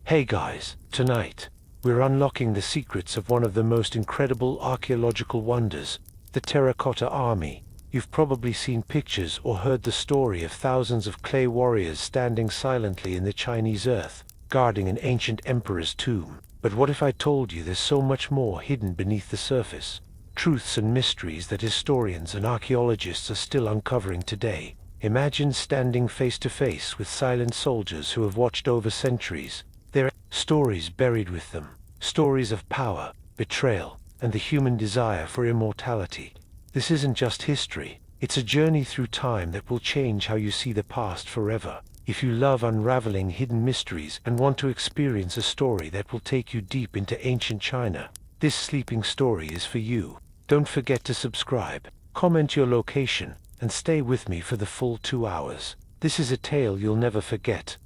Hey guys, tonight, we're unlocking the secrets of one of the most incredible archaeological wonders, the Terracotta Army. You've probably seen pictures or heard the story of thousands of clay warriors standing silently in the Chinese earth, guarding an ancient emperor's tomb. But what if I told you there's so much more hidden beneath the surface? Truths and mysteries that historians and archaeologists are still uncovering today. Imagine standing face to face with silent soldiers who have watched over centuries. There are stories buried with them, stories of power, betrayal, and the human desire for immortality. This isn't just history, it's a journey through time that will change how you see the past forever. If you love unraveling hidden mysteries and want to experience a story that will take you deep into ancient China, this sleeping story is for you. Don't forget to subscribe, comment your location, and stay with me for the full 2 hours. This is a tale you'll never forget.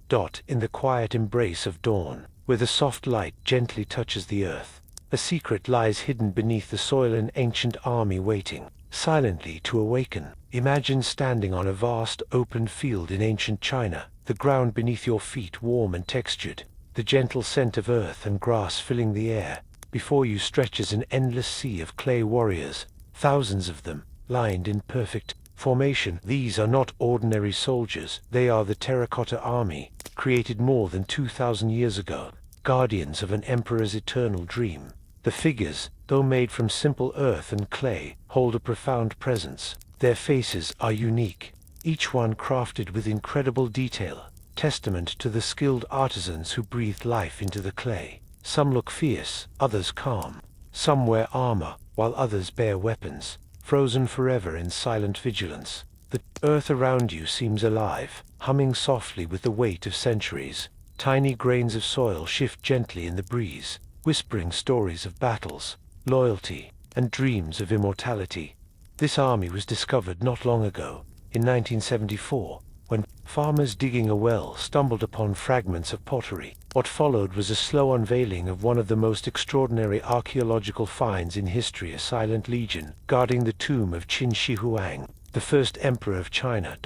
In the quiet embrace of dawn, where the soft light gently touches the earth, a secret lies hidden beneath the soil, an ancient army waiting silently to awaken. Imagine standing on a vast open field in ancient China, the ground beneath your feet warm and textured, the gentle scent of earth and grass filling the air. Before you stretches an endless sea of clay warriors, thousands of them, lined in perfect formation. These are not ordinary soldiers, they are the Terracotta Army, created more than 2,000 years ago, guardians of an emperor's eternal dream. The figures, though made from simple earth and clay, hold a profound presence. Their faces are unique, each one crafted with incredible detail, testament to the skilled artisans who breathed life into the clay. Some look fierce, others calm. Some wear armor, while others bear weapons, frozen forever in silent vigilance. The earth around you seems alive, humming softly with the weight of centuries. Tiny grains of soil shift gently in the breeze, whispering stories of battles, loyalty, and dreams of immortality. This army was discovered not long ago, in 1974, when farmers digging a well stumbled upon fragments of pottery. What followed was a slow unveiling of one of the most extraordinary archaeological finds in history, a silent legion guarding the tomb of Qin Shi Huang, the first emperor of China.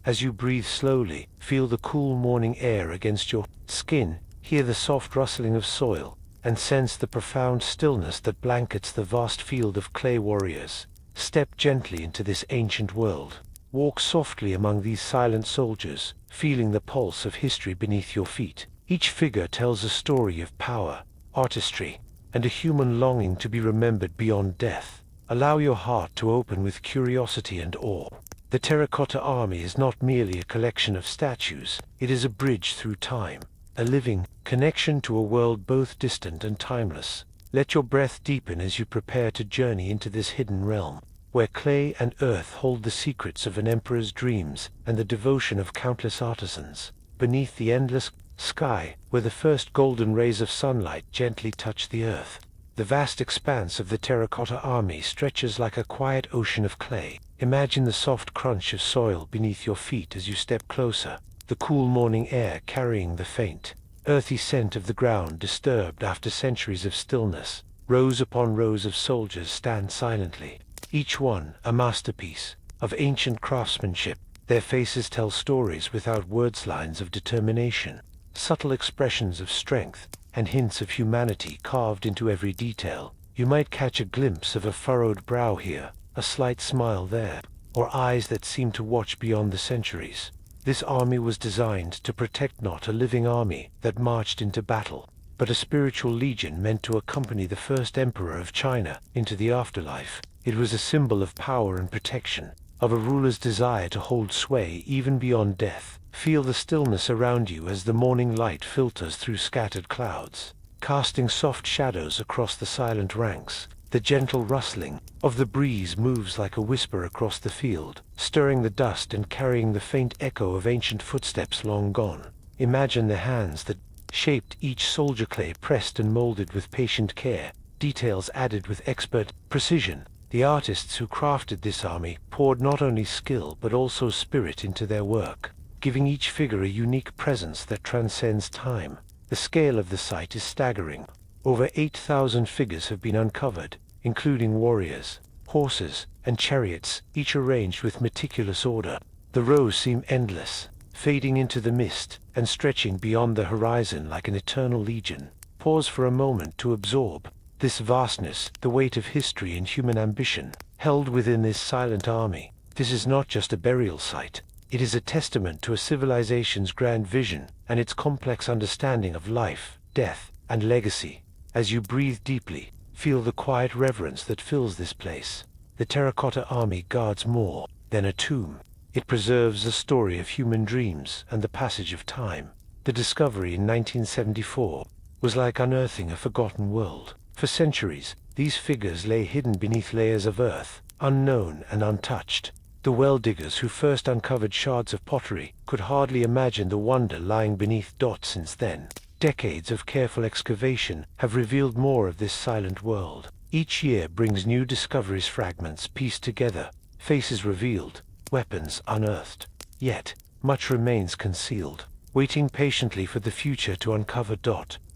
As you breathe slowly, feel the cool morning air against your skin, hear the soft rustling of soil, and sense the profound stillness that blankets the vast field of clay warriors. Step gently into this ancient world. Walk softly among these silent soldiers, feeling the pulse of history beneath your feet. Each figure tells a story of power, artistry, and a human longing to be remembered beyond death. Allow your heart to open with curiosity and awe. The Terracotta Army is not merely a collection of statues, it is a bridge through time, a living connection to a world both distant and timeless. Let your breath deepen as you prepare to journey into this hidden realm, where clay and earth hold the secrets of an emperor's dreams and the devotion of countless artisans. Beneath the endless sky, where the first golden rays of sunlight gently touch the earth, the vast expanse of the Terracotta Army stretches like a quiet ocean of clay. Imagine the soft crunch of soil beneath your feet as you step closer, the cool morning air carrying the faint, earthy scent of the ground disturbed after centuries of stillness. Rows upon rows of soldiers stand silently, each one a masterpiece of ancient craftsmanship. Their faces tell stories without words, lines of determination, subtle expressions of strength, and hints of humanity carved into every detail. You might catch a glimpse of a furrowed brow here, a slight smile there, or eyes that seem to watch beyond the centuries. This army was designed to protect not a living army that marched into battle, but a spiritual legion meant to accompany the first emperor of China into the afterlife. It was a symbol of power and protection, of a ruler's desire to hold sway even beyond death. Feel the stillness around you as the morning light filters through scattered clouds, casting soft shadows across the silent ranks. The gentle rustling of the breeze moves like a whisper across the field, stirring the dust and carrying the faint echo of ancient footsteps long gone. Imagine the hands that shaped each soldier, clay pressed and molded with patient care, details added with expert precision. The artists who crafted this army poured not only skill but also spirit into their work, giving each figure a unique presence that transcends time. The scale of the site is staggering. Over 8,000 figures have been uncovered, including warriors, horses, and chariots, each arranged with meticulous order. The rows seem endless, fading into the mist and stretching beyond the horizon like an eternal legion. Pause for a moment to absorb this vastness, the weight of history and human ambition, held within this silent army. This is not just a burial site. It is a testament to a civilization's grand vision and its complex understanding of life, death, and legacy. As you breathe deeply, feel the quiet reverence that fills this place. The Terracotta Army guards more than a tomb. It preserves the story of human dreams and the passage of time. The discovery in 1974 was like unearthing a forgotten world. For centuries, these figures lay hidden beneath layers of earth, unknown and untouched. The well-diggers who first uncovered shards of pottery could hardly imagine the wonder lying beneath. Since then, decades of careful excavation have revealed more of this silent world. Each year brings new discoveries, fragments pieced together, faces revealed, weapons unearthed. Yet, much remains concealed, waiting patiently for the future to uncover.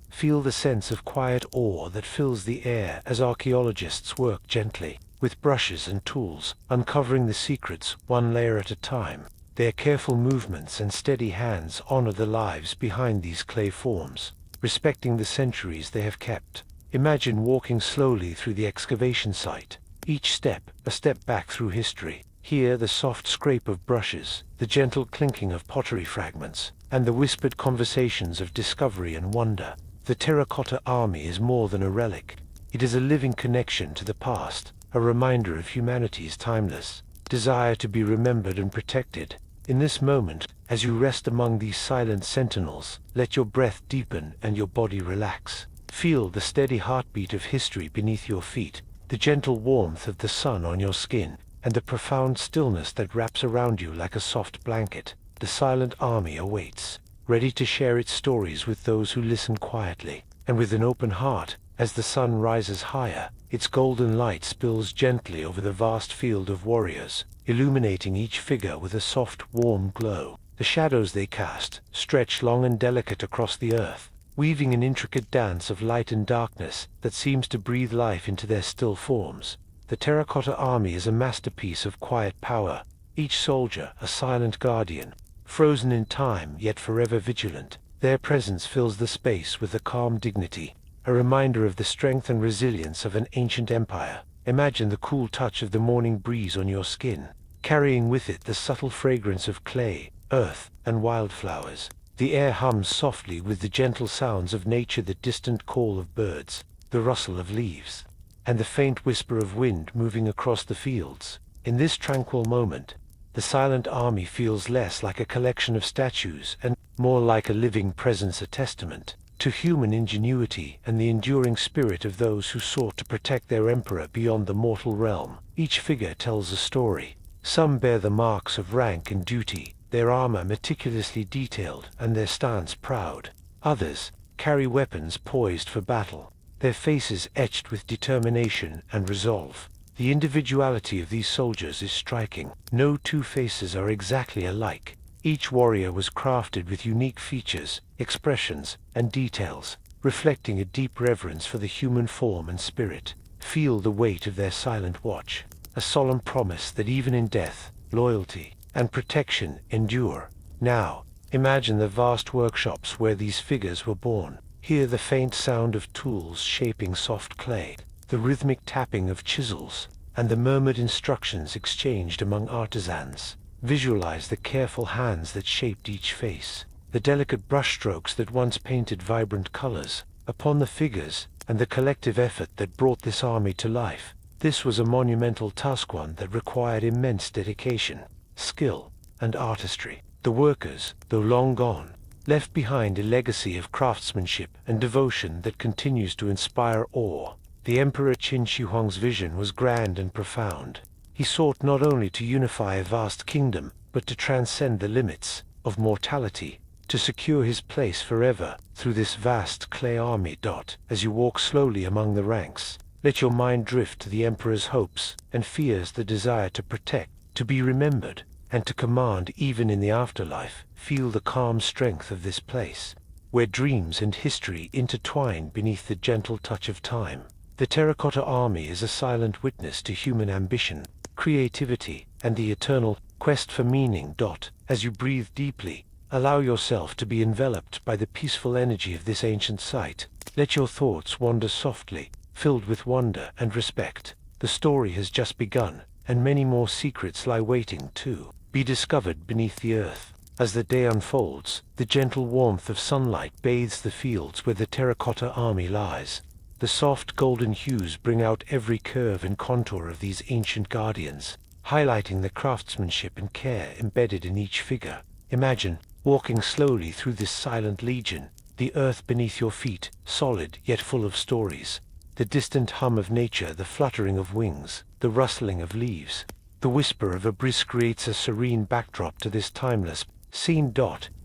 Feel the sense of quiet awe that fills the air as archaeologists work gently, with brushes and tools, uncovering the secrets one layer at a time. Their careful movements and steady hands honor the lives behind these clay forms, respecting the centuries they have kept. Imagine walking slowly through the excavation site, each step a step back through history. Hear the soft scrape of brushes, the gentle clinking of pottery fragments, and the whispered conversations of discovery and wonder. The Terracotta Army is more than a relic. It is a living connection to the past, a reminder of humanity's timeless desire to be remembered and protected. In this moment, as you rest among these silent sentinels, let your breath deepen and your body relax. Feel the steady heartbeat of history beneath your feet, the gentle warmth of the sun on your skin, and the profound stillness that wraps around you like a soft blanket. The silent army awaits, ready to share its stories with those who listen quietly. And with an open heart, as the sun rises higher, its golden light spills gently over the vast field of warriors, illuminating each figure with a soft, warm glow. The shadows they cast stretch long and delicate across the earth, weaving an intricate dance of light and darkness that seems to breathe life into their still forms. The Terracotta Army is a masterpiece of quiet power, each soldier a silent guardian, frozen in time yet forever vigilant. Their presence fills the space with a calm dignity, a reminder of the strength and resilience of an ancient empire. Imagine the cool touch of the morning breeze on your skin, carrying with it the subtle fragrance of clay, earth, and wildflowers. The air hums softly with the gentle sounds of nature, the distant call of birds, the rustle of leaves, and the faint whisper of wind moving across the fields. In this tranquil moment, the silent army feels less like a collection of statues and more like a living presence, a testament to human ingenuity and the enduring spirit of those who sought to protect their emperor beyond the mortal realm. Each figure tells a story. Some bear the marks of rank and duty, their armor meticulously detailed and their stance proud. Others carry weapons poised for battle, their faces etched with determination and resolve. The individuality of these soldiers is striking. No two faces are exactly alike. Each warrior was crafted with unique features, expressions, and details, reflecting a deep reverence for the human form and spirit. Feel the weight of their silent watch, a solemn promise that even in death, loyalty and protection endure. Now, imagine the vast workshops where these figures were born. Hear the faint sound of tools shaping soft clay, the rhythmic tapping of chisels, and the murmured instructions exchanged among artisans. Visualize the careful hands that shaped each face, the delicate brushstrokes that once painted vibrant colors upon the figures, and the collective effort that brought this army to life. This was a monumental task, one that required immense dedication, skill, and artistry. The workers, though long gone, left behind a legacy of craftsmanship and devotion that continues to inspire awe. The Emperor Qin Shi Huang's vision was grand and profound. He sought not only to unify a vast kingdom, but to transcend the limits of mortality, to secure his place forever through this vast clay army. As you walk slowly among the ranks, let your mind drift to the emperor's hopes and fears, the desire to protect, to be remembered, and to command even in the afterlife. Feel the calm strength of this place, where dreams and history intertwine beneath the gentle touch of time. The Terracotta Army is a silent witness to human ambition, creativity, and the eternal quest for meaning. As you breathe deeply, Allow yourself to be enveloped by the peaceful energy of this ancient site. Let your thoughts wander softly, filled with wonder and respect. The story has just begun, and many more secrets lie waiting to be discovered beneath the earth. As the day unfolds, the gentle warmth of sunlight bathes the fields where the Terracotta Army lies. The soft golden hues bring out every curve and contour of these ancient guardians, highlighting the craftsmanship and care embedded in each figure. Imagine walking slowly through this silent legion, the earth beneath your feet, solid yet full of stories. The distant hum of nature, the fluttering of wings, the rustling of leaves, the whisper of a breeze creates a serene backdrop to this timeless scene.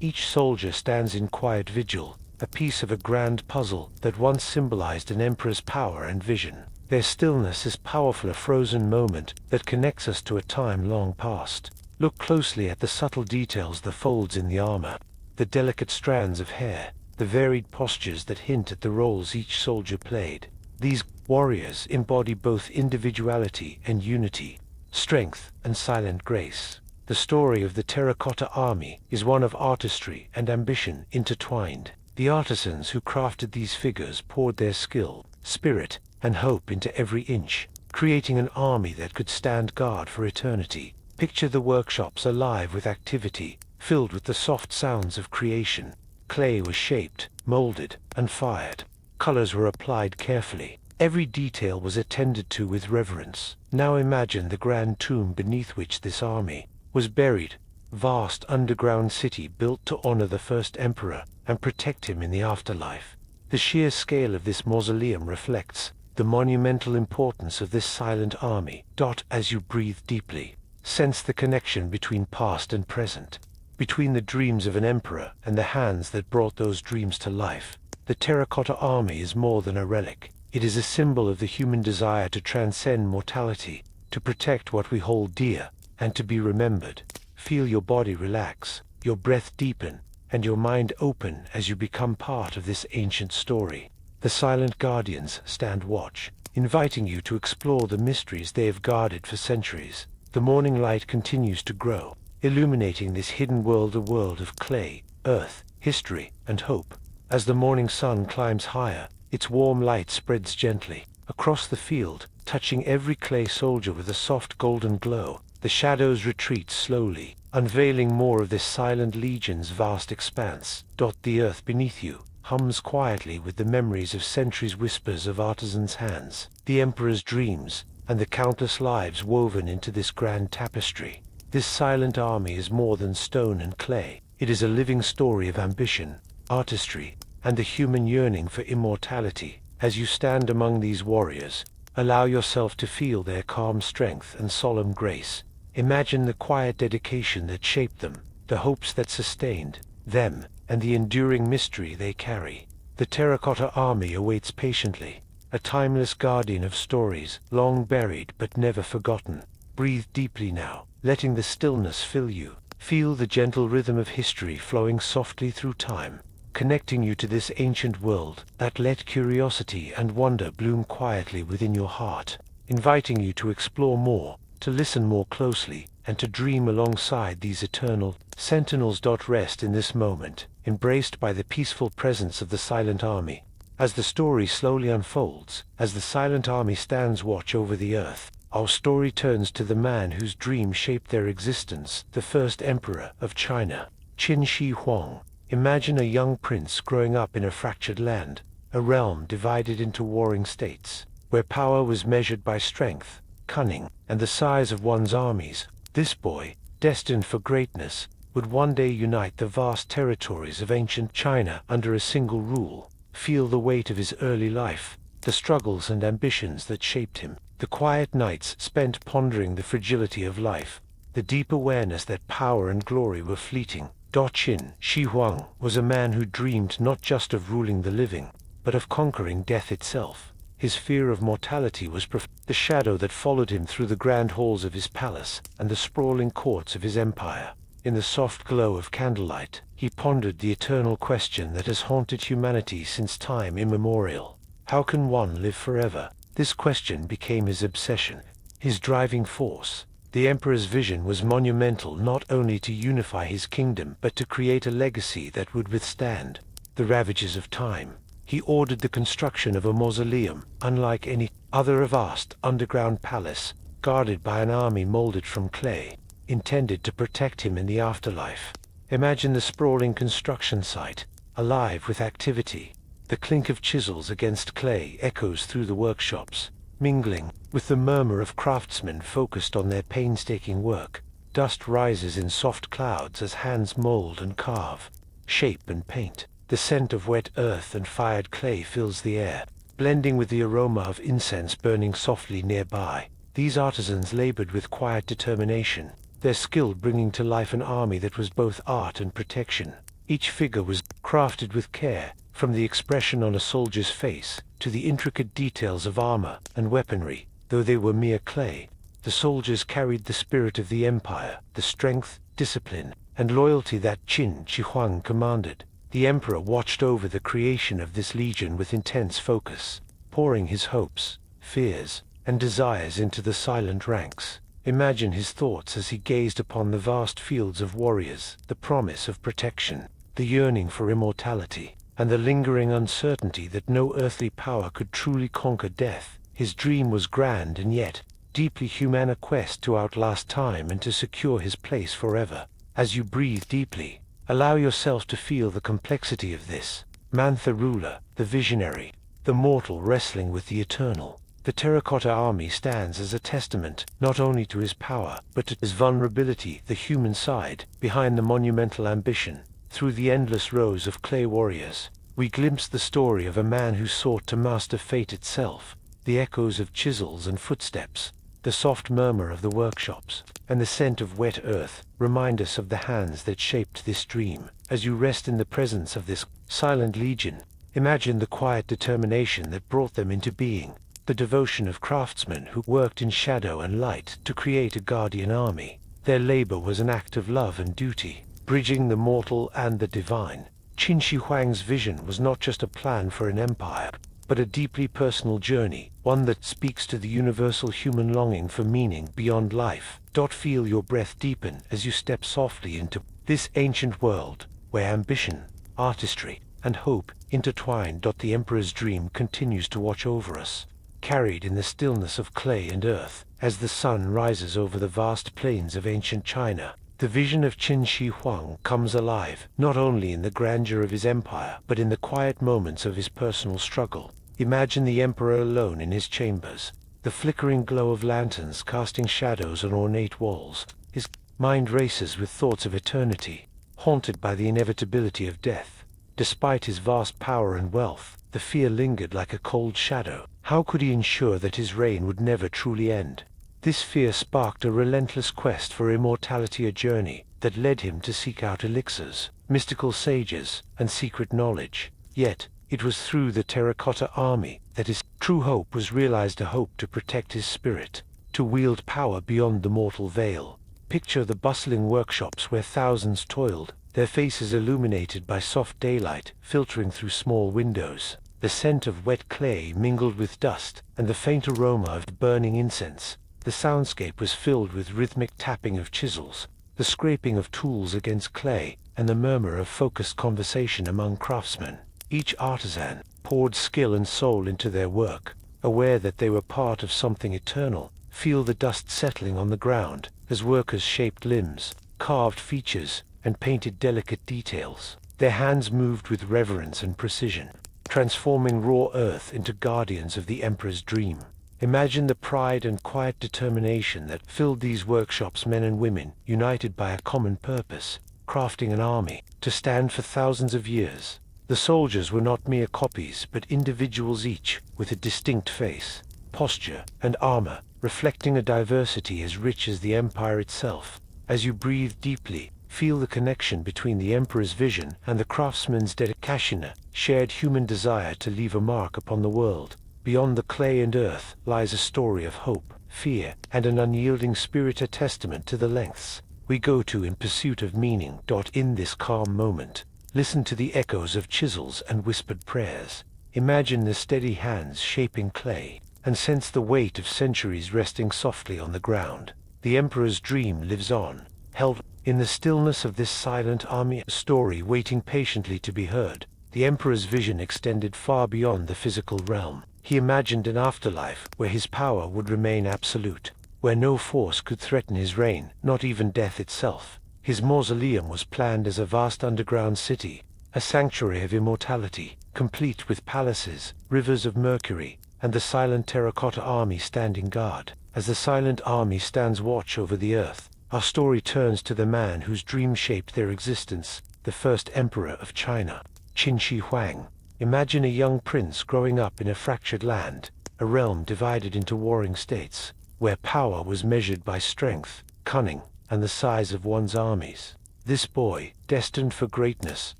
Each soldier stands in quiet vigil, a piece of a grand puzzle that once symbolized an emperor's power and vision. Their stillness is powerful, a frozen moment that connects us to a time long past. Look closely at the subtle details, the folds in the armor, the delicate strands of hair, the varied postures that hint at the roles each soldier played. These warriors embody both individuality and unity, strength and silent grace. The story of the Terracotta Army is one of artistry and ambition intertwined. The artisans who crafted these figures poured their skill, spirit, and hope into every inch, creating an army that could stand guard for eternity. Picture the workshops alive with activity, filled with the soft sounds of creation. Clay was shaped, molded, and fired. Colors were applied carefully. Every detail was attended to with reverence. Now imagine the grand tomb beneath which this army was buried, vast underground city built to honor the first emperor and protect him in the afterlife. The sheer scale of this mausoleum reflects the monumental importance of this silent army. As you breathe deeply, sense the connection between past and present, between the dreams of an emperor and the hands that brought those dreams to life. The Terracotta Army is more than a relic. It is a symbol of the human desire to transcend mortality, to protect what we hold dear, and to be remembered. Feel your body relax, your breath deepen, and your mind open as you become part of this ancient story. The silent guardians stand watch, inviting you to explore the mysteries they have guarded for centuries. The morning light continues to grow, illuminating this hidden world, a world of clay, earth, history, and hope. As the morning sun climbs higher, its warm light spreads gently across the field, touching every clay soldier with a soft golden glow. The shadows retreat slowly, unveiling more of this silent legion's vast expanse. The earth beneath you hums quietly with the memories of centuries, whispers of artisans' hands, the emperor's dreams, and the countless lives woven into this grand tapestry. This silent army is more than stone and clay. It is a living story of ambition, artistry, and the human yearning for immortality. As you stand among these warriors, allow yourself to feel their calm strength and solemn grace. Imagine the quiet dedication that shaped them, the hopes that sustained them, and the enduring mystery they carry. The Terracotta Army awaits patiently, a timeless guardian of stories, long buried but never forgotten. Breathe deeply now, letting the stillness fill you. Feel the gentle rhythm of history flowing softly through time, connecting you to this ancient world that let curiosity and wonder bloom quietly within your heart, inviting you to explore more, to listen more closely, and to dream alongside these eternal sentinels. Rest in this moment, embraced by the peaceful presence of the silent army. As the story slowly unfolds, as the silent army stands watch over the earth, our story turns to the man whose dream shaped their existence, the first emperor of China, Qin Shi Huang. Imagine a young prince growing up in a fractured land, a realm divided into warring states, where power was measured by strength, cunning, and the size of one's armies. This boy, destined for greatness, would one day unite the vast territories of ancient China under a single rule. Feel the weight of his early life, the struggles and ambitions that shaped him, the quiet nights spent pondering the fragility of life, the deep awareness that power and glory were fleeting. Qin Shi Huang was a man who dreamed not just of ruling the living, but of conquering death itself. His fear of mortality was the shadow that followed him through the grand halls of his palace and the sprawling courts of his empire. In the soft glow of candlelight, he pondered the eternal question that has haunted humanity since time immemorial. How can one live forever? This question became his obsession, his driving force. The emperor's vision was monumental, not only to unify his kingdom but to create a legacy that would withstand the ravages of time. He ordered the construction of a mausoleum, unlike any other, a vast underground palace, guarded by an army molded from clay, intended to protect him in the afterlife. Imagine the sprawling construction site, alive with activity. The clink of chisels against clay echoes through the workshops, mingling with the murmur of craftsmen focused on their painstaking work. Dust rises in soft clouds as hands mold and carve, shape and paint. The scent of wet earth and fired clay fills the air, blending with the aroma of incense burning softly nearby. These artisans labored with quiet determination, their skill bringing to life an army that was both art and protection. Each figure was crafted with care, from the expression on a soldier's face to the intricate details of armor and weaponry. Though they were mere clay, the soldiers carried the spirit of the empire, the strength, discipline, and loyalty that Qin Shi Huang commanded. The emperor watched over the creation of this legion with intense focus, pouring his hopes, fears, and desires into the silent ranks. Imagine his thoughts as he gazed upon the vast fields of warriors, the promise of protection, the yearning for immortality, and the lingering uncertainty that no earthly power could truly conquer death. His dream was grand and yet deeply human, a quest to outlast time and to secure his place forever. As you breathe deeply, allow yourself to feel the complexity of this man, the ruler, the visionary, the mortal wrestling with the eternal. The Terracotta Army stands as a testament not only to his power, but to his vulnerability, the human side behind the monumental ambition. Through the endless rows of clay warriors, we glimpse the story of a man who sought to master fate itself. The echoes of chisels and footsteps, the soft murmur of the workshops, and the scent of wet earth remind us of the hands that shaped this dream. As you rest in the presence of this silent legion, imagine the quiet determination that brought them into being, the devotion of craftsmen who worked in shadow and light to create a guardian army. Their labor was an act of love and duty, bridging the mortal and the divine. Qin Shi Huang's vision was not just a plan for an empire, but a deeply personal journey, one that speaks to the universal human longing for meaning beyond life. Feel your breath deepen as you step softly into this ancient world, where ambition, artistry, and hope intertwine. The emperor's dream continues to watch over us, carried in the stillness of clay and earth. As the sun rises over the vast plains of ancient China, the vision of Qin Shi Huang comes alive, not only in the grandeur of his empire, but in the quiet moments of his personal struggle. Imagine the emperor alone in his chambers, the flickering glow of lanterns casting shadows on ornate walls. His mind races with thoughts of eternity, haunted by the inevitability of death. Despite his vast power and wealth, the fear lingered like a cold shadow. How could he ensure that his reign would never truly end? This fear sparked a relentless quest for immortality, a journey that led him to seek out elixirs, mystical sages, and secret knowledge. Yet, it was through the Terracotta Army that his true hope was realized, a hope to protect his spirit, to wield power beyond the mortal veil. Picture the bustling workshops where thousands toiled, their faces illuminated by soft daylight filtering through small windows. The scent of wet clay mingled with dust, and the faint aroma of burning incense. The soundscape was filled with rhythmic tapping of chisels, the scraping of tools against clay, and the murmur of focused conversation among craftsmen. Each artisan poured skill and soul into their work, aware that they were part of something eternal. Feel the dust settling on the ground as workers shaped limbs, carved features, and painted delicate details. Their hands moved with reverence and precision, transforming raw earth into guardians of the emperor's dream. Imagine the pride and quiet determination that filled these workshops, men and women united by a common purpose, crafting an army to stand for thousands of years. The soldiers were not mere copies, but individuals, each with a distinct face, posture, and armor, reflecting a diversity as rich as the empire itself. As you breathe deeply, feel the connection between the emperor's vision and the craftsman's dedication, a shared human desire to leave a mark upon the world. Beyond the clay and earth lies a story of hope, fear, and an unyielding spirit, a testament to the lengths we go to in pursuit of meaning. In this calm moment, listen to the echoes of chisels and whispered prayers. Imagine the steady hands shaping clay, and sense the weight of centuries resting softly on the ground. the emperor's dream lives on, held in the stillness of this silent army story waiting patiently to be heard. The emperor's vision extended far beyond the physical realm. He imagined an afterlife where his power would remain absolute, where no force could threaten his reign, not even death itself. His mausoleum was planned as a vast underground city, a sanctuary of immortality, complete with palaces, rivers of mercury, and the silent Terracotta Army standing guard. As the silent army stands watch over the earth, our story turns to the man whose dream shaped their existence, the first emperor of China, Qin Shi Huang. Imagine a young prince growing up in a fractured land, a realm divided into warring states, where power was measured by strength, cunning, and the size of one's armies. This boy, destined for greatness,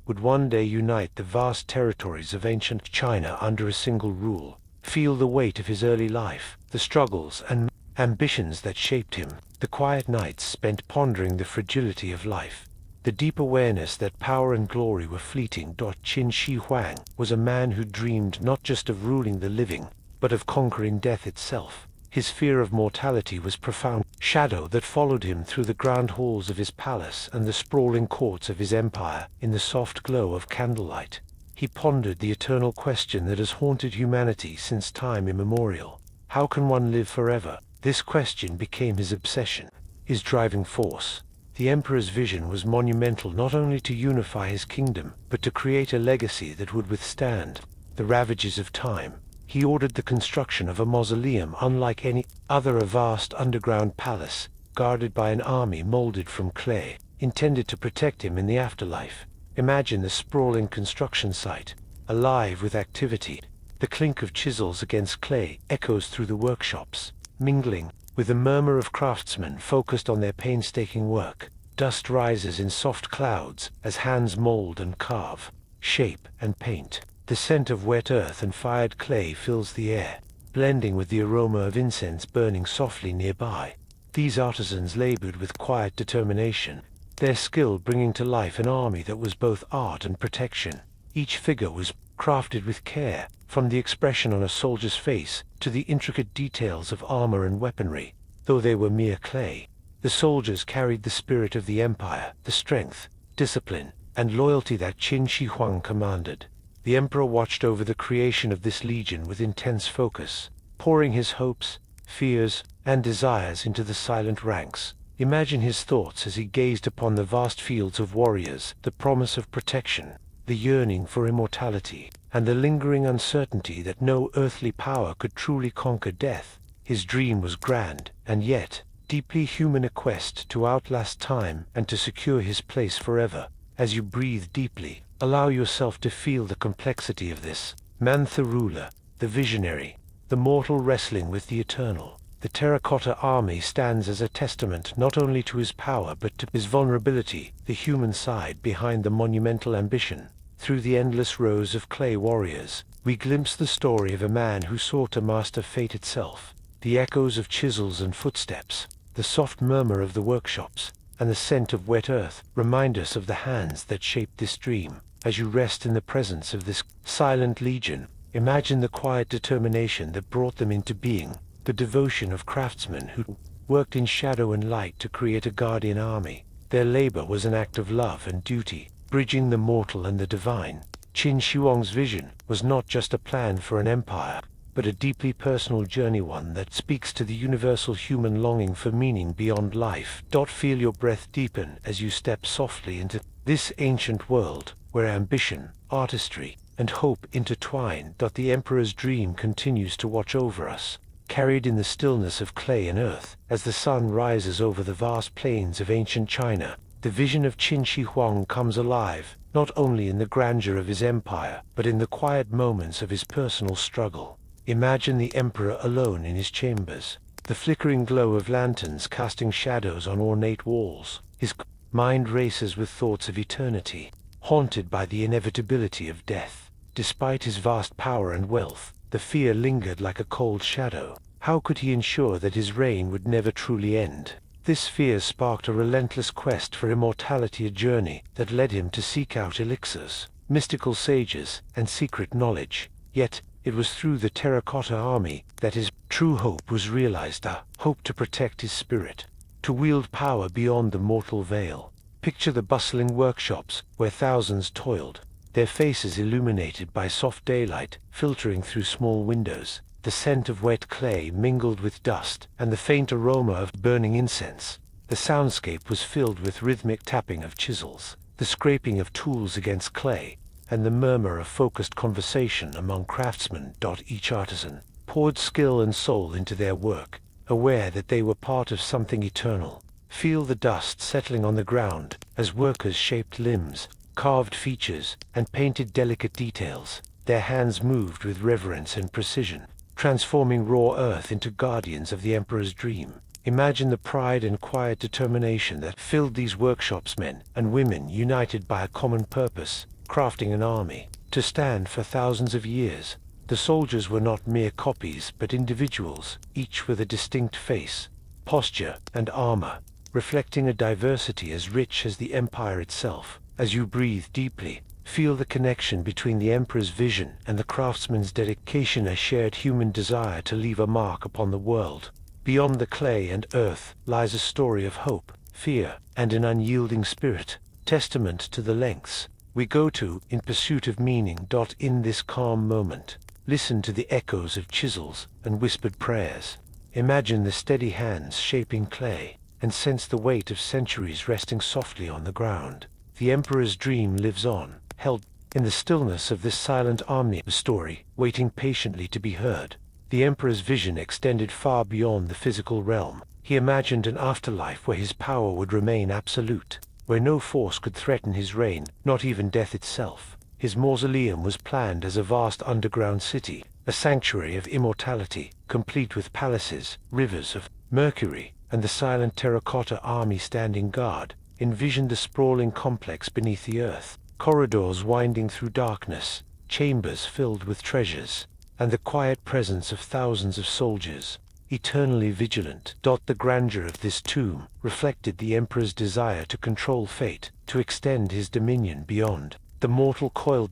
would one day unite the vast territories of ancient China under a single rule. Feel the weight of his early life, the struggles and ambitions that shaped him, the quiet nights spent pondering the fragility of life, the deep awareness that power and glory were fleeting. Qin Shi Huang was a man who dreamed not just of ruling the living, but of conquering death itself. His fear of mortality was profound shadow that followed him through the grand halls of his palace and the sprawling courts of his empire. In the soft glow of candlelight, he pondered the eternal question that has haunted humanity since time immemorial. How can one live forever? This question became his obsession, his driving force. The emperor's vision was monumental, not only to unify his kingdom, but to create a legacy that would withstand the ravages of time. He ordered the construction of a mausoleum unlike any other, a vast underground palace, guarded by an army molded from clay, intended to protect him in the afterlife. Imagine the sprawling construction site, alive with activity. The clink of chisels against clay echoes through the workshops, mingling with the murmur of craftsmen focused on their painstaking work. Dust rises in soft clouds as hands mold and carve, shape and paint. The scent of wet earth and fired clay fills the air, blending with the aroma of incense burning softly nearby. These artisans labored with quiet determination, their skill bringing to life an army that was both art and protection. Each figure was crafted with care, from the expression on a soldier's face to the intricate details of armor and weaponry. Though they were mere clay, the soldiers carried the spirit of the empire, the strength, discipline, and loyalty that Qin Shi Huang commanded. The emperor watched over the creation of this legion with intense focus, pouring his hopes, fears, and desires into the silent ranks. Imagine his thoughts as he gazed upon the vast fields of warriors, the promise of protection, the yearning for immortality, and the lingering uncertainty that no earthly power could truly conquer death. His dream was grand, and yet deeply human, a quest to outlast time and to secure his place forever. As you breathe deeply, allow yourself to feel the complexity of this man, the ruler, the visionary, the mortal wrestling with the eternal. The Terracotta Army stands as a testament not only to his power but to his vulnerability, the human side behind the monumental ambition. Through the endless rows of clay warriors, we glimpse the story of a man who sought to master fate itself. The echoes of chisels and footsteps, the soft murmur of the workshops, and the scent of wet earth remind us of the hands that shaped this dream. As you rest in the presence of this silent legion, imagine the quiet determination that brought them into being, the devotion of craftsmen who worked in shadow and light to create a guardian army. Their labor was an act of love and duty, bridging the mortal and the divine. Qin Shi Huang's vision was not just a plan for an empire, but a deeply personal journey, one that speaks to the universal human longing for meaning beyond life. Feel your breath deepen as you step softly into this ancient world, where ambition, artistry, and hope intertwine. The emperor's dream continues to watch over us, carried in the stillness of clay and earth. As the sun rises over the vast plains of ancient China, the vision of Qin Shi Huang comes alive, not only in the grandeur of his empire, but in the quiet moments of his personal struggle. Imagine the emperor alone in his chambers, the flickering glow of lanterns casting shadows on ornate walls. His mind races with thoughts of eternity, haunted by the inevitability of death. Despite his vast power and wealth, the fear lingered like a cold shadow. How could he ensure that his reign would never truly end? This fear sparked a relentless quest for immortality, a journey that led him to seek out elixirs, mystical sages, and secret knowledge. Yet, it was through the Terracotta Army that his true hope was realized, a hope to protect his spirit, to wield power beyond the mortal veil. Picture the bustling workshops where thousands toiled, their faces illuminated by soft daylight filtering through small windows, the scent of wet clay mingled with dust, and the faint aroma of burning incense. The soundscape was filled with rhythmic tapping of chisels, the scraping of tools against clay, and the murmur of focused conversation among craftsmen. Each artisan poured skill and soul into their work, aware that they were part of something eternal. Feel the dust settling on the ground as workers shaped limbs, carved features, and painted delicate details. Their hands moved with reverence and precision, transforming raw earth into guardians of the Emperor's dream. Imagine the pride and quiet determination that filled these workshops, men and women united by a common purpose, crafting an army to stand for thousands of years. The soldiers were not mere copies, but individuals, each with a distinct face, posture, and armor, reflecting a diversity as rich as the empire itself. As you breathe deeply, feel the connection between the Emperor's vision and the craftsman's dedication, a shared human desire to leave a mark upon the world. Beyond the clay and earth lies a story of hope, fear, and an unyielding spirit, testament to the lengths we go to in pursuit of meaning. In this calm moment, listen to the echoes of chisels and whispered prayers. Imagine the steady hands shaping clay, and sense the weight of centuries resting softly on the ground. The Emperor's dream lives on, held in the stillness of this silent army, a story waiting patiently to be heard. The Emperor's vision extended far beyond the physical realm. He imagined an afterlife where his power would remain absolute, where no force could threaten his reign, not even death itself. His mausoleum was planned as a vast underground city, a sanctuary of immortality, complete with palaces, rivers of mercury, and the silent Terracotta Army standing guard. Envision the sprawling complex beneath the earth, corridors winding through darkness, chambers filled with treasures, and the quiet presence of thousands of soldiers, eternally vigilant. The grandeur of this tomb reflected the Emperor's desire to control fate, to extend his dominion beyond the mortal coil.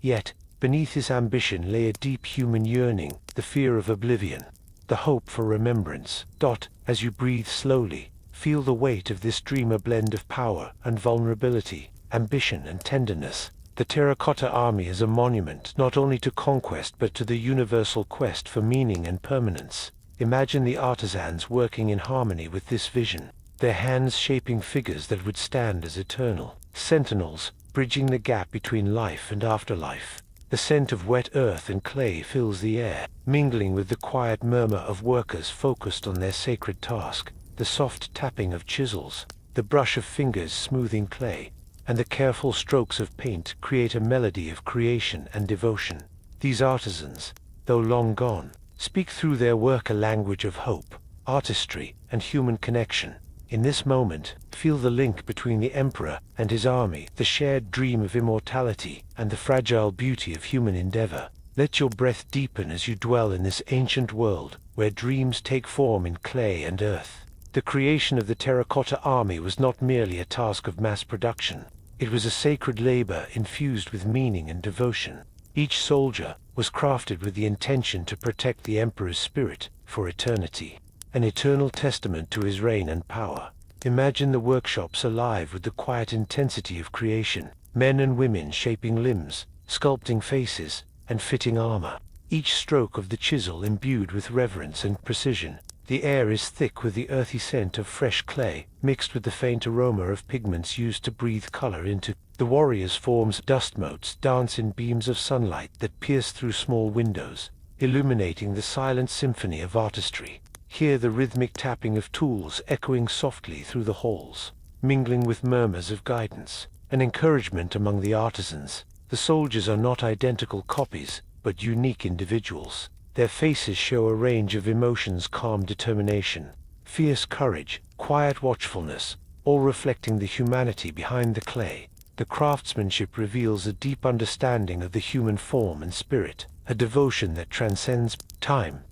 Yet, beneath his ambition lay a deep human yearning, the fear of oblivion, the hope for remembrance. As you breathe slowly, feel the weight of this dream, a blend of power and vulnerability, ambition and tenderness. The Terracotta Army is a monument not only to conquest but to the universal quest for meaning and permanence. Imagine the artisans working in harmony with this vision, their hands shaping figures that would stand as eternal sentinels, bridging the gap between life and afterlife. The scent of wet earth and clay fills the air, mingling with the quiet murmur of workers focused on their sacred task. The soft tapping of chisels, the brush of fingers smoothing clay, and the careful strokes of paint create a melody of creation and devotion. These artisans, though long gone, speak through their work a language of hope, artistry, and human connection. In this moment, feel the link between the Emperor and his army, the shared dream of immortality, and the fragile beauty of human endeavor. Let your breath deepen as you dwell in this ancient world, where dreams take form in clay and earth. The creation of the Terracotta Army was not merely a task of mass production. It was a sacred labor infused with meaning and devotion. Each soldier was crafted with the intention to protect the Emperor's spirit for eternity, an eternal testament to his reign and power. Imagine the workshops alive with the quiet intensity of creation, men and women shaping limbs, sculpting faces, and fitting armor. Each stroke of the chisel imbued with reverence and precision. The air is thick with the earthy scent of fresh clay, mixed with the faint aroma of pigments used to breathe color into. The warriors' forms, dust motes, dance in beams of sunlight that pierce through small windows, illuminating the silent symphony of artistry. Hear the rhythmic tapping of tools echoing softly through the halls, mingling with murmurs of guidance and encouragement among the artisans. The soldiers are not identical copies, but unique individuals. Their faces show a range of emotions: calm determination, fierce courage, quiet watchfulness, all reflecting the humanity behind the clay. The craftsmanship reveals a deep understanding of the human form and spirit, a devotion that transcends time.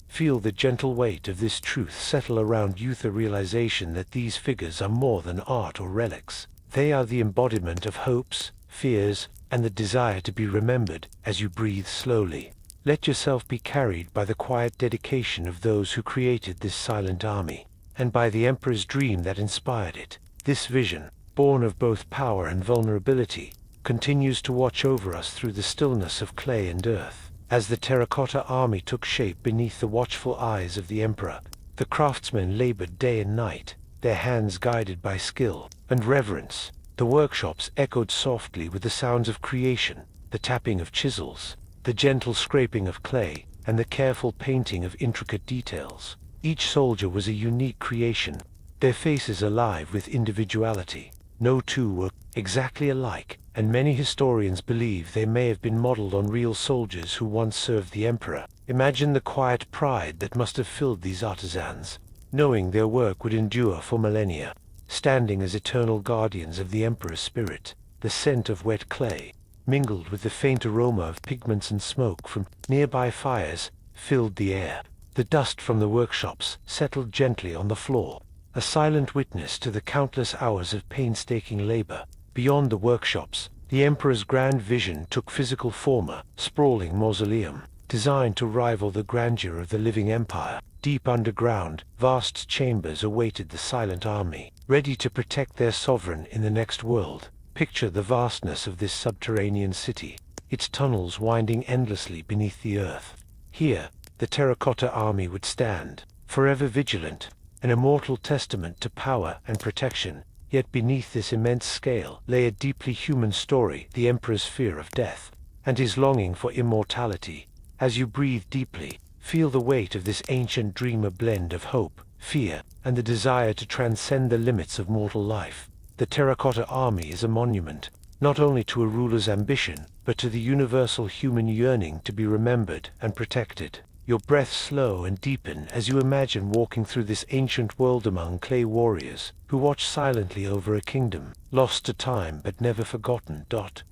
Feel the gentle weight of this truth settle around you, the realization that these figures are more than art or relics. They are the embodiment of hopes, fears, and the desire to be remembered. As you breathe slowly, let yourself be carried by the quiet dedication of those who created this silent army. and by the emperor's dream that inspired it. This vision, born of both power and vulnerability, continues to watch over us through the stillness of clay and earth. As the Terracotta Army took shape beneath the watchful eyes of the emperor, the craftsmen labored day and night, their hands guided by skill and reverence. The workshops echoed softly with the sounds of creation, the tapping of chisels, the gentle scraping of clay, and the careful painting of intricate details. Each soldier was a unique creation, their faces alive with individuality. No two were exactly alike, and many historians believe they may have been modeled on real soldiers who once served the emperor. Imagine the quiet pride that must have filled these artisans, knowing their work would endure for millennia, standing as eternal guardians of the emperor's spirit. The scent of wet clay, mingled with the faint aroma of pigments and smoke from nearby fires, filled the air. The dust from the workshops settled gently on the floor, a silent witness to the countless hours of painstaking labor. Beyond the workshops, the emperor's grand vision took physical form, a sprawling mausoleum, designed to rival the grandeur of the living empire. Deep underground, vast chambers awaited the silent army, ready to protect their sovereign in the next world. Picture the vastness of this subterranean city, its tunnels winding endlessly beneath the earth. Here, the Terracotta Army would stand, forever vigilant, an immortal testament to power and protection. Yet beneath this immense scale lay a deeply human story, the emperor's fear of death, and his longing for immortality. As you breathe deeply, feel the weight of this ancient dream, a blend of hope, fear, and the desire to transcend the limits of mortal life. The Terracotta Army is a monument, not only to a ruler's ambition, but to the universal human yearning to be remembered and protected. Your breath slow and deepen as you imagine walking through this ancient world among clay warriors who watch silently over a kingdom, lost to time but never forgotten.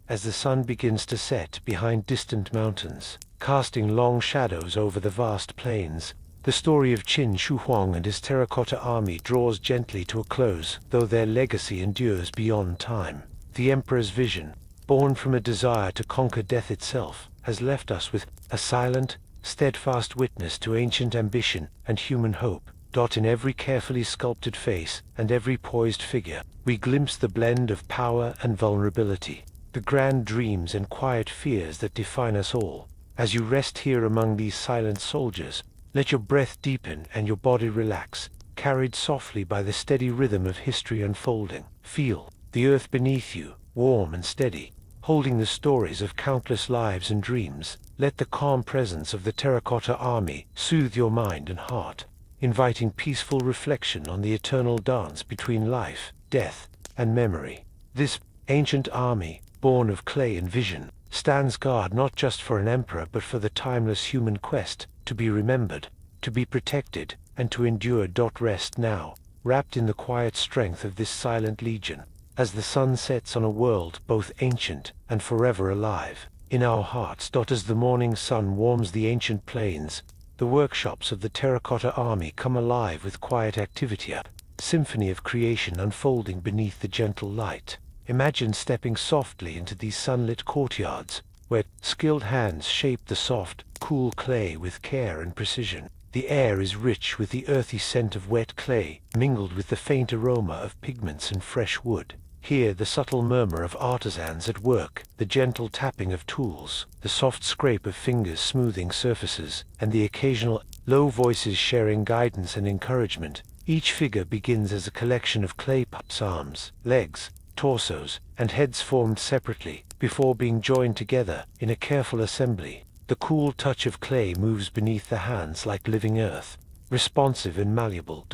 As the sun begins to set behind distant mountains, casting long shadows over the vast plains, the story of Qin Shi Huang and his Terracotta Army draws gently to a close, though their legacy endures beyond time. The emperor's vision, born from a desire to conquer death itself, has left us with a silent, steadfast witness to ancient ambition and human hope. In every carefully sculpted face and every poised figure, we glimpse the blend of power and vulnerability, the grand dreams and quiet fears that define us all. As you rest here among these silent soldiers, let your breath deepen and your body relax, carried softly by the steady rhythm of history unfolding. Feel the earth beneath you, warm and steady, holding the stories of countless lives and dreams. Let the calm presence of the Terracotta Army soothe your mind and heart, inviting peaceful reflection on the eternal dance between life, death, and memory. This ancient army, born of clay and vision, stands guard not just for an emperor but for the timeless human quest to be remembered, to be protected, and to endure. Rest now, wrapped in the quiet strength of this silent legion, as the sun sets on a world both ancient and forever alive in our hearts. As the morning sun warms the ancient plains, the workshops of the Terracotta Army come alive with quiet activity, a symphony of creation unfolding beneath the gentle light. Imagine stepping softly into these sunlit courtyards, where skilled hands shape the soft, cool clay with care and precision. The air is rich with the earthy scent of wet clay, mingled with the faint aroma of pigments and fresh wood. Hear the subtle murmur of artisans at work, the gentle tapping of tools, the soft scrape of fingers smoothing surfaces, and the occasional low voices sharing guidance and encouragement. Each figure begins as a collection of clay pups, arms, legs, torsos, and heads formed separately, before being joined together in a careful assembly. The cool touch of clay moves beneath the hands like living earth, responsive and malleable.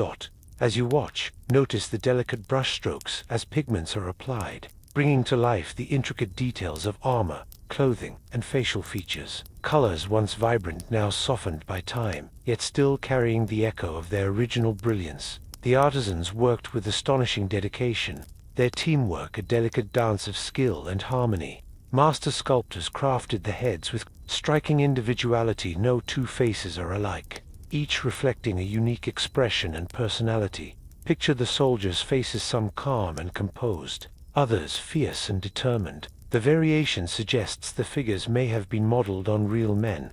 As you watch, notice the delicate brushstrokes as pigments are applied, bringing to life the intricate details of armor, clothing, and facial features. Colors once vibrant, now softened by time, yet still carrying the echo of their original brilliance. The artisans worked with astonishing dedication, their teamwork a delicate dance of skill and harmony. Master sculptors crafted the heads with striking individuality. No two faces are alike, each reflecting a unique expression and personality. Picture the soldiers' faces, some calm and composed, others fierce and determined. The variation suggests the figures may have been modeled on real men,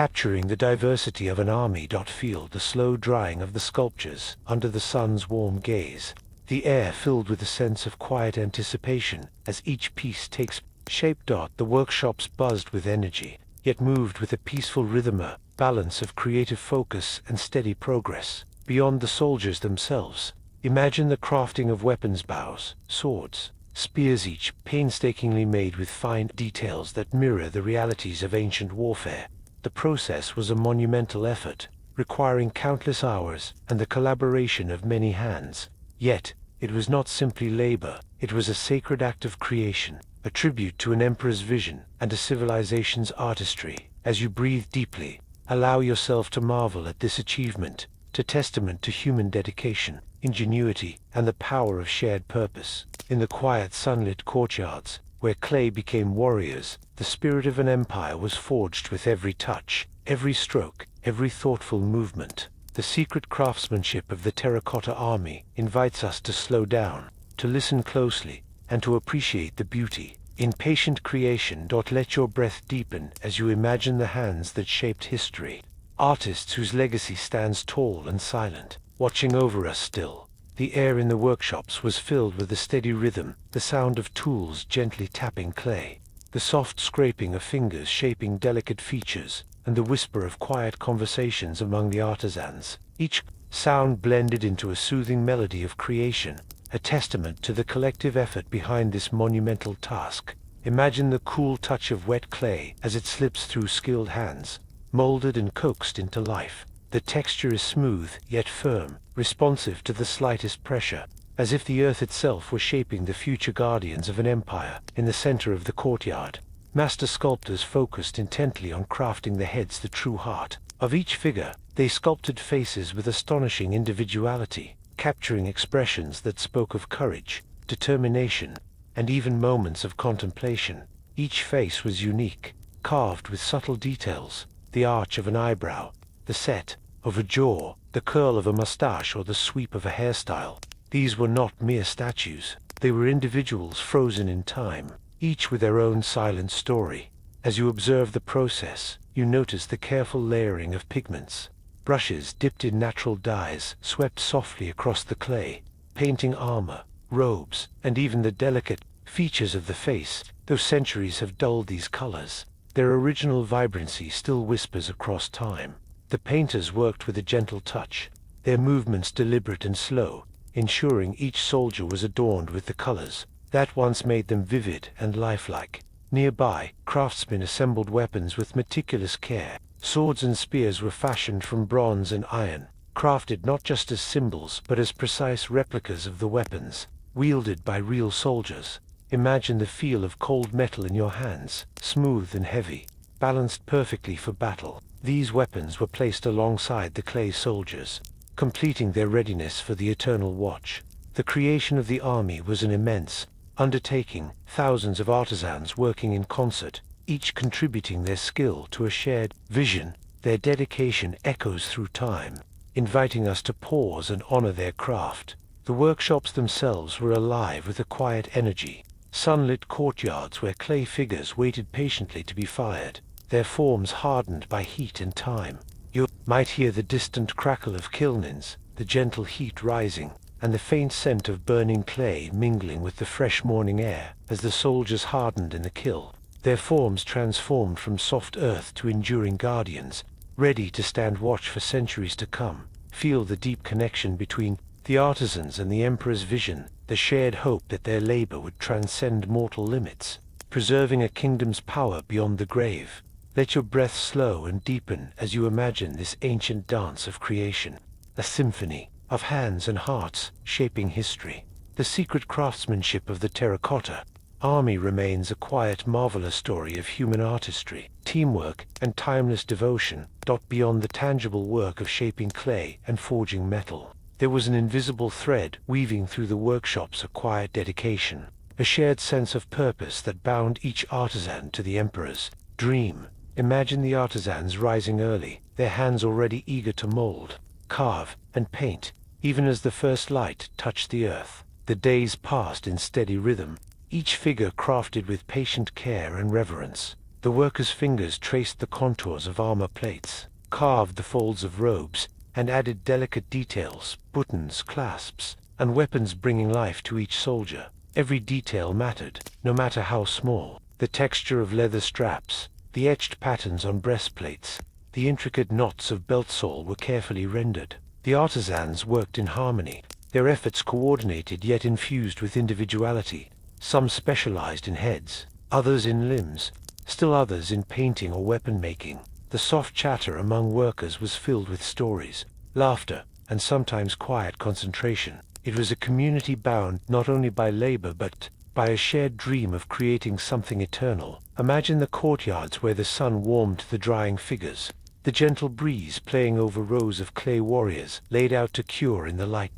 capturing the diversity of an army. Feel the slow drying of the sculptures under the sun's warm gaze, the air filled with a sense of quiet anticipation as each piece takes shape. The workshops buzzed with energy, yet moved with a peaceful rhythm, a balance of creative focus and steady progress. Beyond the soldiers themselves, imagine the crafting of weapons, bows, swords, spears, each painstakingly made with fine details that mirror the realities of ancient warfare. The process was a monumental effort, requiring countless hours and the collaboration of many hands. Yet, it was not simply labor, it was a sacred act of creation, a tribute to an emperor's vision and a civilization's artistry. As you breathe deeply, allow yourself to marvel at this achievement, a testament to human dedication, ingenuity, and the power of shared purpose. In the quiet sunlit courtyards, where clay became warriors, the spirit of an empire was forged with every touch, every stroke, every thoughtful movement. The secret craftsmanship of the Terracotta Army invites us to slow down, to listen closely, and to appreciate the beauty in patient creation. Let your breath deepen as you imagine the hands that shaped history, artists whose legacy stands tall and silent, watching over us still. The air in the workshops was filled with a steady rhythm, the sound of tools gently tapping clay, the soft scraping of fingers shaping delicate features, and the whisper of quiet conversations among the artisans. Each sound blended into a soothing melody of creation, a testament to the collective effort behind this monumental task. Imagine the cool touch of wet clay as it slips through skilled hands, molded and coaxed into life. The texture is smooth, yet firm, responsive to the slightest pressure, as if the earth itself were shaping the future guardians of an empire. In the center of the courtyard, master sculptors focused intently on crafting the heads, the true heart of each figure. They sculpted faces with astonishing individuality, capturing expressions that spoke of courage, determination, and even moments of contemplation. Each face was unique, carved with subtle details, the arch of an eyebrow, the set of a jaw, the curl of a mustache, or the sweep of a hairstyle. These were not mere statues, they were individuals frozen in time, each with their own silent story. As you observe the process, you notice the careful layering of pigments. Brushes dipped in natural dyes swept softly across the clay, painting armor, robes, and even the delicate features of the face. Though centuries have dulled these colors, their original vibrancy still whispers across time. The painters worked with a gentle touch, their movements deliberate and slow, ensuring each soldier was adorned with the colors that once made them vivid and lifelike. Nearby, craftsmen assembled weapons with meticulous care. Swords and spears were fashioned from bronze and iron, crafted not just as symbols but as precise replicas of the weapons wielded by real soldiers. Imagine the feel of cold metal in your hands, smooth and heavy, balanced perfectly for battle. These weapons were placed alongside the clay soldiers, completing their readiness for the eternal watch. The creation of the army was an immense undertaking, thousands of artisans working in concert, each contributing their skill to a shared vision. Their dedication echoes through time, inviting us to pause and honor their craft. The workshops themselves were alive with a quiet energy, sunlit courtyards where clay figures waited patiently to be fired, their forms hardened by heat and time. You might hear the distant crackle of kilns, the gentle heat rising, and the faint scent of burning clay mingling with the fresh morning air. As the soldiers hardened in the kiln, their forms transformed from soft earth to enduring guardians, ready to stand watch for centuries to come. Feel the deep connection between the artisans and the emperor's vision, the shared hope that their labor would transcend mortal limits, preserving a kingdom's power beyond the grave. Let your breath slow and deepen as you imagine this ancient dance of creation, a symphony of hands and hearts shaping history. The secret craftsmanship of the Terracotta Army remains a quiet, marvelous story of human artistry, teamwork, and timeless devotion. Beyond the tangible work of shaping clay and forging metal, there was an invisible thread weaving through the workshops, a quiet dedication, a shared sense of purpose that bound each artisan to the emperor's dream. Imagine the artisans rising early, their hands already eager to mold, carve, and paint, even as the first light touched the earth. The days passed in steady rhythm, each figure crafted with patient care and reverence. The workers' fingers traced the contours of armor plates, carved the folds of robes, and added delicate details, buttons, clasps, and weapons, bringing life to each soldier. Every detail mattered, no matter how small. The texture of leather straps, the etched patterns on breastplates, the intricate knots of belt sole were carefully rendered. The artisans worked in harmony, their efforts coordinated yet infused with individuality. Some specialized in heads, others in limbs, still others in painting or weapon making. The soft chatter among workers was filled with stories, laughter, and sometimes quiet concentration. It was a community bound not only by labor but by a shared dream of creating something eternal. Imagine the courtyards where the sun warmed the drying figures, the gentle breeze playing over rows of clay warriors laid out to cure in the light.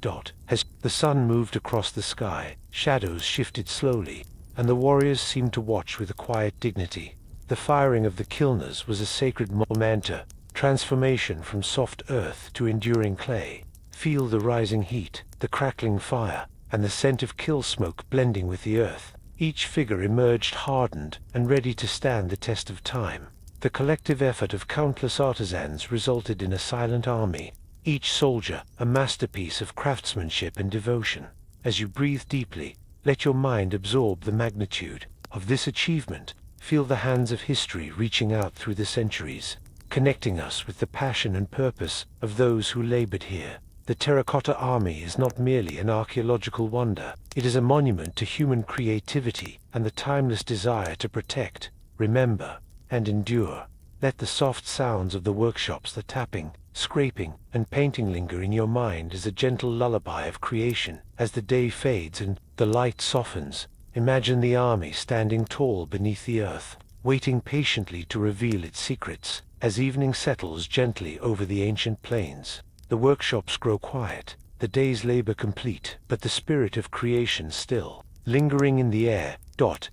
As the sun moved across the sky, shadows shifted slowly, and the warriors seemed to watch with a quiet dignity. The firing of the kilners was a sacred memento, transformation from soft earth to enduring clay. Feel the rising heat, the crackling fire, and the scent of kill smoke blending with the earth. Each figure emerged hardened and ready to stand the test of time. The collective effort of countless artisans resulted in a silent army, each soldier a masterpiece of craftsmanship and devotion. As you breathe deeply, let your mind absorb the magnitude of this achievement. Feel the hands of history reaching out through the centuries, connecting us with the passion and purpose of those who labored here. The Terracotta Army is not merely an archaeological wonder. It is a monument to human creativity and the timeless desire to protect, remember, and endure. Let the soft sounds of the workshops, the tapping, scraping, and painting linger in your mind as a gentle lullaby of creation. As the day fades and the light softens, imagine the army standing tall beneath the earth, waiting patiently to reveal its secrets. As evening settles gently over the ancient plains, the workshops grow quiet, the day's labor complete, but the spirit of creation still lingering in the air.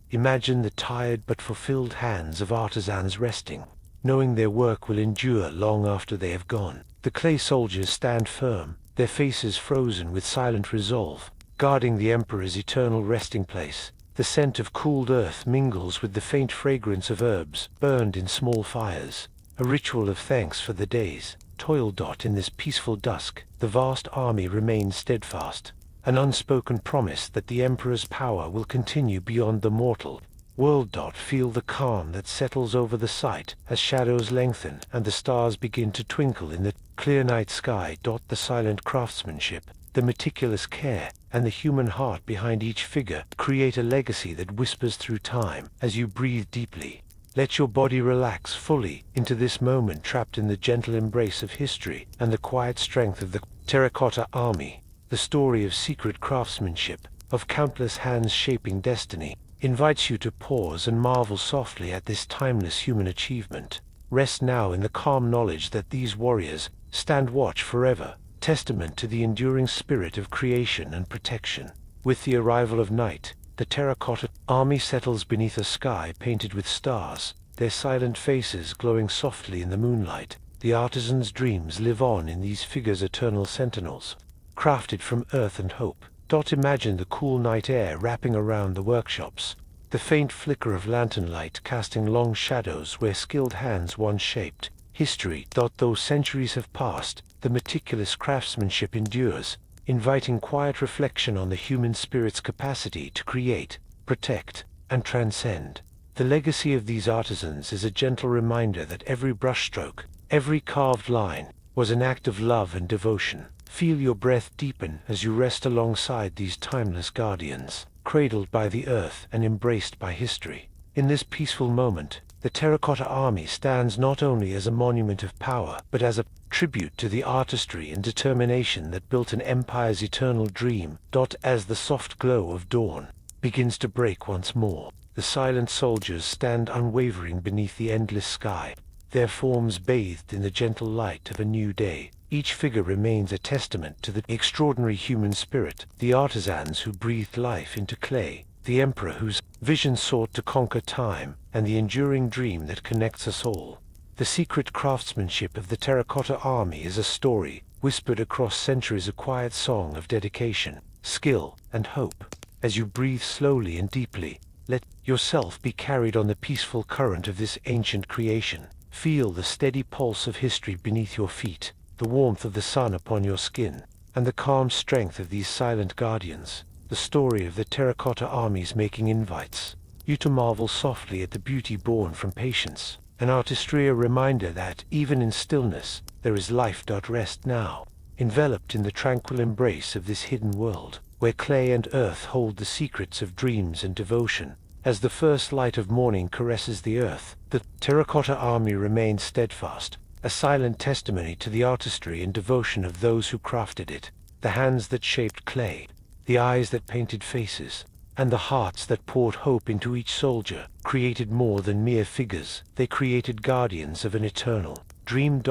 Imagine the tired but fulfilled hands of artisans resting, knowing their work will endure long after they have gone. The clay soldiers stand firm, their faces frozen with silent resolve, guarding the Emperor's eternal resting place. The scent of cooled earth mingles with the faint fragrance of herbs burned in small fires, a ritual of thanks for the day's toil. In this peaceful dusk, the vast army remains steadfast, an unspoken promise that the Emperor's power will continue beyond the mortal world. Feel the calm that settles over the sight as shadows lengthen and the stars begin to twinkle in the clear night sky. The silent craftsmanship, the meticulous care, and the human heart behind each figure create a legacy that whispers through time. As you breathe deeply, let your body relax fully into this moment, trapped in the gentle embrace of history and the quiet strength of the Terracotta Army. The story of secret craftsmanship, of countless hands shaping destiny, invites you to pause and marvel softly at this timeless human achievement. Rest now in the calm knowledge that these warriors stand watch forever, testament to the enduring spirit of creation and protection. With the arrival of night, the Terracotta Army settles beneath a sky painted with stars, their silent faces glowing softly in the moonlight. The artisan's dreams live on in these figures, eternal sentinels, crafted from earth and hope. Imagine the cool night air wrapping around the workshops, the faint flicker of lantern light casting long shadows where skilled hands once shaped history. Though centuries have passed, the meticulous craftsmanship endures, inviting quiet reflection on the human spirit's capacity to create, protect, and transcend. The legacy of these artisans is a gentle reminder that every brushstroke, every carved line, was an act of love and devotion. Feel your breath deepen as you rest alongside these timeless guardians, cradled by the earth and embraced by history. In this peaceful moment, the Terracotta Army stands not only as a monument of power, but as a tribute to the artistry and determination that built an empire's eternal dream. As the soft glow of dawn begins to break once more, the silent soldiers stand unwavering beneath the endless sky, their forms bathed in the gentle light of a new day. Each figure remains a testament to the extraordinary human spirit, the artisans who breathed life into clay, the Emperor whose vision sought to conquer time, and the enduring dream that connects us all. The secret craftsmanship of the Terracotta Army is a story, whispered across centuries, a quiet song of dedication, skill, and hope. As you breathe slowly and deeply, Let yourself be carried on the peaceful current of this ancient creation. Feel the steady pulse of history beneath your feet, the warmth of the sun upon your skin, and the calm strength of these silent guardians. The story of the Terracotta Army's making invites you to marvel softly at the beauty born from patience, an artistry, a reminder that, even in stillness, there is life. Rest now, enveloped in the tranquil embrace of this hidden world, where clay and earth hold the secrets of dreams and devotion. As the first light of morning caresses the earth, the Terracotta Army remains steadfast, a silent testimony to the artistry and devotion of those who crafted it. The hands that shaped clay, the eyes that painted faces, and the hearts that poured hope into each soldier, created more than mere figures. They created guardians of an eternal dream.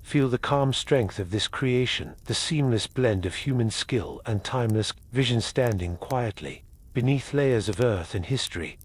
Feel the calm strength of this creation, the seamless blend of human skill and timeless vision standing quietly beneath layers of earth and history.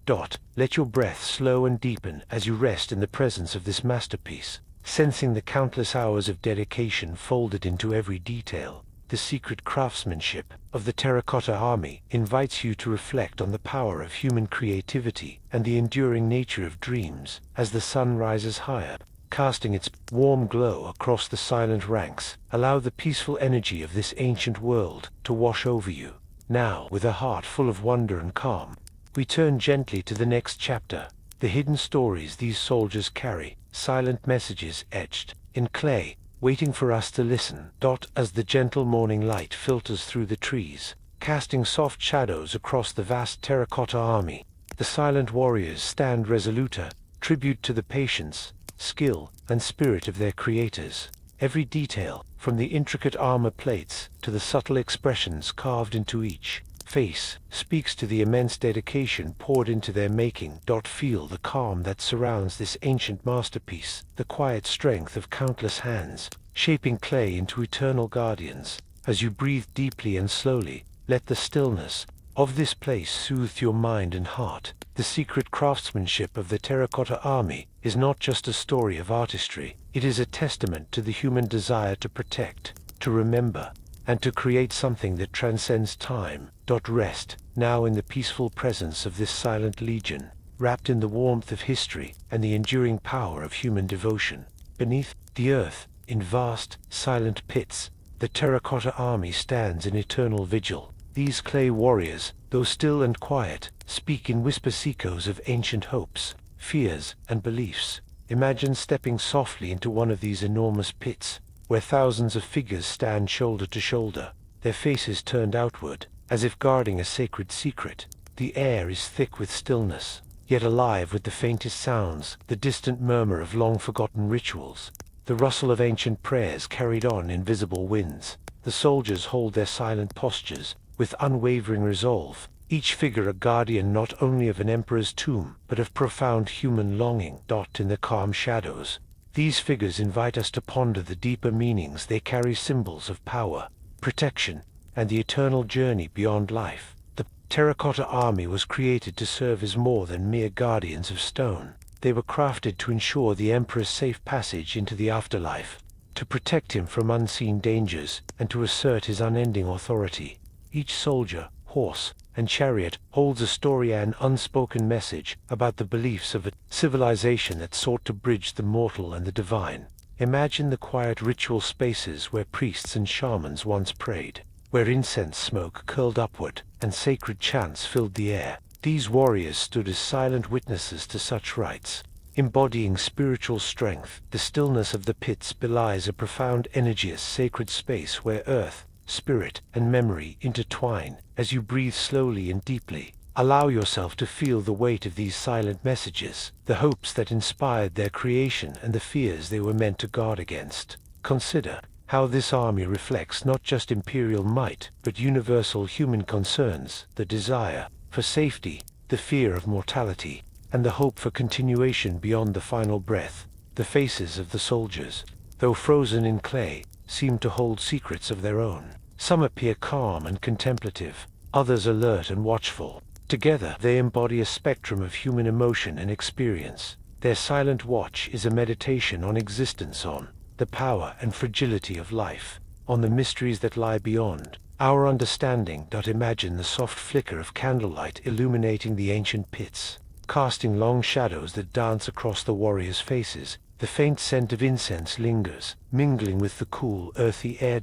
Let your breath slow and deepen as you rest in the presence of this masterpiece, sensing the countless hours of dedication folded into every detail. The secret craftsmanship of the Terracotta Army invites you to reflect on the power of human creativity and the enduring nature of dreams. As the sun rises higher, casting its warm glow across the silent ranks, allow the peaceful energy of this ancient world to wash over you. Now, with a heart full of wonder and calm, we turn gently to the next chapter. The hidden stories these soldiers carry, silent messages etched in clay, waiting for us to listen. As the gentle morning light filters through the trees, casting soft shadows across the vast Terracotta Army, the silent warriors stand resolute, a tribute to the patience, skill, and spirit of their creators. Every detail, from the intricate armor plates to the subtle expressions carved into each face, speaks to the immense dedication poured into their making. Feel the calm that surrounds this ancient masterpiece, the quiet strength of countless hands, shaping clay into eternal guardians. As you breathe deeply and slowly, let the stillness of this place soothe your mind and heart. The secret craftsmanship of the Terracotta Army is not just a story of artistry, it is a testament to the human desire to protect, to remember, and to create something that transcends time. Rest now in the peaceful presence of this silent legion, wrapped in the warmth of history and the enduring power of human devotion. Beneath the earth, in vast, silent pits, the Terracotta Army stands in eternal vigil. These clay warriors, though still and quiet, speak in whisper echoes of ancient hopes, fears, and beliefs. Imagine stepping softly into one of these enormous pits, where thousands of figures stand shoulder to shoulder, their faces turned outward, as if guarding a sacred secret. The air is thick with stillness, yet alive with the faintest sounds, the distant murmur of long-forgotten rituals, the rustle of ancient prayers carried on in invisible winds. The soldiers hold their silent postures, with unwavering resolve, each figure a guardian not only of an emperor's tomb, but of profound human longing. In the calm shadows, these figures invite us to ponder the deeper meanings they carry, symbols of power, protection, and the eternal journey beyond life. The Terracotta Army was created to serve as more than mere guardians of stone. They were crafted to ensure the emperor's safe passage into the afterlife, to protect him from unseen dangers, and to assert his unending authority. Each soldier, horse, and chariot holds a story, an unspoken message about the beliefs of a civilization that sought to bridge the mortal and the divine. Imagine the quiet ritual spaces where priests and shamans once prayed, where incense smoke curled upward and sacred chants filled the air. These warriors stood as silent witnesses to such rites, embodying spiritual strength. The stillness of the pits belies a profound energy, a sacred space where earth, spirit, and memory intertwine. As you breathe slowly and deeply, allow yourself to feel the weight of these silent messages, the hopes that inspired their creation and the fears they were meant to guard against. Consider how this army reflects not just imperial might, but universal human concerns, the desire for safety, the fear of mortality, and the hope for continuation beyond the final breath. The faces of the soldiers, though frozen in clay, seem to hold secrets of their own. Some appear calm and contemplative, others alert and watchful. Together, they embody a spectrum of human emotion and experience. Their silent watch is a meditation on existence, on the power and fragility of life, on the mysteries that lie beyond our understanding. Imagine the soft flicker of candlelight illuminating the ancient pits, casting long shadows that dance across the warriors' faces. The faint scent of incense lingers, mingling with the cool, earthy air.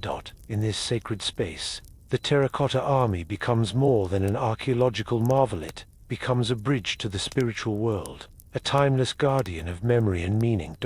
In this sacred space, the Terracotta Army becomes more than an archaeological marvel. It becomes a bridge to the spiritual world, a timeless guardian of memory and meaning.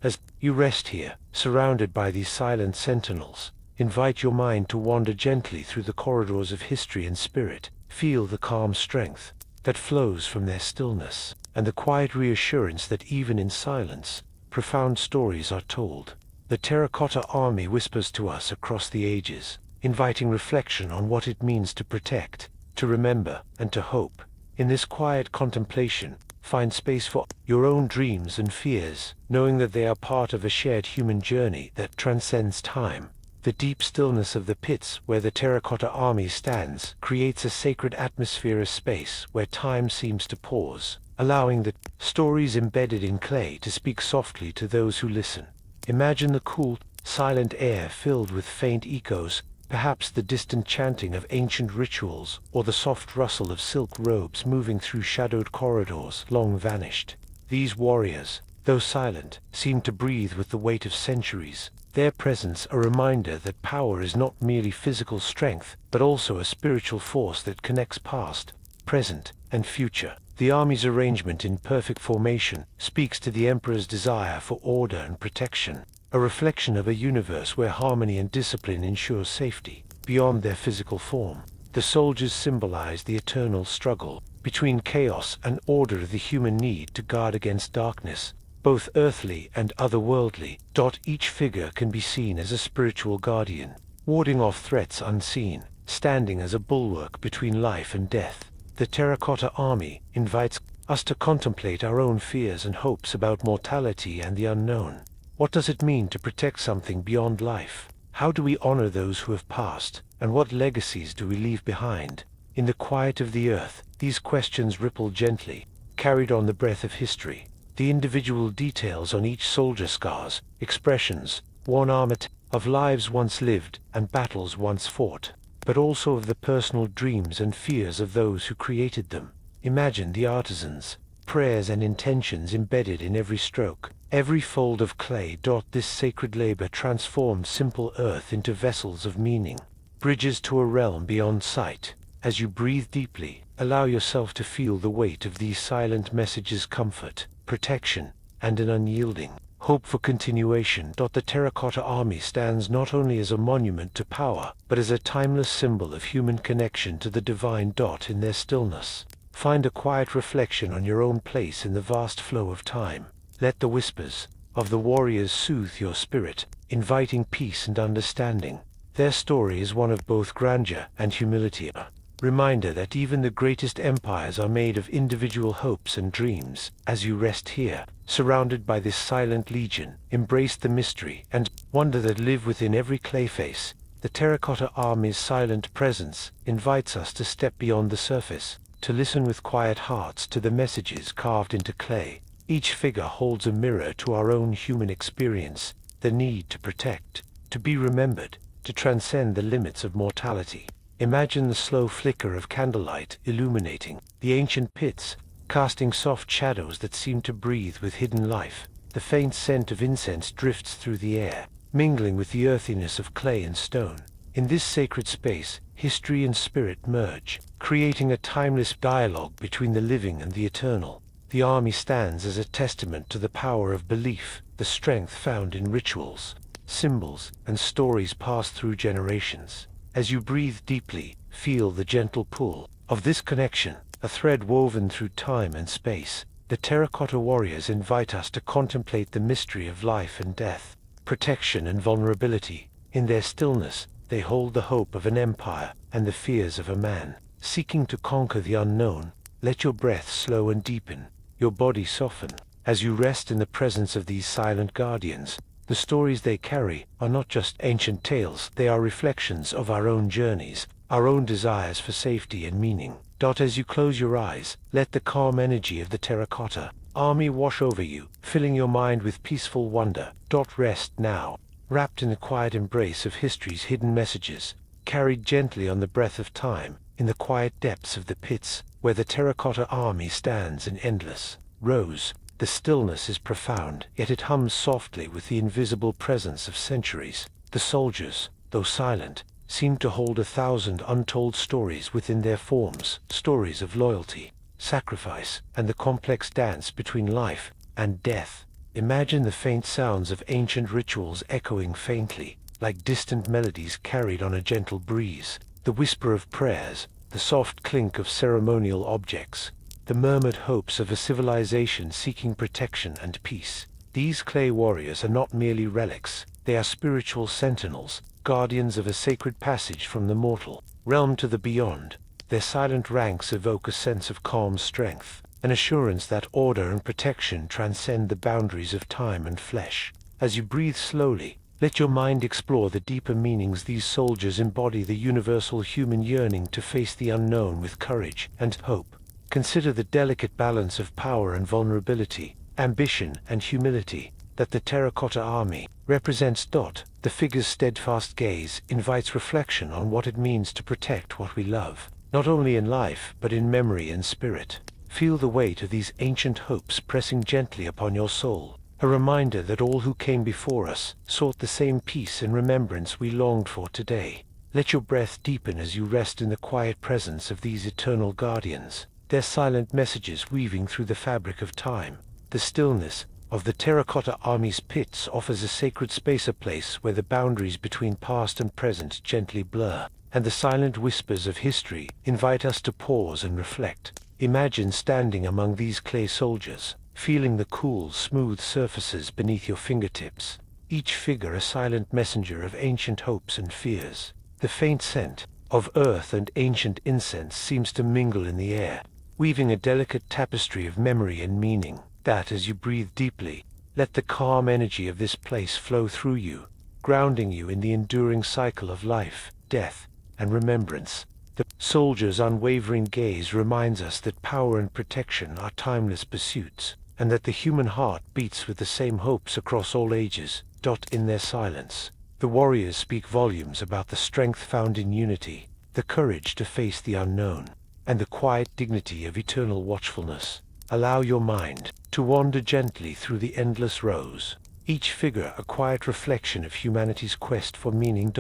As you rest here, surrounded by these silent sentinels, invite your mind to wander gently through the corridors of history and spirit. Feel the calm strength that flows from their stillness, and the quiet reassurance that even in silence, profound stories are told. The Terracotta Army whispers to us across the ages, inviting reflection on what it means to protect, to remember, and to hope. In this quiet contemplation, find space for your own dreams and fears, knowing that they are part of a shared human journey that transcends time. The deep stillness of the pits where the Terracotta Army stands creates a sacred atmosphere, a space where time seems to pause, allowing the stories embedded in clay to speak softly to those who listen. Imagine the cool, silent air filled with faint echoes, perhaps the distant chanting of ancient rituals, or the soft rustle of silk robes moving through shadowed corridors long vanished. These warriors, though silent, seem to breathe with the weight of centuries, their presence a reminder that power is not merely physical strength, but also a spiritual force that connects past, present, and future. The army's arrangement in perfect formation speaks to the emperor's desire for order and protection, a reflection of a universe where harmony and discipline ensure safety. Beyond their physical form, the soldiers symbolize the eternal struggle between chaos and order, the human need to guard against darkness, both earthly and otherworldly. Each figure can be seen as a spiritual guardian, warding off threats unseen, standing as a bulwark between life and death. The Terracotta Army invites us to contemplate our own fears and hopes about mortality and the unknown. What does it mean to protect something beyond life? How do we honor those who have passed, and what legacies do we leave behind? In the quiet of the earth, these questions ripple gently, carried on the breath of history. The individual details on each soldier, scars, expressions, worn armor, of lives once lived and battles once fought, but also of the personal dreams and fears of those who created them. Imagine the artisans, prayers and intentions embedded in every stroke, every fold of clay. This sacred labor transformed simple earth into vessels of meaning, bridges to a realm beyond sight. As you breathe deeply, allow yourself to feel the weight of these silent messages: comfort, protection, and an unyielding hope for continuation. The Terracotta Army stands not only as a monument to power, but as a timeless symbol of human connection to the divine. In their stillness, find a quiet reflection on your own place in the vast flow of time. Let the whispers of the warriors soothe your spirit, inviting peace and understanding. Their story is one of both grandeur and humility, a reminder that even the greatest empires are made of individual hopes and dreams. As you rest here, surrounded by this silent legion, embrace the mystery and wonder that live within every clay face. The Terracotta Army's silent presence invites us to step beyond the surface, to listen with quiet hearts to the messages carved into clay. Each figure holds a mirror to our own human experience, the need to protect, to be remembered, to transcend the limits of mortality. Imagine the slow flicker of candlelight illuminating the ancient pits, casting soft shadows that seem to breathe with hidden life. The faint scent of incense drifts through the air, mingling with the earthiness of clay and stone. In this sacred space, history and spirit merge, creating a timeless dialogue between the living and the eternal. The army stands as a testament to the power of belief, the strength found in rituals, symbols, and stories passed through generations. As you breathe deeply, feel the gentle pull of this connection, a thread woven through time and space. The Terracotta warriors invite us to contemplate the mystery of life and death, protection and vulnerability. In their stillness, they hold the hope of an empire and the fears of a man seeking to conquer the unknown. Let your breath slow and deepen, your body soften. As you rest in the presence of these silent guardians, the stories they carry are not just ancient tales, they are reflections of our own journeys, our own desires for safety and meaning. As you close your eyes, let the calm energy of the Terracotta Army wash over you, filling your mind with peaceful wonder. Rest now, wrapped in the quiet embrace of history's hidden messages, carried gently on the breath of time, in the quiet depths of the pits, where the Terracotta Army stands in endless rows. The stillness is profound, yet it hums softly with the invisible presence of centuries. The soldiers, though silent, seem to hold 1,000 untold stories within their forms, stories of loyalty, sacrifice, and the complex dance between life and death. Imagine the faint sounds of ancient rituals echoing faintly, like distant melodies carried on a gentle breeze, the whisper of prayers, the soft clink of ceremonial objects, the murmured hopes of a civilization seeking protection and peace. These clay warriors are not merely relics, they are spiritual sentinels, guardians of a sacred passage from the mortal realm to the beyond. Their silent ranks evoke a sense of calm strength, an assurance that order and protection transcend the boundaries of time and flesh. As you breathe slowly, let your mind explore the deeper meanings. These soldiers embody the universal human yearning to face the unknown with courage and hope. Consider the delicate balance of power and vulnerability, ambition and humility, that the Terracotta Army represents. The figure's steadfast gaze invites reflection on what it means to protect what we love, not only in life but in memory and spirit. Feel the weight of these ancient hopes pressing gently upon your soul, a reminder that all who came before us sought the same peace and remembrance we longed for today. Let your breath deepen as you rest in the quiet presence of these eternal guardians, their silent messages weaving through the fabric of time. The stillness of the Terracotta Army's pits offers a sacred space, a place where the boundaries between past and present gently blur, and the silent whispers of history invite us to pause and reflect. Imagine standing among these clay soldiers, feeling the cool, smooth surfaces beneath your fingertips, each figure a silent messenger of ancient hopes and fears. The faint scent of earth and ancient incense seems to mingle in the air, weaving a delicate tapestry of memory and meaning. That as you breathe deeply, let the calm energy of this place flow through you, grounding you in the enduring cycle of life, death, and remembrance. The soldier's unwavering gaze reminds us that power and protection are timeless pursuits, and that the human heart beats with the same hopes across all ages. In their silence, the warriors speak volumes about the strength found in unity, the courage to face the unknown, and the quiet dignity of eternal watchfulness. Allow your mind to wander gently through the endless rows, each figure a quiet reflection of humanity's quest for meaning.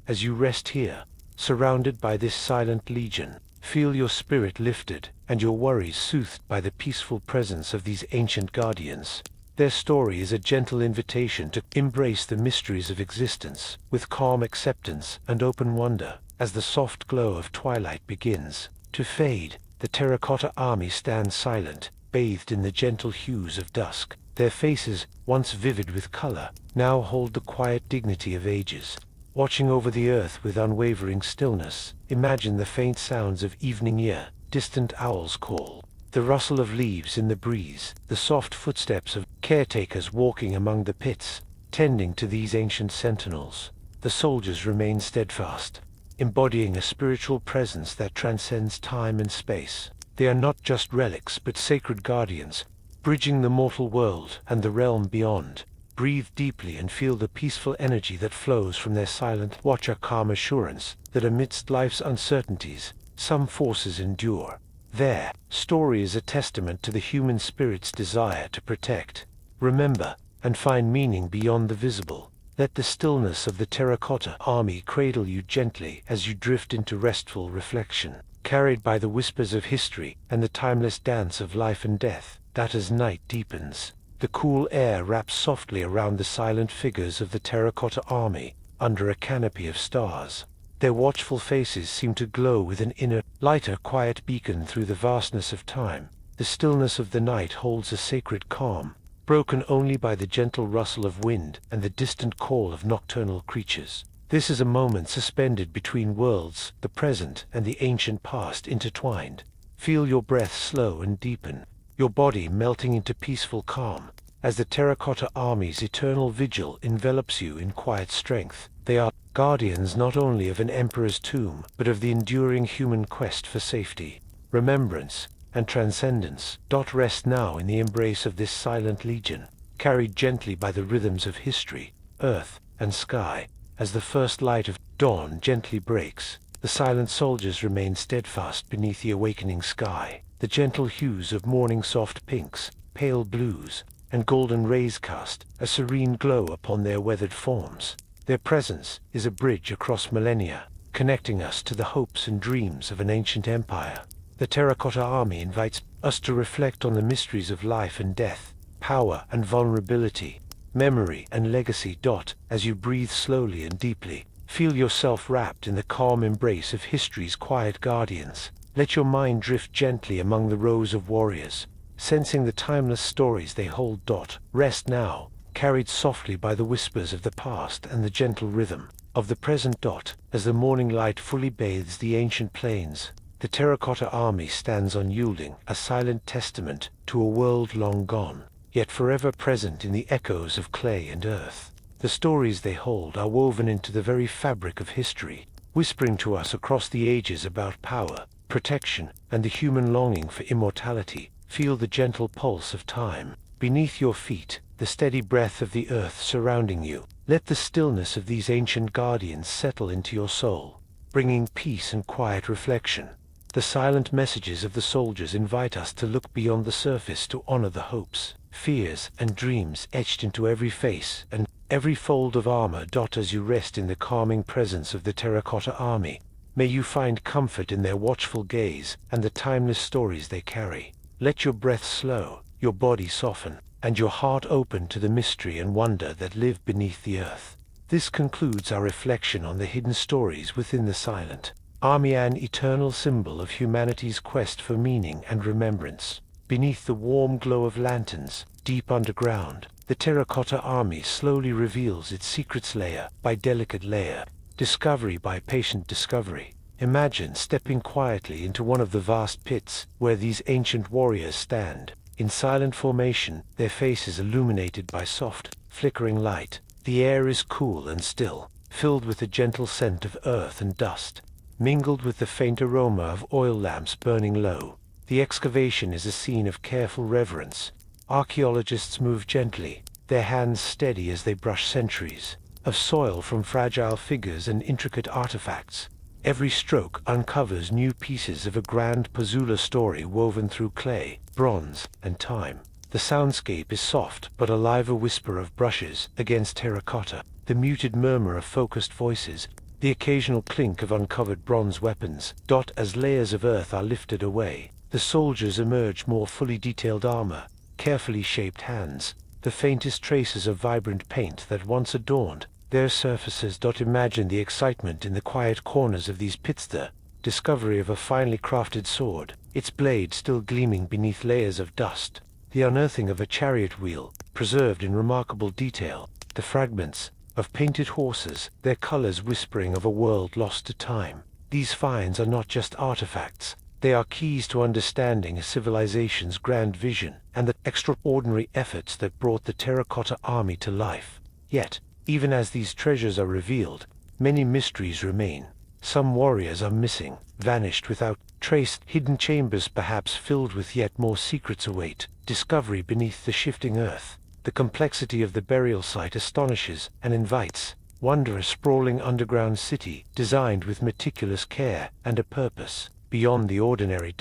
As you rest here, surrounded by this silent legion, feel your spirit lifted and your worries soothed by the peaceful presence of these ancient guardians. Their story is a gentle invitation to embrace the mysteries of existence with calm acceptance and open wonder. As the soft glow of twilight begins to fade, the Terracotta Army stands silent, bathed in the gentle hues of dusk. Their faces, once vivid with color, now hold the quiet dignity of ages. Watching over the earth with unwavering stillness, imagine the faint sounds of evening ear, distant owl's call, the rustle of leaves in the breeze, the soft footsteps of caretakers walking among the pits, tending to these ancient sentinels. The soldiers remain steadfast, embodying a spiritual presence that transcends time and space. They are not just relics but sacred guardians, bridging the mortal world and the realm beyond. Breathe deeply and feel the peaceful energy that flows from their silent watch, a calm assurance that amidst life's uncertainties, some forces endure. Their story is a testament to the human spirit's desire to protect, remember, and find meaning beyond the visible. Let the stillness of the Terracotta Army cradle you gently as you drift into restful reflection, carried by the whispers of history and the timeless dance of life and death. That as night deepens, the cool air wraps softly around the silent figures of the Terracotta Army under a canopy of stars. Their watchful faces seem to glow with an inner, lighter, quiet beacon through the vastness of time. The stillness of the night holds a sacred calm, broken only by the gentle rustle of wind and the distant call of nocturnal creatures. This is a moment suspended between worlds, the present and the ancient past intertwined. Feel your breath slow and deepen, your body melting into peaceful calm, as the Terracotta Army's eternal vigil envelops you in quiet strength. They are guardians not only of an emperor's tomb, but of the enduring human quest for safety, remembrance, and transcendence. Rest now in the embrace of this silent legion, carried gently by the rhythms of history, earth, and sky. As the first light of dawn gently breaks, the silent soldiers remain steadfast beneath the awakening sky. The gentle hues of morning soft pinks, pale blues, and golden rays cast a serene glow upon their weathered forms. Their presence is a bridge across millennia, connecting us to the hopes and dreams of an ancient empire. The Terracotta Army invites us to reflect on the mysteries of life and death, power and vulnerability, memory and legacy. As you breathe slowly and deeply, feel yourself wrapped in the calm embrace of history's quiet guardians. Let your mind drift gently among the rows of warriors, sensing the timeless stories they hold. Rest now, carried softly by the whispers of the past and the gentle rhythm of the present. As the morning light fully bathes the ancient plains, the Terracotta Army stands unyielding, a silent testament to a world long gone, yet forever present in the echoes of clay and earth. The stories they hold are woven into the very fabric of history, whispering to us across the ages about power, protection, and the human longing for immortality. Feel the gentle pulse of time beneath your feet, the steady breath of the earth surrounding you. Let the stillness of these ancient guardians settle into your soul, bringing peace and quiet reflection. The silent messages of the soldiers invite us to look beyond the surface, to honor the hopes, fears, and dreams etched into every face and every fold of armor. As you rest in the calming presence of the Terracotta Army, may you find comfort in their watchful gaze and the timeless stories they carry. Let your breath slow, your body soften, and your heart open to the mystery and wonder that live beneath the earth. This concludes our reflection on the hidden stories within the silent Army, an eternal symbol of humanity's quest for meaning and remembrance. Beneath the warm glow of lanterns, deep underground, the Terracotta Army slowly reveals its secrets layer by delicate layer, discovery by patient discovery. Imagine stepping quietly into one of the vast pits where these ancient warriors stand, in silent formation, their faces illuminated by soft, flickering light. The air is cool and still, filled with a gentle scent of earth and dust, mingled with the faint aroma of oil lamps burning low. The excavation is a scene of careful reverence. Archaeologists move gently, their hands steady as they brush centuries of soil from fragile figures and intricate artifacts. Every stroke uncovers new pieces of a grand puzzle story woven through clay, bronze, and time. The soundscape is soft but alive, a whisper of brushes against terracotta, the muted murmur of focused voices, the occasional clink of uncovered bronze weapons. As layers of earth are lifted away, the soldiers emerge, more fully detailed armor, carefully shaped hands, the faintest traces of vibrant paint that once adorned their surfaces. Imagine the excitement in the quiet corners of these pits, the discovery of a finely crafted sword, its blade still gleaming beneath layers of dust, the unearthing of a chariot wheel, preserved in remarkable detail, the fragments of painted horses, their colors whispering of a world lost to time. These finds are not just artifacts, they are keys to understanding a civilization's grand vision and the extraordinary efforts that brought the Terracotta Army to life. Yet, even as these treasures are revealed, many mysteries remain. Some warriors are missing, vanished without trace. Hidden chambers, perhaps filled with yet more secrets, await discovery beneath the shifting earth. The complexity of the burial site astonishes and invites wonder, a sprawling underground city designed with meticulous care and a purpose beyond the ordinary.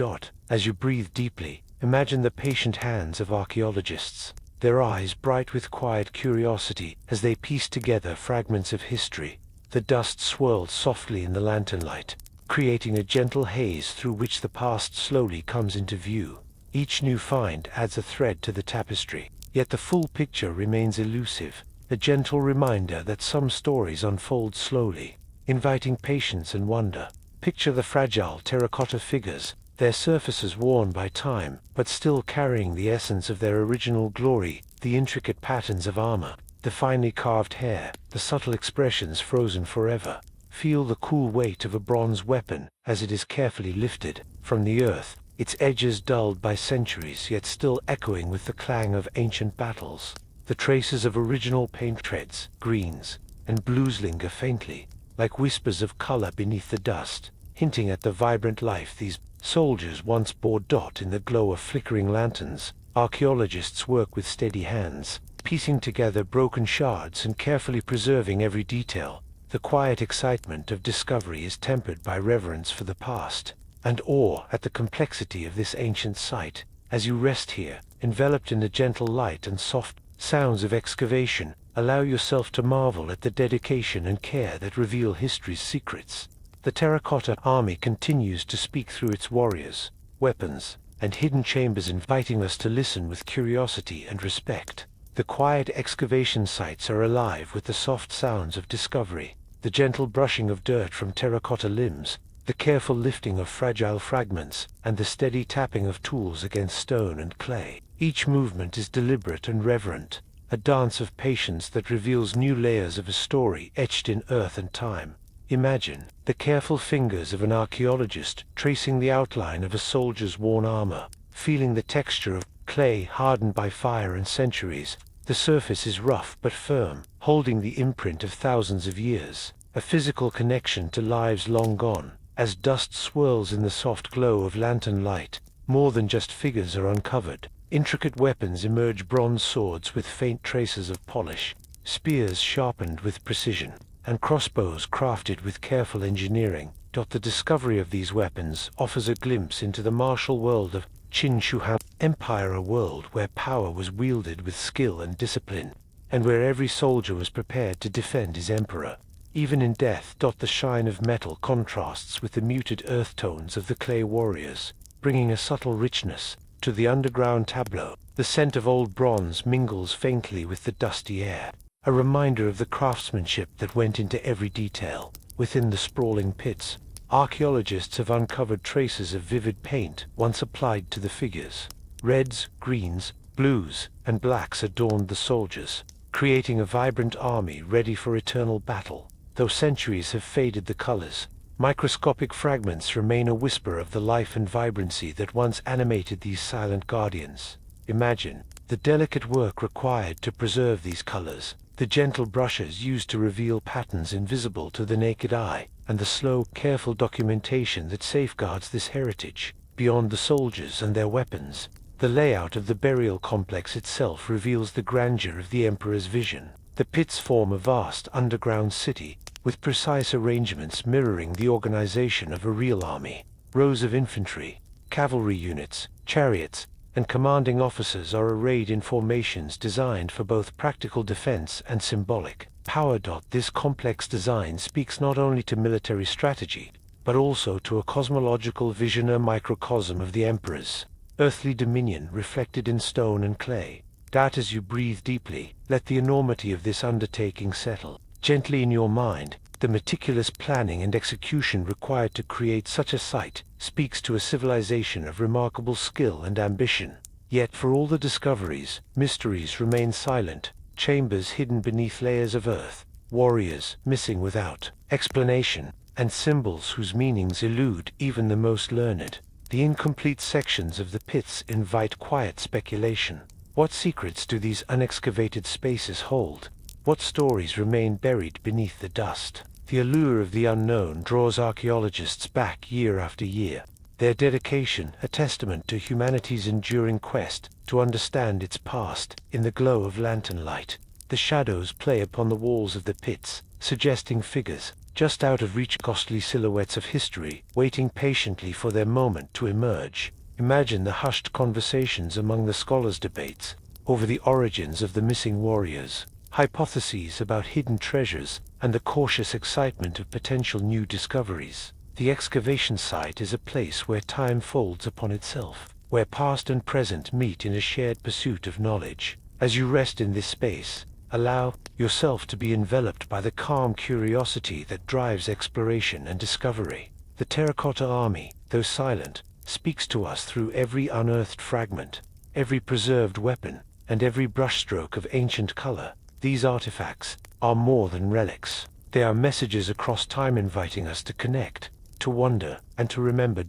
As you breathe deeply, imagine the patient hands of archaeologists, their eyes bright with quiet curiosity as they piece together fragments of history. The dust swirls softly in the lantern light, creating a gentle haze through which the past slowly comes into view. Each new find adds a thread to the tapestry, yet the full picture remains elusive, a gentle reminder that some stories unfold slowly, inviting patience and wonder. Picture the fragile terracotta figures, their surfaces worn by time, but still carrying the essence of their original glory, the intricate patterns of armor, the finely carved hair, the subtle expressions frozen forever. Feel the cool weight of a bronze weapon as it is carefully lifted from the earth, its edges dulled by centuries yet still echoing with the clang of ancient battles. The traces of original paint treads, greens, and blues linger faintly, like whispers of color beneath the dust, hinting at the vibrant life these soldiers once bore. In the glow of flickering lanterns, archaeologists work with steady hands, piecing together broken shards and carefully preserving every detail. The quiet excitement of discovery is tempered by reverence for the past, and awe at the complexity of this ancient site. As you rest here, enveloped in the gentle light and soft sounds of excavation, allow yourself to marvel at the dedication and care that reveal history's secrets. The Terracotta Army continues to speak through its warriors, weapons, and hidden chambers, inviting us to listen with curiosity and respect. The quiet excavation sites are alive with the soft sounds of discovery, the gentle brushing of dirt from terracotta limbs, the careful lifting of fragile fragments, and the steady tapping of tools against stone and clay. Each movement is deliberate and reverent, a dance of patience that reveals new layers of a story etched in earth and time. Imagine the careful fingers of an archaeologist tracing the outline of a soldier's worn armor, feeling the texture of clay hardened by fire and centuries. The surface is rough but firm, holding the imprint of thousands of years, a physical connection to lives long gone. As dust swirls in the soft glow of lantern light, more than just figures are uncovered. Intricate weapons emerge: bronze swords with faint traces of polish, spears sharpened with precision, and crossbows crafted with careful engineering. The discovery of these weapons offers a glimpse into the martial world of Qin Shi Huang Empire, a world where power was wielded with skill and discipline, and where every soldier was prepared to defend his emperor. Even in death, the shine of metal contrasts with the muted earth tones of the clay warriors, bringing a subtle richness to the underground tableau. The scent of old bronze mingles faintly with the dusty air, a reminder of the craftsmanship that went into every detail. Within the sprawling pits, archaeologists have uncovered traces of vivid paint once applied to the figures. Reds, greens, blues, and blacks adorned the soldiers, creating a vibrant army ready for eternal battle. Though centuries have faded the colors, microscopic fragments remain, a whisper of the life and vibrancy that once animated these silent guardians. Imagine the delicate work required to preserve these colors, the gentle brushes used to reveal patterns invisible to the naked eye, and the slow, careful documentation that safeguards this heritage. Beyond the soldiers and their weapons, the layout of the burial complex itself reveals the grandeur of the emperor's vision. The pits form a vast underground city, with precise arrangements mirroring the organization of a real army. Rows of infantry, cavalry units, chariots, and commanding officers are arrayed in formations designed for both practical defense and symbolic power. This complex design speaks not only to military strategy, but also to a cosmological vision, a microcosm of the emperor's earthly dominion reflected in stone and clay. As you breathe deeply, let the enormity of this undertaking settle gently in your mind. The meticulous planning and execution required to create such a site speaks to a civilization of remarkable skill and ambition. Yet for all the discoveries, mysteries remain silent, chambers hidden beneath layers of earth, warriors missing without explanation, and symbols whose meanings elude even the most learned. The incomplete sections of the pits invite quiet speculation. What secrets do these unexcavated spaces hold? What stories remain buried beneath the dust? The allure of the unknown draws archaeologists back year after year, their dedication a testament to humanity's enduring quest to understand its past. In the glow of lantern light, the shadows play upon the walls of the pits, suggesting figures just out of reach, ghostly silhouettes of history, waiting patiently for their moment to emerge. Imagine the hushed conversations among the scholars' debates over the origins of the missing warriors, hypotheses about hidden treasures, and the cautious excitement of potential new discoveries. The excavation site is a place where time folds upon itself, where past and present meet in a shared pursuit of knowledge. As you rest in this space, allow yourself to be enveloped by the calm curiosity that drives exploration and discovery. The Terracotta Army, though silent, speaks to us through every unearthed fragment, every preserved weapon, and every brushstroke of ancient color. These artifacts are more than relics. They are messages across time, inviting us to connect, to wonder, and to remember.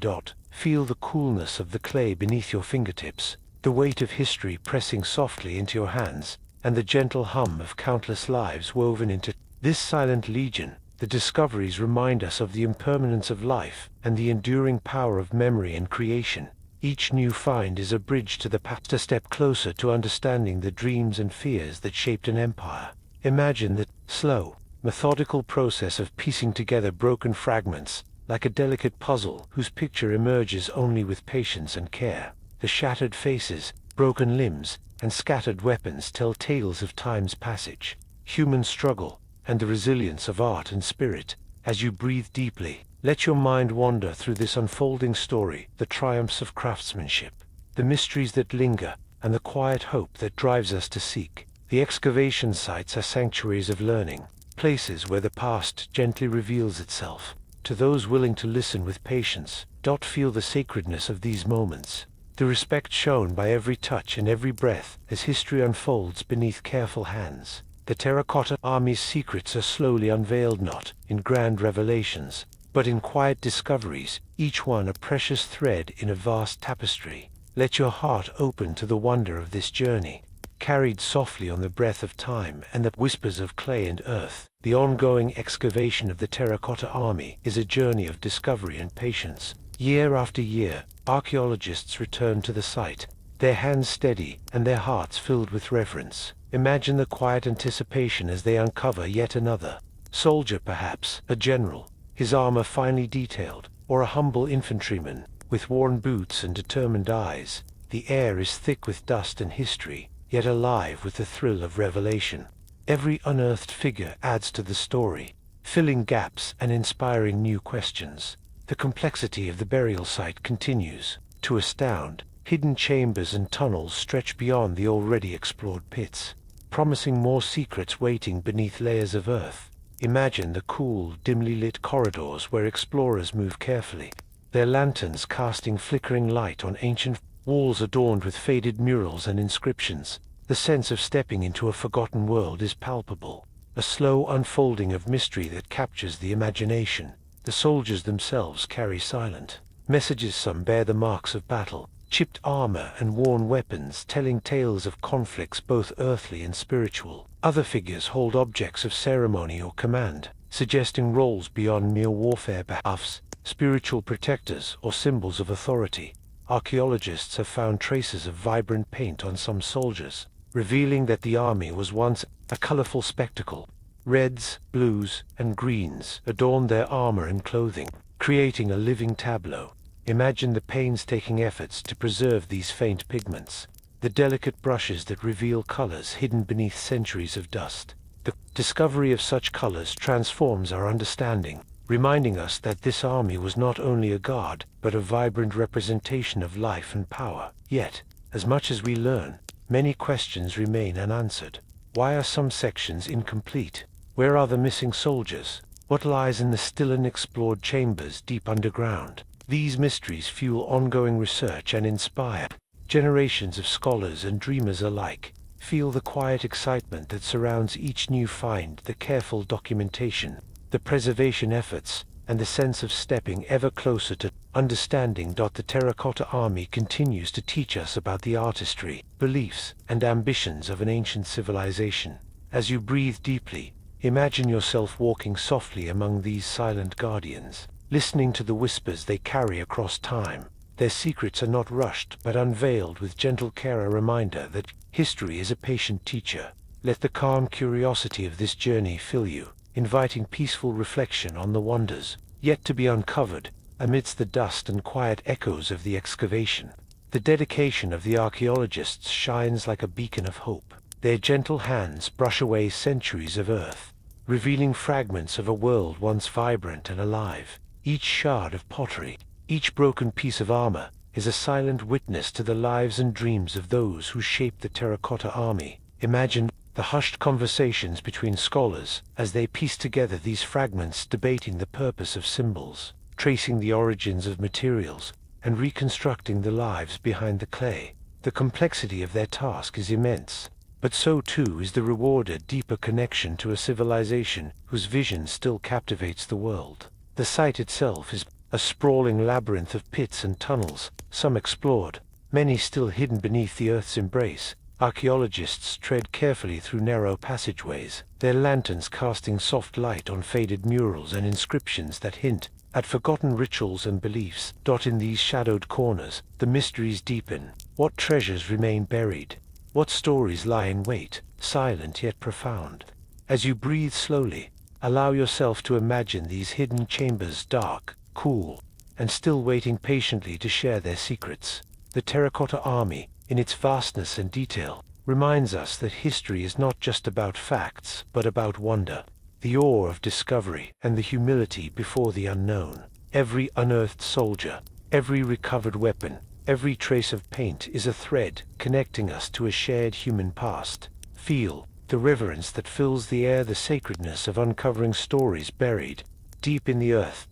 Feel the coolness of the clay beneath your fingertips, the weight of history pressing softly into your hands, and the gentle hum of countless lives woven into this silent legion. The discoveries remind us of the impermanence of life and the enduring power of memory and creation. Each new find is a bridge to the past, a step closer to understanding the dreams and fears that shaped an empire. Imagine the slow, methodical process of piecing together broken fragments, like a delicate puzzle whose picture emerges only with patience and care. The shattered faces, broken limbs, and scattered weapons tell tales of time's passage, human struggle, and the resilience of art and spirit. As you breathe deeply, let your mind wander through this unfolding story, the triumphs of craftsmanship, the mysteries that linger, and the quiet hope that drives us to seek. The excavation sites are sanctuaries of learning, places where the past gently reveals itself. To those willing to listen with patience, feel the sacredness of these moments, the respect shown by every touch and every breath as history unfolds beneath careful hands. The Terracotta Army's secrets are slowly unveiled, not in grand revelations, but in quiet discoveries, each one a precious thread in a vast tapestry. Let your heart open to the wonder of this journey, carried softly on the breath of time and the whispers of clay and earth. The ongoing excavation of the Terracotta Army is a journey of discovery and patience. Year after year, archaeologists return to the site, their hands steady and their hearts filled with reverence. Imagine the quiet anticipation as they uncover yet another soldier, perhaps a general, his armor finely detailed, or a humble infantryman, with worn boots and determined eyes. The air is thick with dust and history, yet alive with the thrill of revelation. Every unearthed figure adds to the story, filling gaps and inspiring new questions. The complexity of the burial site continues to astound. Hidden chambers and tunnels stretch beyond the already explored pits, promising more secrets waiting beneath layers of earth. Imagine the cool, dimly lit corridors where explorers move carefully, their lanterns casting flickering light on ancient walls adorned with faded murals and inscriptions. The sense of stepping into a forgotten world is palpable, a slow unfolding of mystery that captures the imagination. The soldiers themselves carry silent messages. Some bear the marks of battle, chipped armor and worn weapons telling tales of conflicts both earthly and spiritual. Other figures hold objects of ceremony or command, suggesting roles beyond mere warfare, buffs, spiritual protectors, or symbols of authority. Archaeologists have found traces of vibrant paint on some soldiers, revealing that the army was once a colorful spectacle. Reds, blues, and greens adorned their armor and clothing, creating a living tableau. Imagine the painstaking efforts to preserve these faint pigments, the delicate brushes that reveal colors hidden beneath centuries of dust. The discovery of such colors transforms our understanding, reminding us that this army was not only a guard, but a vibrant representation of life and power. Yet, as much as we learn, many questions remain unanswered. Why are some sections incomplete? Where are the missing soldiers? What lies in the still unexplored chambers deep underground? These mysteries fuel ongoing research and inspire generations of scholars and dreamers alike. Feel the quiet excitement that surrounds each new find, the careful documentation, the preservation efforts, and the sense of stepping ever closer to understanding. The Terracotta Army continues to teach us about the artistry, beliefs, and ambitions of an ancient civilization. As you breathe deeply, imagine yourself walking softly among these silent guardians, listening to the whispers they carry across time. Their secrets are not rushed but unveiled with gentle care, a reminder that history is a patient teacher. Let the calm curiosity of this journey fill you, inviting peaceful reflection on the wonders yet to be uncovered amidst the dust and quiet echoes of the excavation. The dedication of the archaeologists shines like a beacon of hope. Their gentle hands brush away centuries of earth, revealing fragments of a world once vibrant and alive. Each shard of pottery, each broken piece of armor, is a silent witness to the lives and dreams of those who shaped the Terracotta Army. Imagine the hushed conversations between scholars as they piece together these fragments, debating the purpose of symbols, tracing the origins of materials, and reconstructing the lives behind the clay. The complexity of their task is immense, but so too is the reward, a deeper connection to a civilization whose vision still captivates the world. The site itself is a sprawling labyrinth of pits and tunnels, some explored, many still hidden beneath the earth's embrace. Archaeologists tread carefully through narrow passageways, their lanterns casting soft light on faded murals and inscriptions that hint at forgotten rituals and beliefs. In these shadowed corners, the mysteries deepen. What treasures remain buried? What stories lie in wait, silent yet profound? As you breathe slowly, allow yourself to imagine these hidden chambers dark, cool, and still waiting patiently to share their secrets. The Terracotta Army, in its vastness and detail, reminds us that history is not just about facts, but about wonder, the awe of discovery, and the humility before the unknown. Every unearthed soldier, every recovered weapon, every trace of paint is a thread connecting us to a shared human past. Feel the reverence that fills the air, the sacredness of uncovering stories buried deep in the earth.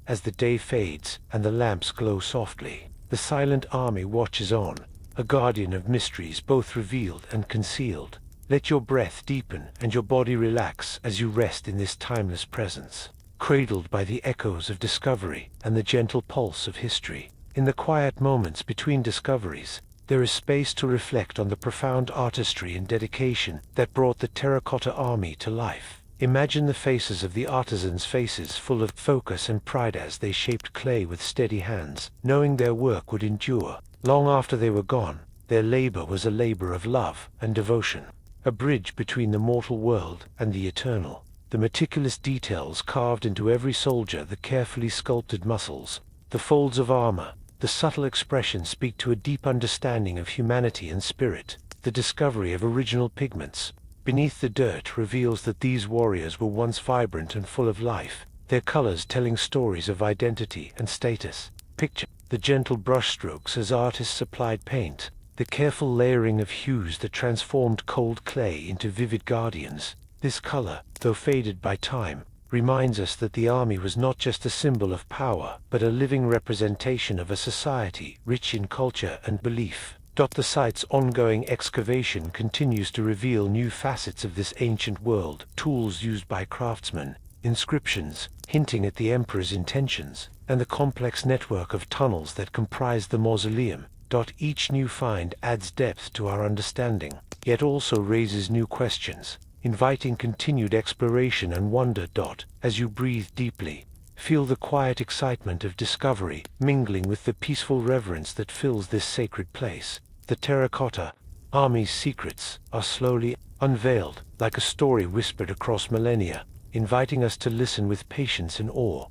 As the day fades and the lamps glow softly, the silent army watches on, a guardian of mysteries both revealed and concealed. Let your breath deepen and your body relax as you rest in this timeless presence, cradled by the echoes of discovery and the gentle pulse of history. In the quiet moments between discoveries, there is space to reflect on the profound artistry and dedication that brought the Terracotta Army to life. Imagine the faces of the artisans, faces full of focus and pride as they shaped clay with steady hands, knowing their work would endure. Long after they were gone, their labor was a labor of love and devotion, a bridge between the mortal world and the eternal. The meticulous details carved into every soldier, the carefully sculpted muscles, the folds of armor, the subtle expressions speak to a deep understanding of humanity and spirit. The discovery of original pigments beneath the dirt reveals that these warriors were once vibrant and full of life, their colors telling stories of identity and status. Picture the gentle brushstrokes as artists applied paint, the careful layering of hues that transformed cold clay into vivid guardians. This color, though faded by time, reminds us that the army was not just a symbol of power, but a living representation of a society rich in culture and belief. The site's ongoing excavation continues to reveal new facets of this ancient world, tools used by craftsmen, inscriptions hinting at the emperor's intentions, and the complex network of tunnels that comprise the mausoleum. Each new find adds depth to our understanding, yet also raises new questions, inviting continued exploration and wonder. As you breathe deeply, feel the quiet excitement of discovery mingling with the peaceful reverence that fills this sacred place. The Terracotta Army's secrets are slowly unveiled, like a story whispered across millennia, inviting us to listen with patience and awe.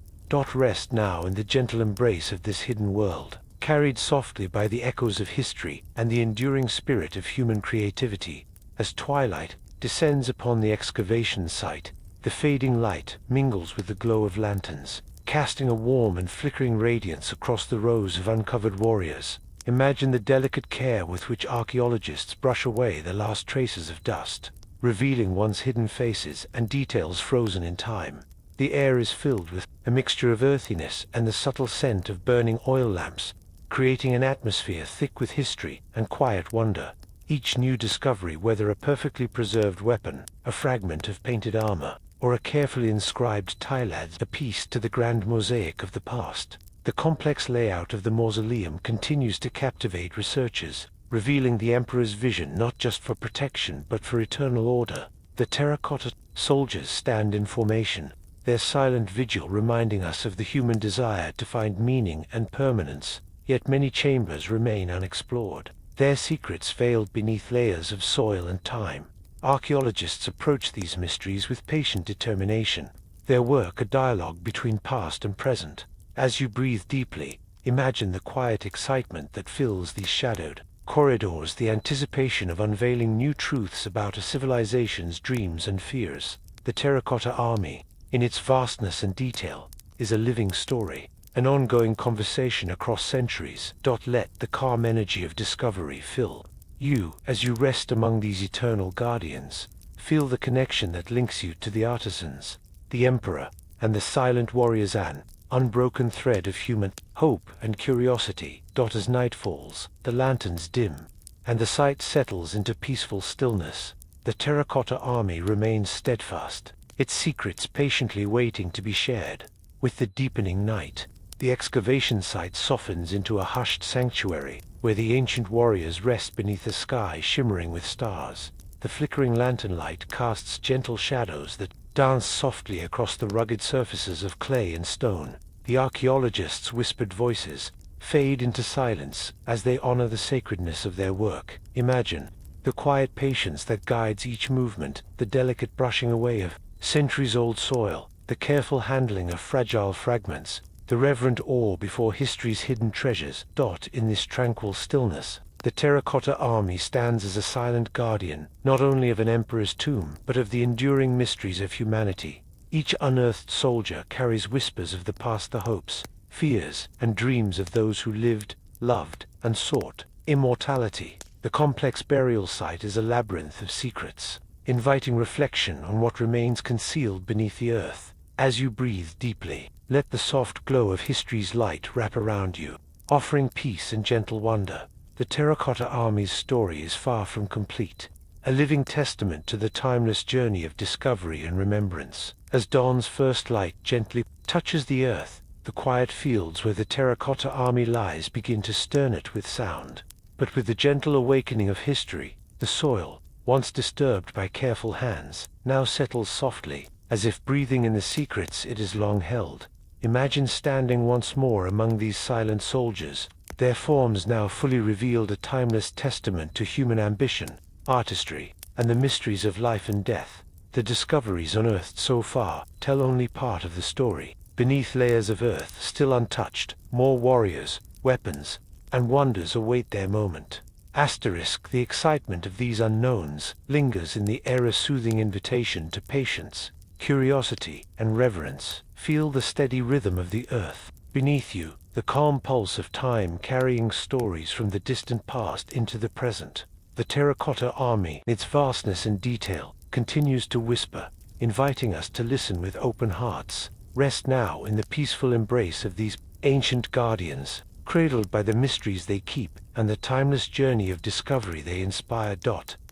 Rest now in the gentle embrace of this hidden world, carried softly by the echoes of history and the enduring spirit of human creativity. As twilight descends upon the excavation site, the fading light mingles with the glow of lanterns, casting a warm and flickering radiance across the rows of uncovered warriors. Imagine the delicate care with which archaeologists brush away the last traces of dust, revealing once hidden faces and details frozen in time. The air is filled with a mixture of earthiness and the subtle scent of burning oil lamps, creating an atmosphere thick with history and quiet wonder. Each new discovery, whether a perfectly preserved weapon, a fragment of painted armor, or a carefully inscribed tile, adds a piece to the grand mosaic of the past. The complex layout of the mausoleum continues to captivate researchers, revealing the emperor's vision not just for protection but for eternal order. The terracotta soldiers stand in formation, their silent vigil reminding us of the human desire to find meaning and permanence. Yet many chambers remain unexplored, their secrets veiled beneath layers of soil and time. Archaeologists approach these mysteries with patient determination, their work a dialogue between past and present. As you breathe deeply, imagine the quiet excitement that fills these shadowed corridors, the anticipation of unveiling new truths about a civilization's dreams and fears. The Terracotta Army, in its vastness and detail, is a living story, an ongoing conversation across centuries. Let the calm energy of discovery fill you as you rest among these eternal guardians. Feel the connection that links you to the artisans, the emperor, and the silent warriors, an unbroken thread of human hope and curiosity. As night falls, the lanterns dim, and the site settles into peaceful stillness, the Terracotta Army remains steadfast, its secrets patiently waiting to be shared. With the deepening night, the excavation site softens into a hushed sanctuary, where the ancient warriors rest beneath a sky shimmering with stars. The flickering lantern light casts gentle shadows that dance softly across the rugged surfaces of clay and stone. The archaeologists' whispered voices fade into silence as they honor the sacredness of their work. Imagine the quiet patience that guides each movement, the delicate brushing away of centuries-old soil, the careful handling of fragile fragments, the reverent awe before history's hidden treasures. In this tranquil stillness, the Terracotta Army stands as a silent guardian, not only of an emperor's tomb, but of the enduring mysteries of humanity. Each unearthed soldier carries whispers of the past, the hopes, fears, and dreams of those who lived, loved, and sought immortality. The complex burial site is a labyrinth of secrets, inviting reflection on what remains concealed beneath the earth. As you breathe deeply, let the soft glow of history's light wrap around you, offering peace and gentle wonder. The Terracotta Army's story is far from complete, a living testament to the timeless journey of discovery and remembrance. As dawn's first light gently touches the earth, the quiet fields where the Terracotta Army lies begin to stir it with sound. But with the gentle awakening of history, the soil, once disturbed by careful hands, now settles softly, as if breathing in the secrets it has long held. Imagine standing once more among these silent soldiers, their forms now fully revealed, a timeless testament to human ambition, artistry, and the mysteries of life and death. The discoveries unearthed so far tell only part of the story. Beneath layers of earth still untouched, more warriors, weapons, and wonders await their moment. The excitement of these unknowns lingers in the air, a soothing invitation to patience, curiosity, and reverence. Feel the steady rhythm of the earth beneath you, the calm pulse of time carrying stories from the distant past into the present. The Terracotta Army, its vastness and detail, continues to whisper, inviting us to listen with open hearts. Rest now in the peaceful embrace of these ancient guardians, cradled by the mysteries they keep and the timeless journey of discovery they inspire.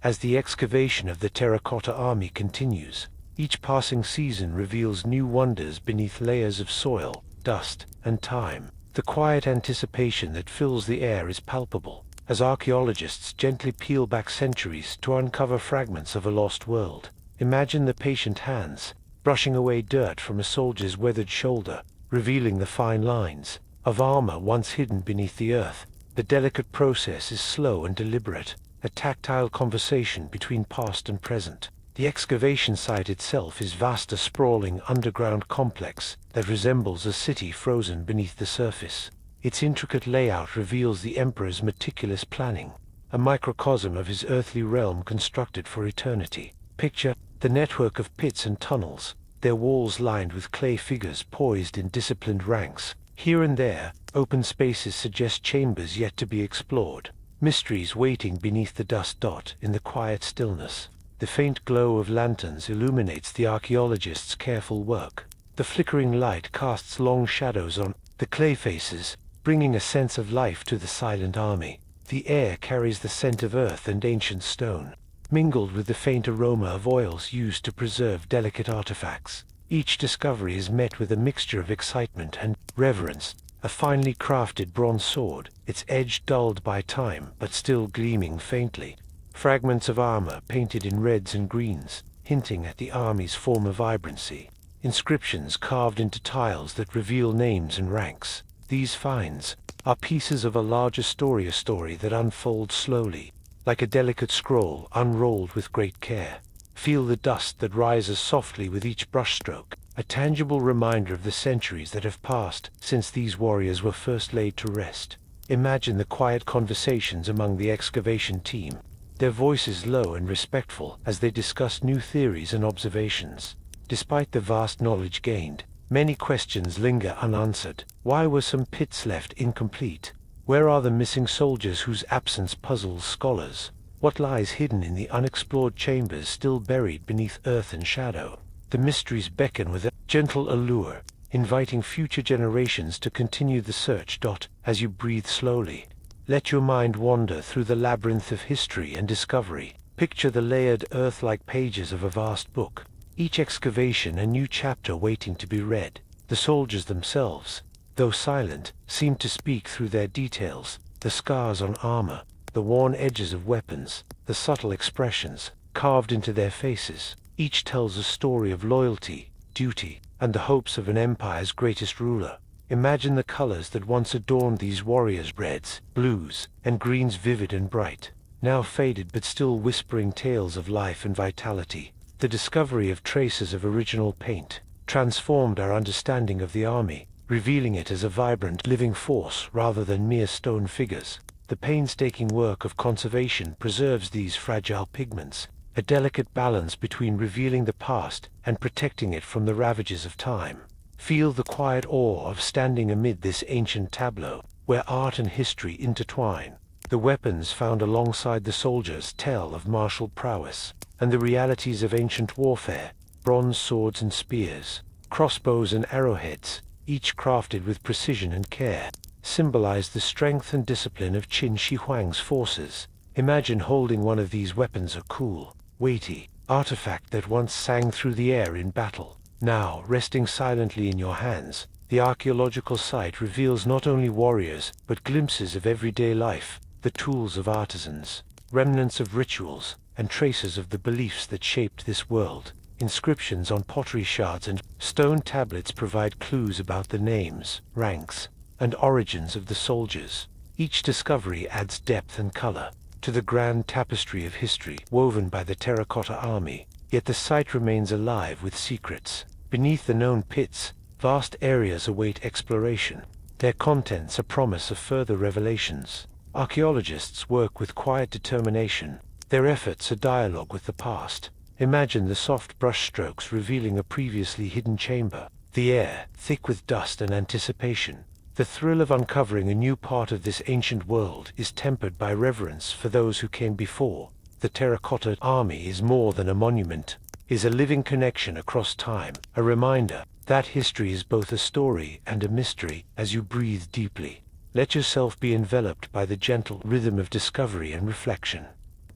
As the excavation of the Terracotta Army continues, each passing season reveals new wonders beneath layers of soil, dust, and time. The quiet anticipation that fills the air is palpable, as archaeologists gently peel back centuries to uncover fragments of a lost world. Imagine the patient hands brushing away dirt from a soldier's weathered shoulder, revealing the fine lines of armor once hidden beneath the earth. The delicate process is slow and deliberate, a tactile conversation between past and present. The excavation site itself is vast, a sprawling underground complex that resembles a city frozen beneath the surface. Its intricate layout reveals the emperor's meticulous planning, a microcosm of his earthly realm constructed for eternity. Picture the network of pits and tunnels, their walls lined with clay figures poised in disciplined ranks. Here and there, open spaces suggest chambers yet to be explored, mysteries waiting beneath the dust. In the quiet stillness, the faint glow of lanterns illuminates the archaeologists' careful work. The flickering light casts long shadows on the clay faces, bringing a sense of life to the silent army. The air carries the scent of earth and ancient stone, mingled with the faint aroma of oils used to preserve delicate artifacts. Each discovery is met with a mixture of excitement and reverence. A finely crafted bronze sword, its edge dulled by time but still gleaming faintly. Fragments of armor painted in reds and greens, hinting at the army's former vibrancy. Inscriptions carved into tiles that reveal names and ranks. These finds are pieces of a larger story, a story that unfolds slowly, like a delicate scroll unrolled with great care. Feel the dust that rises softly with each brushstroke, a tangible reminder of the centuries that have passed since these warriors were first laid to rest. Imagine the quiet conversations among the excavation team, their voices low and respectful as they discuss new theories and observations. Despite the vast knowledge gained, many questions linger unanswered. Why were some pits left incomplete? Where are the missing soldiers whose absence puzzles scholars? What lies hidden in the unexplored chambers still buried beneath earth and shadow? The mysteries beckon with a gentle allure, inviting future generations to continue the search. As you breathe slowly, let your mind wander through the labyrinth of history and discovery. Picture the layered earth-like pages of a vast book, each excavation a new chapter waiting to be read. The soldiers themselves, though silent, seem to speak through their details, the scars on armor, the worn edges of weapons, the subtle expressions carved into their faces. Each tells a story of loyalty, duty, and the hopes of an empire's greatest ruler. Imagine the colors that once adorned these warriors: reds, blues, and greens, vivid and bright, now faded but still whispering tales of life and vitality. The discovery of traces of original paint transformed our understanding of the army, revealing it as a vibrant, living force rather than mere stone figures. The painstaking work of conservation preserves these fragile pigments, a delicate balance between revealing the past and protecting it from the ravages of time. Feel the quiet awe of standing amid this ancient tableau, where art and history intertwine. The weapons found alongside the soldiers tell of martial prowess and the realities of ancient warfare: bronze swords and spears, crossbows and arrowheads, each crafted with precision and care, symbolize the strength and discipline of Qin Shi Huang's forces. Imagine holding one of these weapons, a cool, weighty artifact that once sang through the air in battle, now resting silently in your hands. The archaeological site reveals not only warriors, but glimpses of everyday life, the tools of artisans, remnants of rituals, and traces of the beliefs that shaped this world. Inscriptions on pottery shards and stone tablets provide clues about the names, ranks, and origins of the soldiers. Each discovery adds depth and color to the grand tapestry of history woven by the Terracotta Army. Yet the site remains alive with secrets. Beneath the known pits, vast areas await exploration, their contents a promise of further revelations. Archaeologists work with quiet determination, their efforts a dialogue with the past. Imagine the soft brushstrokes revealing a previously hidden chamber, the air thick with dust and anticipation. The thrill of uncovering a new part of this ancient world is tempered by reverence for those who came before. The Terracotta Army is more than a monument, is a living connection across time, a reminder that history is both a story and a mystery. As you breathe deeply, let yourself be enveloped by the gentle rhythm of discovery and reflection.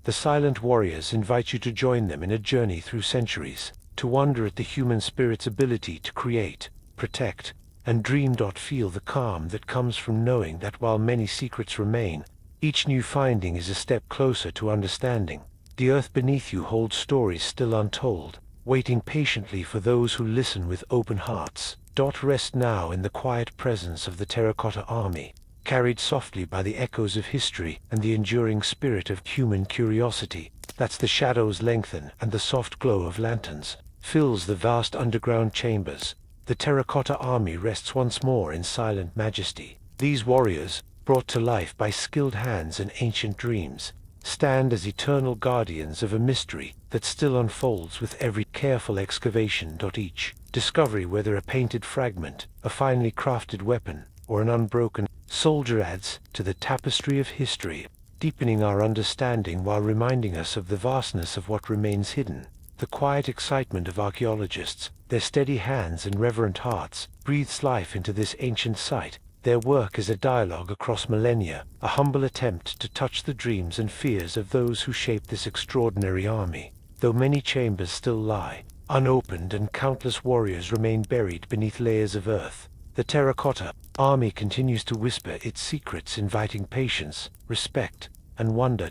The silent warriors invite you to join them in a journey through centuries, to wonder at the human spirit's ability to create, protect, and dream. Feel the calm that comes from knowing that while many secrets remain, each new finding is a step closer to understanding. The earth beneath you holds stories still untold, waiting patiently for those who listen with open hearts. Rest now in the quiet presence of the Terracotta Army, carried softly by the echoes of history and the enduring spirit of human curiosity. That's the shadows lengthen and the soft glow of lanterns fills the vast underground chambers. The Terracotta Army rests once more in silent majesty. These warriors, brought to life by skilled hands and ancient dreams, stand as eternal guardians of a mystery that still unfolds with every careful excavation. Each discovery, whether a painted fragment, a finely crafted weapon, or an unbroken soldier, adds to the tapestry of history, deepening our understanding while reminding us of the vastness of what remains hidden. The quiet excitement of archaeologists, their steady hands and reverent hearts, breathes life into this ancient site. Their work is a dialogue across millennia, a humble attempt to touch the dreams and fears of those who shaped this extraordinary army. Though many chambers still lie unopened and countless warriors remain buried beneath layers of earth, the Terracotta Army continues to whisper its secrets, inviting patience, respect, and wonder.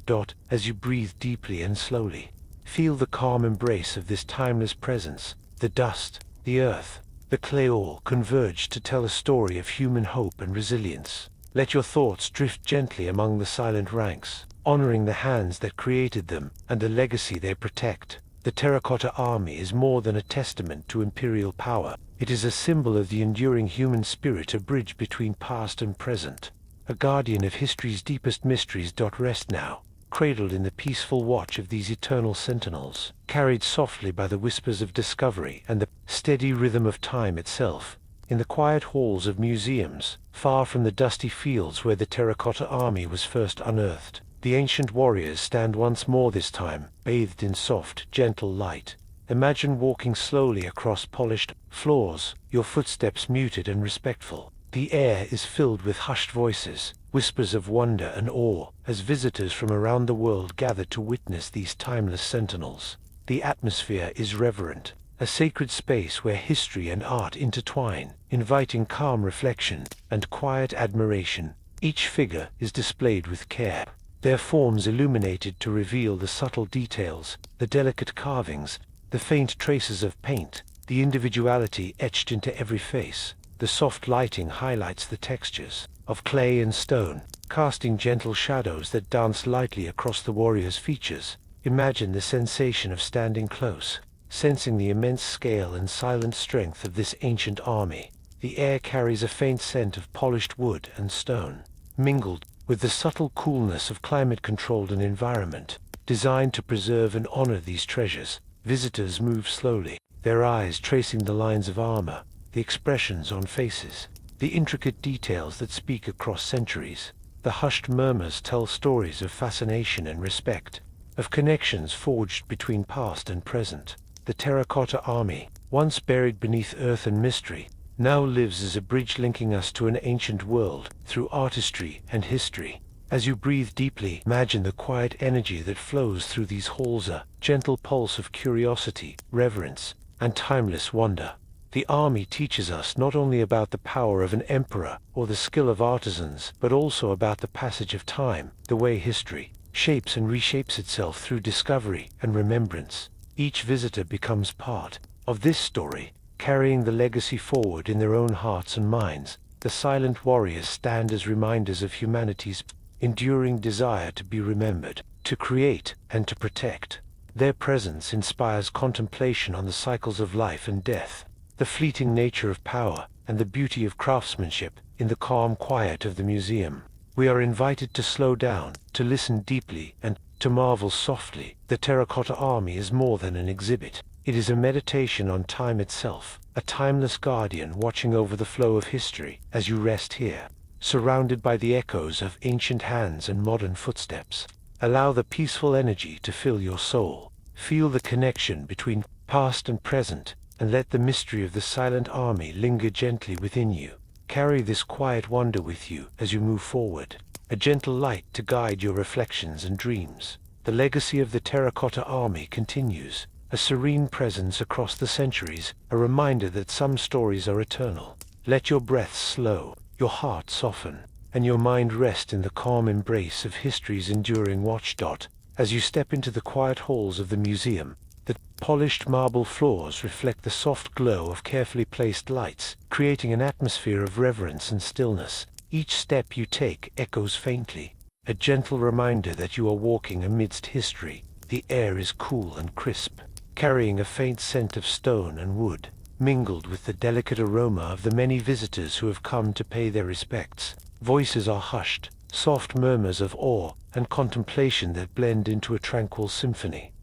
As you breathe deeply and slowly, feel the calm embrace of this timeless presence. The dust, the earth, the clay all converge to tell a story of human hope and resilience. Let your thoughts drift gently among the silent ranks, honoring the hands that created them and the legacy they protect. The Terracotta Army is more than a testament to imperial power. It is a symbol of the enduring human spirit, a bridge between past and present, a guardian of history's deepest mysteries. Rest now, cradled in the peaceful watch of these eternal sentinels, carried softly by the whispers of discovery and the steady rhythm of time itself. In the quiet halls of museums, far from the dusty fields where the Terracotta Army was first unearthed, the ancient warriors stand once more, this time bathed in soft, gentle light. Imagine walking slowly across polished floors, your footsteps muted and respectful. The air is filled with hushed voices, whispers of wonder and awe, as visitors from around the world gather to witness these timeless sentinels. The atmosphere is reverent, a sacred space where history and art intertwine, inviting calm reflection and quiet admiration. Each figure is displayed with care, their forms illuminated to reveal the subtle details, the delicate carvings, the faint traces of paint, the individuality etched into every face. The soft lighting highlights the textures of clay and stone, casting gentle shadows that dance lightly across the warrior's features. Imagine the sensation of standing close, sensing the immense scale and silent strength of this ancient army. The air carries a faint scent of polished wood and stone, mingled with the subtle coolness of climate-controlled environment. Designed to preserve and honor these treasures, visitors move slowly, their eyes tracing the lines of armor, the expressions on faces, the intricate details that speak across centuries. The hushed murmurs tell stories of fascination and respect, of connections forged between past and present. The Terracotta Army, once buried beneath earth and mystery, now lives as a bridge linking us to an ancient world through artistry and history. As you breathe deeply, imagine the quiet energy that flows through these halls, a gentle pulse of curiosity, reverence, and timeless wonder. The army teaches us not only about the power of an emperor or the skill of artisans, but also about the passage of time, the way history shapes and reshapes itself through discovery and remembrance. Each visitor becomes part of this story, carrying the legacy forward in their own hearts and minds. The silent warriors stand as reminders of humanity's enduring desire to be remembered, to create, and to protect. Their presence inspires contemplation on the cycles of life and death, the fleeting nature of power, and the beauty of craftsmanship. In the calm quiet of the museum, we are invited to slow down, to listen deeply, and to marvel softly. The Terracotta Army is more than an exhibit. It is a meditation on time itself, a timeless guardian watching over the flow of history. As you rest here, surrounded by the echoes of ancient hands and modern footsteps, allow the peaceful energy to fill your soul. Feel the connection between past and present, and let the mystery of the silent army linger gently within you. Carry this quiet wonder with you as you move forward, a gentle light to guide your reflections and dreams. The legacy of the Terracotta Army continues, a serene presence across the centuries, a reminder that some stories are eternal. Let your breath slow, your heart soften, and your mind rest in the calm embrace of history's enduring watchdog. As you step into the quiet halls of the museum, the polished marble floors reflect the soft glow of carefully placed lights, creating an atmosphere of reverence and stillness. Each step you take echoes faintly, a gentle reminder that you are walking amidst history. The air is cool and crisp, carrying a faint scent of stone and wood, mingled with the delicate aroma of the many visitors who have come to pay their respects. Voices are hushed, soft murmurs of awe and contemplation that blend into a tranquil symphony.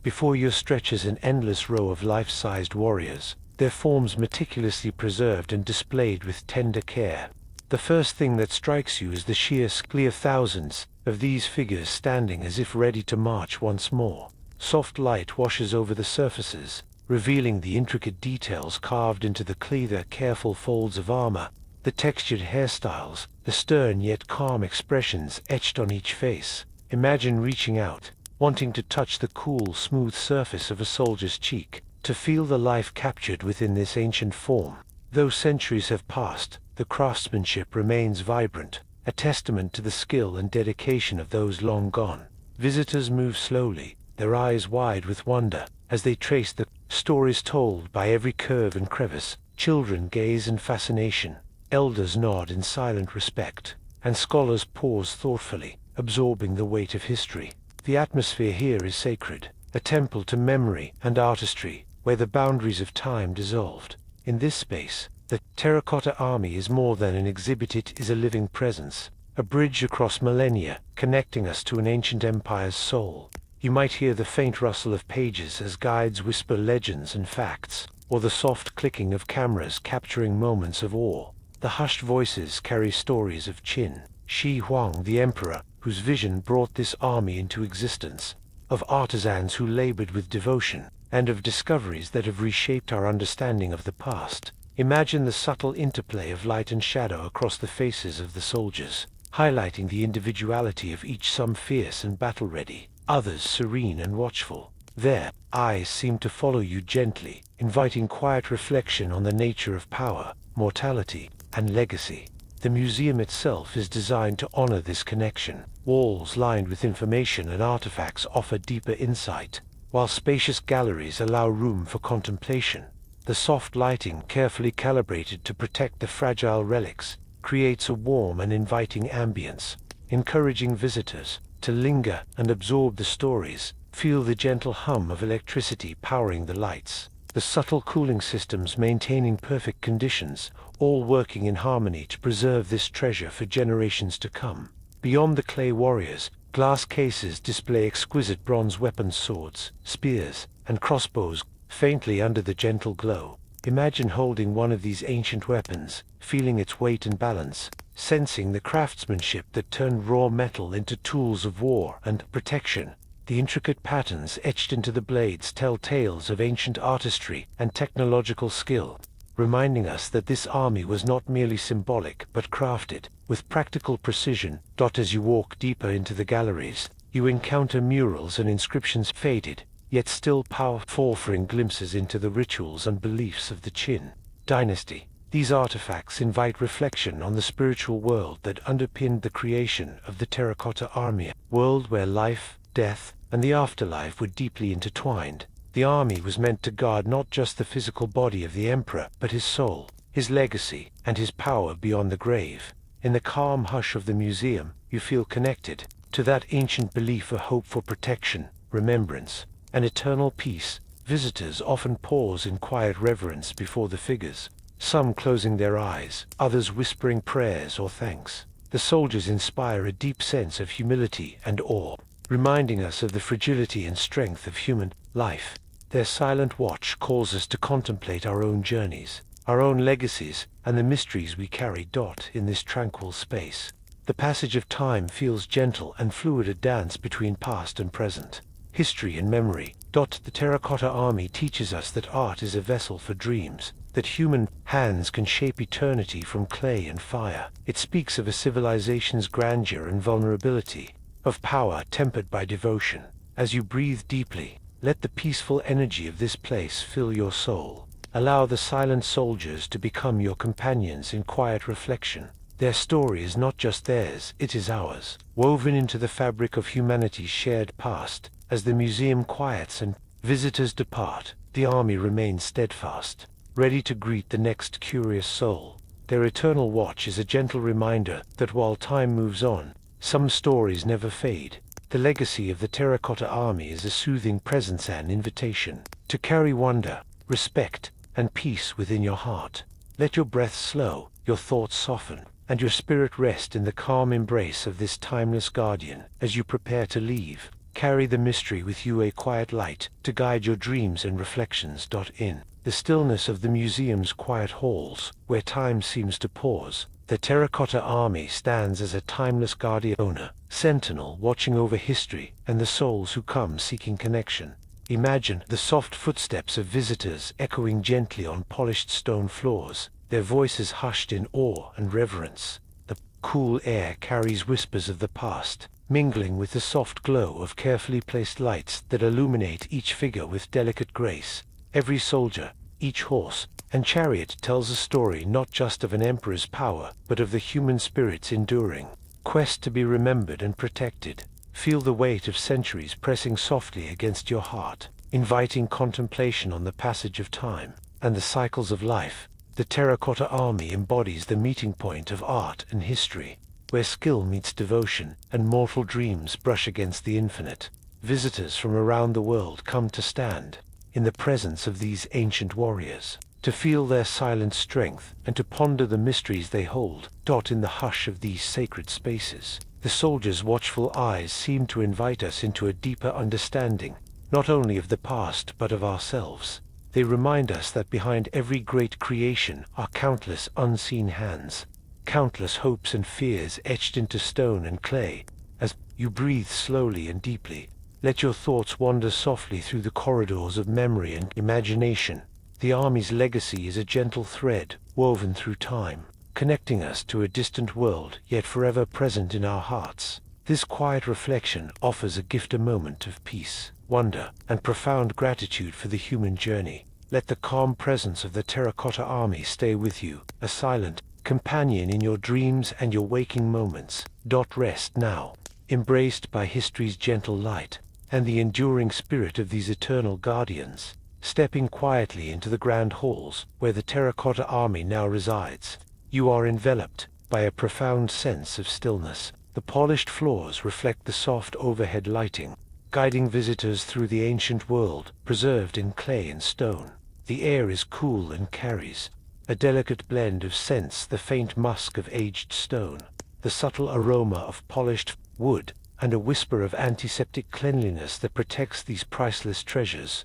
Before you stretches an endless row of life-sized warriors, their forms meticulously preserved and displayed with tender care. The first thing that strikes you is the sheer scale of thousands of these figures standing as if ready to march once more. Soft light washes over the surfaces, revealing the intricate details carved into the clear, careful folds of armor, the textured hairstyles, the stern yet calm expressions etched on each face. Imagine reaching out, wanting to touch the cool, smooth surface of a soldier's cheek, to feel the life captured within this ancient form. Though centuries have passed, the craftsmanship remains vibrant, a testament to the skill and dedication of those long gone. Visitors move slowly, their eyes wide with wonder, as they trace the stories told by every curve and crevice. Children gaze in fascination, elders nod in silent respect, and scholars pause thoughtfully, absorbing the weight of history. The atmosphere here is sacred, a temple to memory and artistry, where the boundaries of time dissolved. In this space, the Terracotta Army is more than an exhibit, it is a living presence, a bridge across millennia, connecting us to an ancient empire's soul. You might hear the faint rustle of pages as guides whisper legends and facts, or the soft clicking of cameras capturing moments of awe. The hushed voices carry stories of Qin Shi Huang, the emperor, whose vision brought this army into existence, of artisans who labored with devotion, and of discoveries that have reshaped our understanding of the past. Imagine the subtle interplay of light and shadow across the faces of the soldiers, highlighting the individuality of each, some fierce and battle-ready, others serene and watchful. Their eyes seem to follow you gently, inviting quiet reflection on the nature of power, mortality, and legacy. The museum itself is designed to honor this connection. Walls lined with information and artifacts offer deeper insight, while spacious galleries allow room for contemplation. The soft lighting, carefully calibrated to protect the fragile relics, creates a warm and inviting ambience, encouraging visitors to linger and absorb the stories. Feel the gentle hum of electricity powering the lights, the subtle cooling systems maintaining perfect conditions, all working in harmony to preserve this treasure for generations to come. Beyond the clay warriors, glass cases display exquisite bronze weapons, swords, spears, and crossbows, faintly under the gentle glow. Imagine holding one of these ancient weapons, feeling its weight and balance, sensing the craftsmanship that turned raw metal into tools of war and protection. The intricate patterns etched into the blades tell tales of ancient artistry and technological skill, reminding us that this army was not merely symbolic but crafted with practical precision. As you walk deeper into the galleries, you encounter murals and inscriptions, faded yet still powerful, offering glimpses into the rituals and beliefs of the Qin dynasty. These artifacts invite reflection on the spiritual world that underpinned the creation of the Terracotta Army, a world where life, death, and the afterlife were deeply intertwined. The army was meant to guard not just the physical body of the emperor, but his soul, his legacy, and his power beyond the grave. In the calm hush of the museum, you feel connected to that ancient belief, a hope for protection, remembrance, and eternal peace. Visitors often pause in quiet reverence before the figures, some closing their eyes, others whispering prayers or thanks. The soldiers inspire a deep sense of humility and awe, reminding us of the fragility and strength of human life. Their silent watch calls us to contemplate our own journeys, our own legacies, and the mysteries we carry. In this tranquil space, the passage of time feels gentle and fluid, a dance between past and present, history and memory. The Terracotta Army teaches us that art is a vessel for dreams, that human hands can shape eternity from clay and fire. It speaks of a civilization's grandeur and vulnerability, of power tempered by devotion. As you breathe deeply, let the peaceful energy of this place fill your soul. Allow the silent soldiers to become your companions in quiet reflection. Their story is not just theirs, it is ours, woven into the fabric of humanity's shared past. As the museum quiets and visitors depart, the army remains steadfast, ready to greet the next curious soul. Their eternal watch is a gentle reminder that while time moves on, some stories never fade. The legacy of the Terracotta Army is a soothing presence, an invitation to carry wonder, respect, and peace within your heart. Let your breath slow, your thoughts soften, and your spirit rest in the calm embrace of this timeless guardian. As you prepare to leave, carry the mystery with you, a quiet light to guide your dreams and reflections. In the stillness of the museum's quiet halls, where time seems to pause, the Terracotta Army stands as a timeless guardian, owner, sentinel watching over history and the souls who come seeking connection. Imagine the soft footsteps of visitors echoing gently on polished stone floors, their voices hushed in awe and reverence. The cool air carries whispers of the past, mingling with the soft glow of carefully placed lights that illuminate each figure with delicate grace. Every soldier, each horse, and chariot tells a story not just of an emperor's power, but of the human spirit's enduring quest to be remembered and protected. Feel the weight of centuries pressing softly against your heart, inviting contemplation on the passage of time and the cycles of life. The Terracotta Army embodies the meeting point of art and history, where skill meets devotion and mortal dreams brush against the infinite. Visitors from around the world come to stand in the presence of these ancient warriors, to feel their silent strength and to ponder the mysteries they hold. In the hush of these sacred spaces, the soldiers' watchful eyes seem to invite us into a deeper understanding, not only of the past but of ourselves. They remind us that behind every great creation are countless unseen hands, countless hopes and fears etched into stone and clay. As you breathe slowly and deeply, let your thoughts wander softly through the corridors of memory and imagination. The army's legacy is a gentle thread woven through time, connecting us to a distant world yet forever present in our hearts. This quiet reflection offers a gift, a moment of peace, wonder, and profound gratitude for the human journey. Let the calm presence of the Terracotta Army stay with you, a silent companion in your dreams and your waking moments. Rest now, embraced by history's gentle light, and the enduring spirit of these eternal guardians. Stepping quietly into the grand halls, where the Terracotta Army now resides, you are enveloped by a profound sense of stillness. The polished floors reflect the soft overhead lighting, guiding visitors through the ancient world, preserved in clay and stone. The air is cool and carries a delicate blend of scents, the faint musk of aged stone, the subtle aroma of polished wood, and a whisper of antiseptic cleanliness that protects these priceless treasures.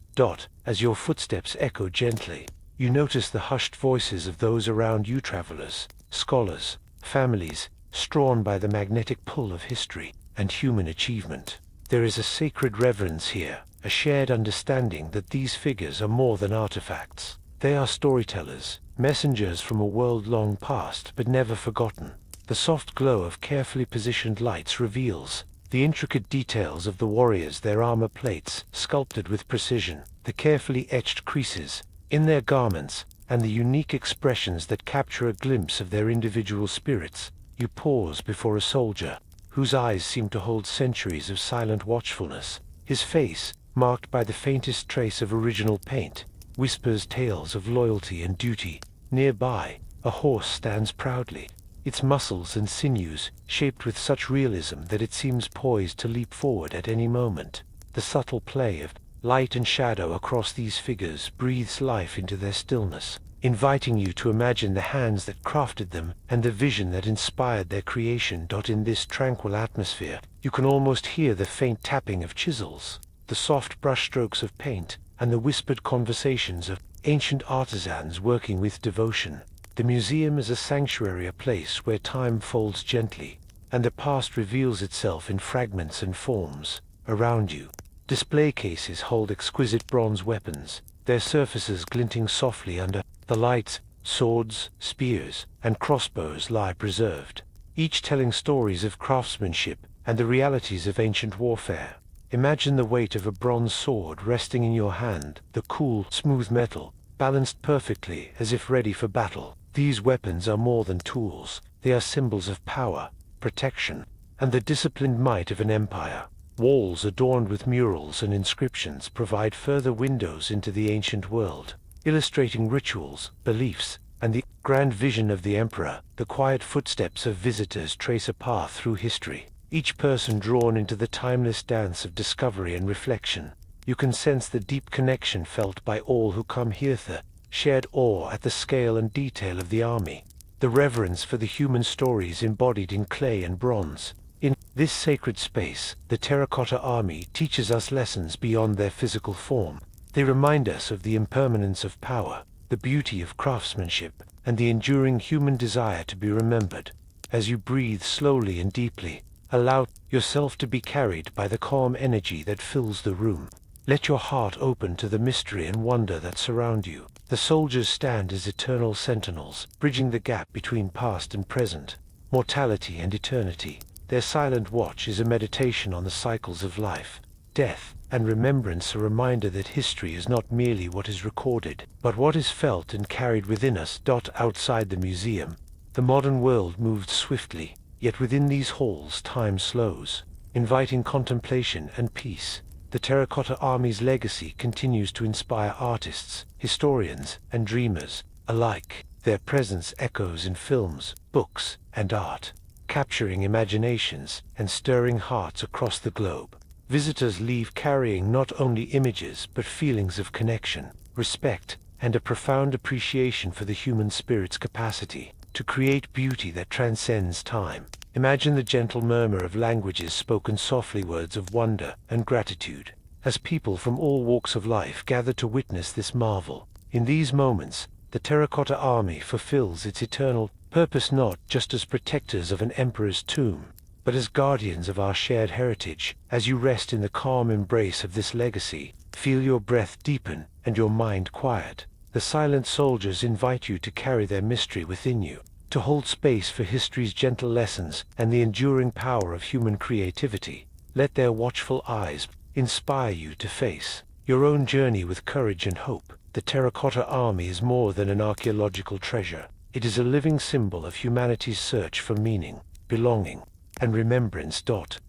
As your footsteps echo gently, you notice the hushed voices of those around you, travelers, scholars, families, drawn by the magnetic pull of history and human achievement. There is a sacred reverence here, a shared understanding that these figures are more than artifacts. They are storytellers, messengers from a world long past but never forgotten. The soft glow of carefully positioned lights reveals the intricate details of the warriors, their armor plates sculpted with precision, the carefully etched creases in their garments, and the unique expressions that capture a glimpse of their individual spirits. You pause before a soldier whose eyes seem to hold centuries of silent watchfulness. His face, marked by the faintest trace of original paint, whispers tales of loyalty and duty. Nearby, a horse stands proudly, its muscles and sinews shaped with such realism that it seems poised to leap forward at any moment. The subtle play of light and shadow across these figures breathes life into their stillness, inviting you to imagine the hands that crafted them and the vision that inspired their creation. In this tranquil atmosphere, you can almost hear the faint tapping of chisels, the soft brushstrokes of paint, and the whispered conversations of ancient artisans working with devotion. The museum is a sanctuary, a place where time folds gently, and the past reveals itself in fragments and forms. Around you, display cases hold exquisite bronze weapons, their surfaces glinting softly under the lights. Swords, spears, and crossbows lie preserved, each telling stories of craftsmanship and the realities of ancient warfare. Imagine the weight of a bronze sword resting in your hand, the cool, smooth metal, balanced perfectly as if ready for battle. These weapons are more than tools. They are symbols of power, protection, and the disciplined might of an empire. Walls adorned with murals and inscriptions provide further windows into the ancient world, illustrating rituals, beliefs, and the grand vision of the emperor. The quiet footsteps of visitors trace a path through history, each person drawn into the timeless dance of discovery and reflection. You can sense the deep connection felt by all who come here, the shared awe at the scale and detail of the army, the reverence for the human stories embodied in clay and bronze. In this sacred space, the Terracotta Army teaches us lessons beyond their physical form. They remind us of the impermanence of power, the beauty of craftsmanship, and the enduring human desire to be remembered. As you breathe slowly and deeply, allow yourself to be carried by the calm energy that fills the room. Let your heart open to the mystery and wonder that surround you. The soldiers stand as eternal sentinels, bridging the gap between past and present, mortality and eternity. Their silent watch is a meditation on the cycles of life, death, and remembrance, a reminder that history is not merely what is recorded, but what is felt and carried within us. Outside the museum, the modern world moves swiftly, yet within these halls time slows, inviting contemplation and peace. The Terracotta Army's legacy continues to inspire artists, historians, and dreamers alike. Their presence echoes in films, books, and art, capturing imaginations and stirring hearts across the globe. Visitors leave carrying not only images but feelings of connection, respect, and a profound appreciation for the human spirit's capacity to create beauty that transcends time. Imagine the gentle murmur of languages spoken softly, words of wonder and gratitude, as people from all walks of life gather to witness this marvel. In these moments, the Terracotta Army fulfills its eternal purpose, not just as protectors of an emperor's tomb, but as guardians of our shared heritage. As you rest in the calm embrace of this legacy, feel your breath deepen and your mind quiet. The silent soldiers invite you to carry their mystery within you, to hold space for history's gentle lessons and the enduring power of human creativity. Let their watchful eyes inspire you to face your own journey with courage and hope. The Terracotta Army is more than an archaeological treasure. It is a living symbol of humanity's search for meaning, belonging, and remembrance.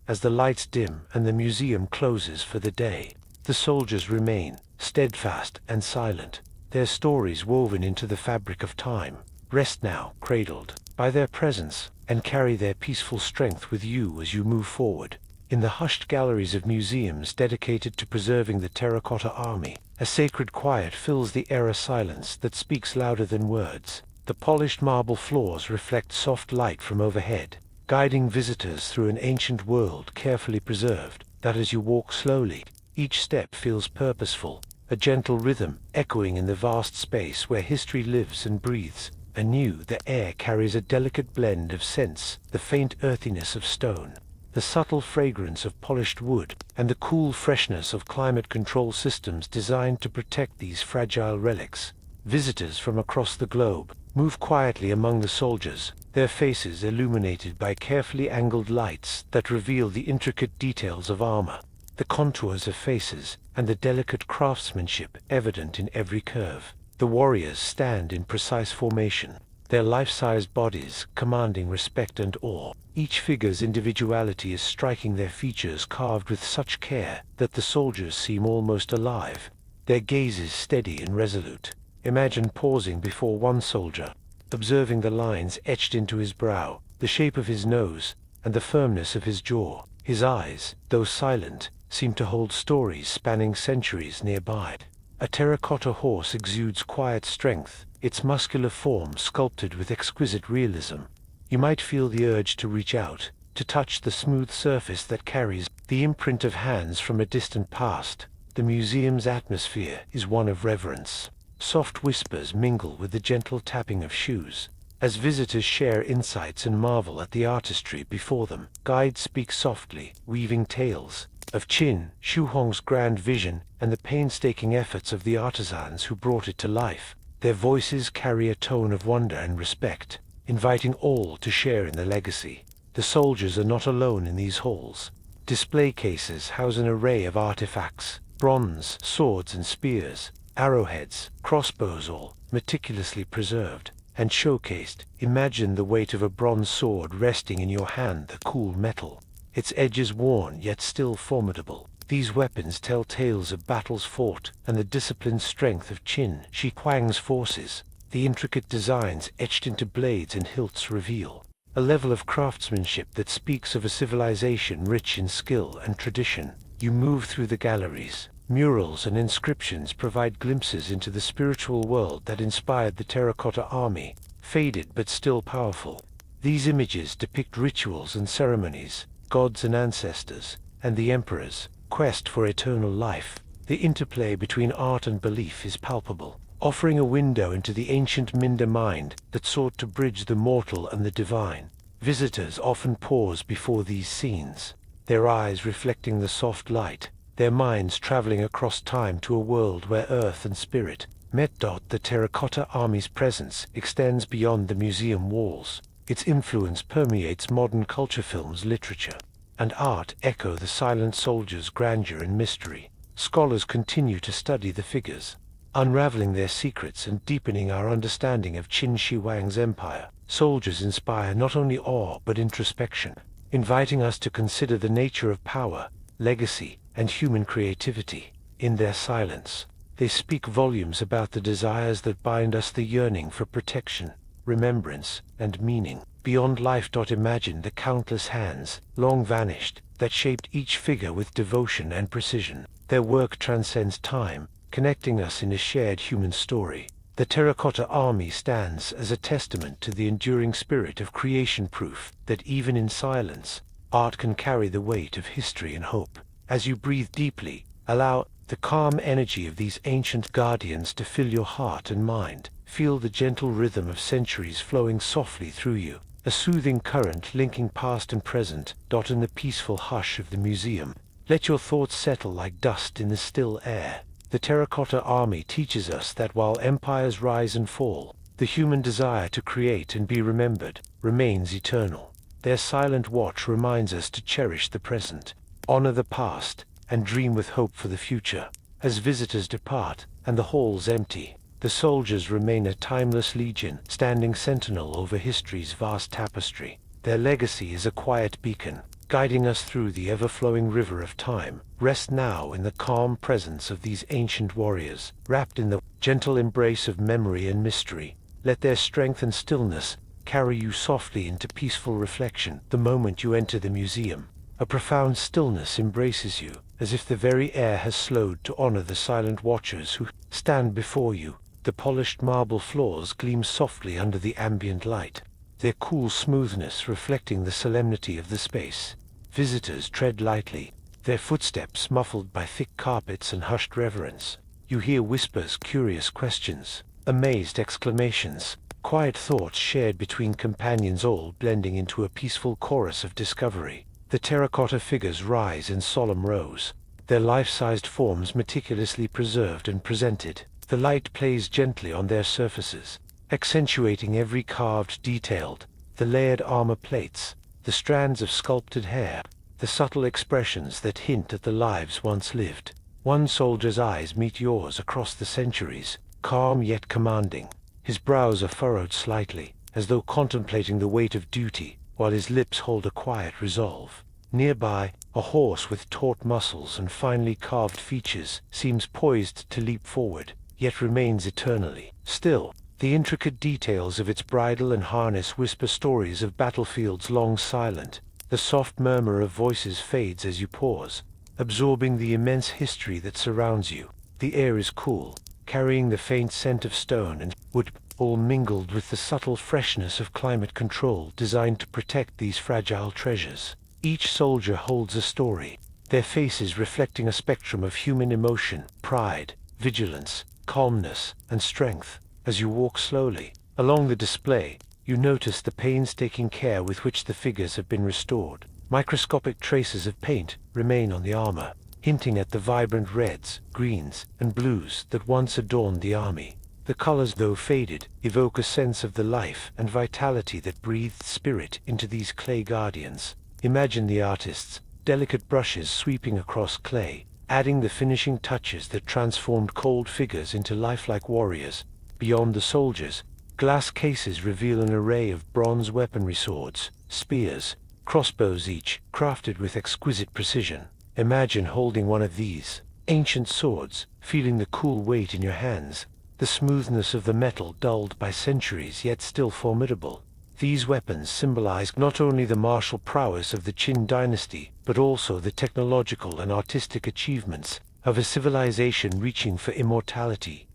As the lights dim and the museum closes for the day, the soldiers remain steadfast and silent, their stories woven into the fabric of time. Rest now, cradled by their presence, and carry their peaceful strength with you as you move forward. In the hushed galleries of museums dedicated to preserving the Terracotta Army, a sacred quiet fills the air, a silence that speaks louder than words. The polished marble floors reflect soft light from overhead, guiding visitors through an ancient world carefully preserved, that as you walk slowly, each step feels purposeful, a gentle rhythm echoing in the vast space where history lives and breathes. Anew, the air carries a delicate blend of scents, the faint earthiness of stone, the subtle fragrance of polished wood, and the cool freshness of climate control systems designed to protect these fragile relics. Visitors from across the globe move quietly among the soldiers, their faces illuminated by carefully angled lights that reveal the intricate details of armor, the contours of faces, and the delicate craftsmanship evident in every curve. The warriors stand in precise formation, their life-sized bodies commanding respect and awe. Each figure's individuality is striking, their features carved with such care that the soldiers seem almost alive, their gazes steady and resolute. Imagine pausing before one soldier, observing the lines etched into his brow, the shape of his nose, and the firmness of his jaw. His eyes, though silent, seem to hold stories spanning centuries nearby. A terracotta horse exudes quiet strength, its muscular form sculpted with exquisite realism. You might feel the urge to reach out, to touch the smooth surface that carries the imprint of hands from a distant past. The museum's atmosphere is one of reverence. Soft whispers mingle with the gentle tapping of shoes. As visitors share insights and marvel at the artistry before them, guides speak softly, weaving tales of Qin Shi Huang's grand vision and the painstaking efforts of the artisans who brought it to life. Their voices carry a tone of wonder and respect, inviting all to share in the legacy. The soldiers are not alone in these halls. Display cases house an array of artifacts: bronze, swords and spears, arrowheads, crossbows, all meticulously preserved and showcased. Imagine the weight of a bronze sword resting in your hand, the cool metal, its edges worn yet still formidable. These weapons tell tales of battles fought and the disciplined strength of Qin Shi Huang's forces. The intricate designs etched into blades and hilts reveal a level of craftsmanship that speaks of a civilization rich in skill and tradition. You move through the galleries. Murals and inscriptions provide glimpses into the spiritual world that inspired the Terracotta Army, faded but still powerful. These images depict rituals and ceremonies, gods and ancestors, and the emperor's quest for eternal life. The interplay between art and belief is palpable, offering a window into the ancient Minda mind that sought to bridge the mortal and the divine. Visitors often pause before these scenes, their eyes reflecting the soft light, their minds traveling across time to a world where earth and spirit met. The Terracotta Army's presence extends beyond the museum walls. Its influence permeates modern culture, films, literature, and art echo the silent soldiers' grandeur and mystery. Scholars continue to study the figures, unraveling their secrets and deepening our understanding of Qin Shi Huang's empire. Soldiers inspire not only awe but introspection, inviting us to consider the nature of power, legacy, and human creativity. In their silence, they speak volumes about the desires that bind us, the yearning for protection, remembrance, and meaning beyond life. Imagine the countless hands, long vanished, that shaped each figure with devotion and precision. Their work transcends time, connecting us in a shared human story. The Terracotta Army stands as a testament to the enduring spirit of creation, proof that even in silence, art can carry the weight of history and hope. As you breathe deeply, allow the calm energy of these ancient guardians to fill your heart and mind. Feel the gentle rhythm of centuries flowing softly through you, a soothing current linking past and present. In the peaceful hush of the museum, let your thoughts settle like dust in the still air. The Terracotta Army teaches us that while empires rise and fall, the human desire to create and be remembered remains eternal. Their silent watch reminds us to cherish the present, honor the past, and dream with hope for the future. As visitors depart, and the halls empty, The soldiers remain a timeless legion, standing sentinel over history's vast tapestry. Their legacy is a quiet beacon, guiding us through the ever-flowing river of time. Rest now in the calm presence of these ancient warriors, wrapped in the gentle embrace of memory and mystery. Let their strength and stillness carry you softly into peaceful reflection. The moment you enter the museum, a profound stillness embraces you, as if the very air has slowed to honor the silent watchers who stand before you. The polished marble floors gleam softly under the ambient light, their cool smoothness reflecting the solemnity of the space. Visitors tread lightly, their footsteps muffled by thick carpets and hushed reverence. You hear whispers, curious questions, amazed exclamations, quiet thoughts shared between companions, all blending into a peaceful chorus of discovery. The terracotta figures rise in solemn rows, their life-sized forms meticulously preserved and presented. The light plays gently on their surfaces, accentuating every carved detail, the layered armor plates, the strands of sculpted hair, the subtle expressions that hint at the lives once lived. One soldier's eyes meet yours across the centuries, calm yet commanding. His brows are furrowed slightly, as though contemplating the weight of duty, while his lips hold a quiet resolve. Nearby, a horse with taut muscles and finely carved features seems poised to leap forward, yet remains eternally still. The intricate details of its bridle and harness whisper stories of battlefields long silent. The soft murmur of voices fades as you pause, absorbing the immense history that surrounds you. The air is cool, carrying the faint scent of stone and wood, all mingled with the subtle freshness of climate control designed to protect these fragile treasures. Each soldier holds a story, their faces reflecting a spectrum of human emotion, pride, vigilance, calmness, and strength. As you walk slowly along the display, you notice the painstaking care with which the figures have been restored. Microscopic traces of paint remain on the armor, hinting at the vibrant reds, greens, and blues that once adorned the army. The colors, though faded, evoke a sense of the life and vitality that breathed spirit into these clay guardians. Imagine the artist's delicate brushes sweeping across clay, adding the finishing touches that transformed cold figures into lifelike warriors. Beyond the soldiers, glass cases reveal an array of bronze weaponry, swords, spears, crossbows, each crafted with exquisite precision. Imagine holding one of these ancient swords, feeling the cool weight in your hands, the smoothness of the metal dulled by centuries yet still formidable. These weapons symbolize not only the martial prowess of the Qin dynasty, but also the technological and artistic achievements of a civilization reaching for immortality.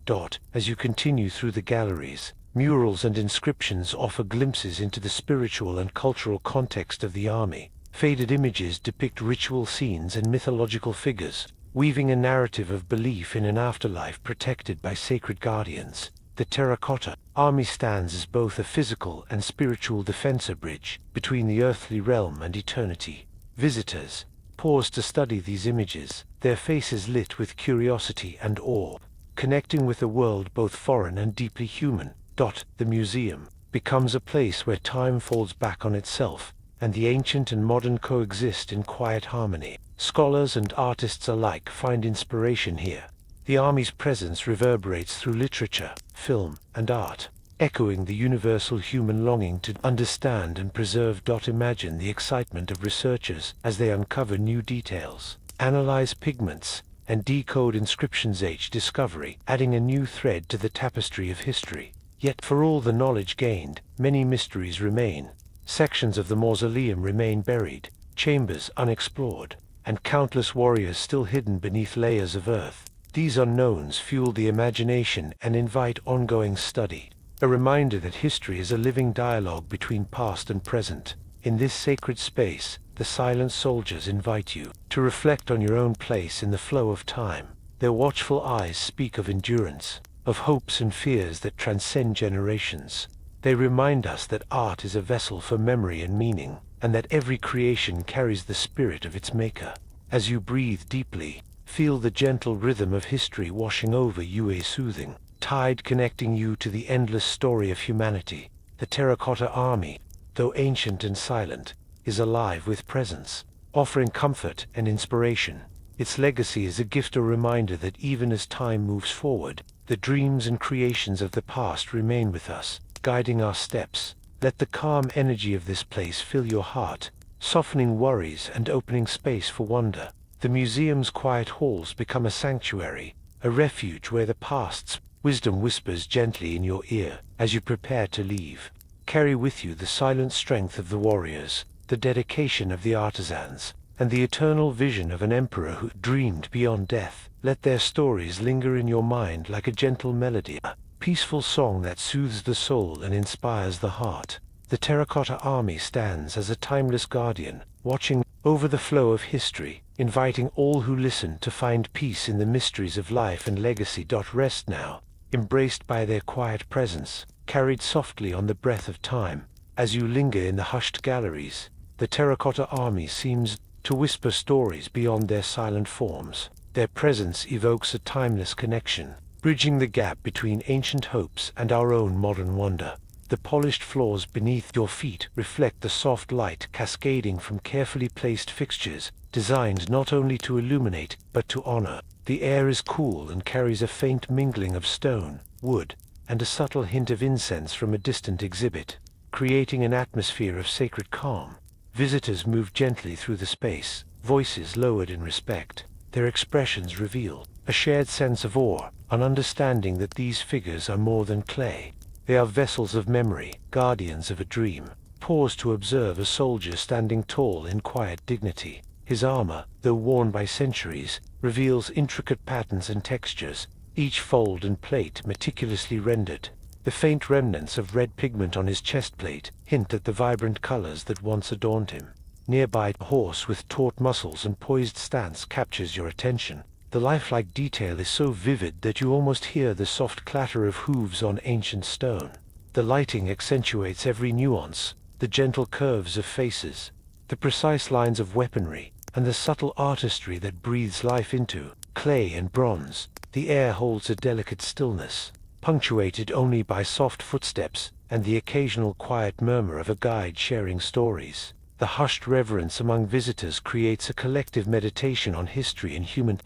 As you continue through the galleries, murals and inscriptions offer glimpses into the spiritual and cultural context of the army. Faded images depict ritual scenes and mythological figures, weaving a narrative of belief in an afterlife protected by sacred guardians. The Terracotta Army stands as both a physical and spiritual defensive bridge between the earthly realm and eternity. Visitors pause to study these images, their faces lit with curiosity and awe, connecting with a world both foreign and deeply human. The museum becomes a place where time folds back on itself, and the ancient and modern coexist in quiet harmony. Scholars and artists alike find inspiration here. The army's presence reverberates through literature, film, and art, echoing the universal human longing to understand and preserve. Imagine the excitement of researchers as they uncover new details, analyze pigments, and decode inscriptions, each discovery adding a new thread to the tapestry of history. Yet for all the knowledge gained, many mysteries remain. Sections of the mausoleum remain buried, chambers unexplored, and countless warriors still hidden beneath layers of earth. These unknowns fuel the imagination and invite ongoing study, a reminder that history is a living dialogue between past and present. In this sacred space, the silent soldiers invite you to reflect on your own place in the flow of time. Their watchful eyes speak of endurance, of hopes and fears that transcend generations. They remind us that art is a vessel for memory and meaning, and that every creation carries the spirit of its maker. As you breathe deeply, feel the gentle rhythm of history washing over you, a soothing tide connecting you to the endless story of humanity. The Terracotta Army, though ancient and silent, is alive with presence, offering comfort and inspiration. Its legacy is a gift, a reminder that even as time moves forward, The dreams and creations of the past remain with us, guiding our steps. Let the calm energy of this place fill your heart, softening worries and opening space for wonder. The museum's quiet halls become a sanctuary, a refuge where the past's wisdom whispers gently in your ear. As you prepare to leave, carry with you the silent strength of the warriors, the dedication of the artisans, and the eternal vision of an emperor who dreamed beyond death. Let their stories linger in your mind like a gentle melody, a peaceful song that soothes the soul and inspires the heart. The Terracotta Army stands as a timeless guardian, watching over the flow of history, inviting all who listen to find peace in the mysteries of life and legacy. Rest now, embraced by their quiet presence, carried softly on the breath of time. As you linger in the hushed galleries, the Terracotta Army seems to whisper stories beyond their silent forms. Their presence evokes a timeless connection, bridging the gap between ancient hopes and our own modern wonder. The polished floors beneath your feet reflect the soft light cascading from carefully placed fixtures, designed not only to illuminate, but to honor. The air is cool and carries a faint mingling of stone, wood, and a subtle hint of incense from a distant exhibit, creating an atmosphere of sacred calm. Visitors move gently through the space, voices lowered in respect. Their expressions reveal a shared sense of awe, an understanding that these figures are more than clay. They are vessels of memory, guardians of a dream. Pause to observe a soldier standing tall in quiet dignity. His armor, though worn by centuries, reveals intricate patterns and textures, each fold and plate meticulously rendered. The faint remnants of red pigment on his chestplate hint at the vibrant colors that once adorned him. Nearby, a horse with taut muscles and poised stance captures your attention. The lifelike detail is so vivid that you almost hear the soft clatter of hooves on ancient stone. The lighting accentuates every nuance, the gentle curves of faces, the precise lines of weaponry, and the subtle artistry that breathes life into clay and bronze. The air holds a delicate stillness, punctuated only by soft footsteps and the occasional quiet murmur of a guide sharing stories. The hushed reverence among visitors creates a collective meditation on history and human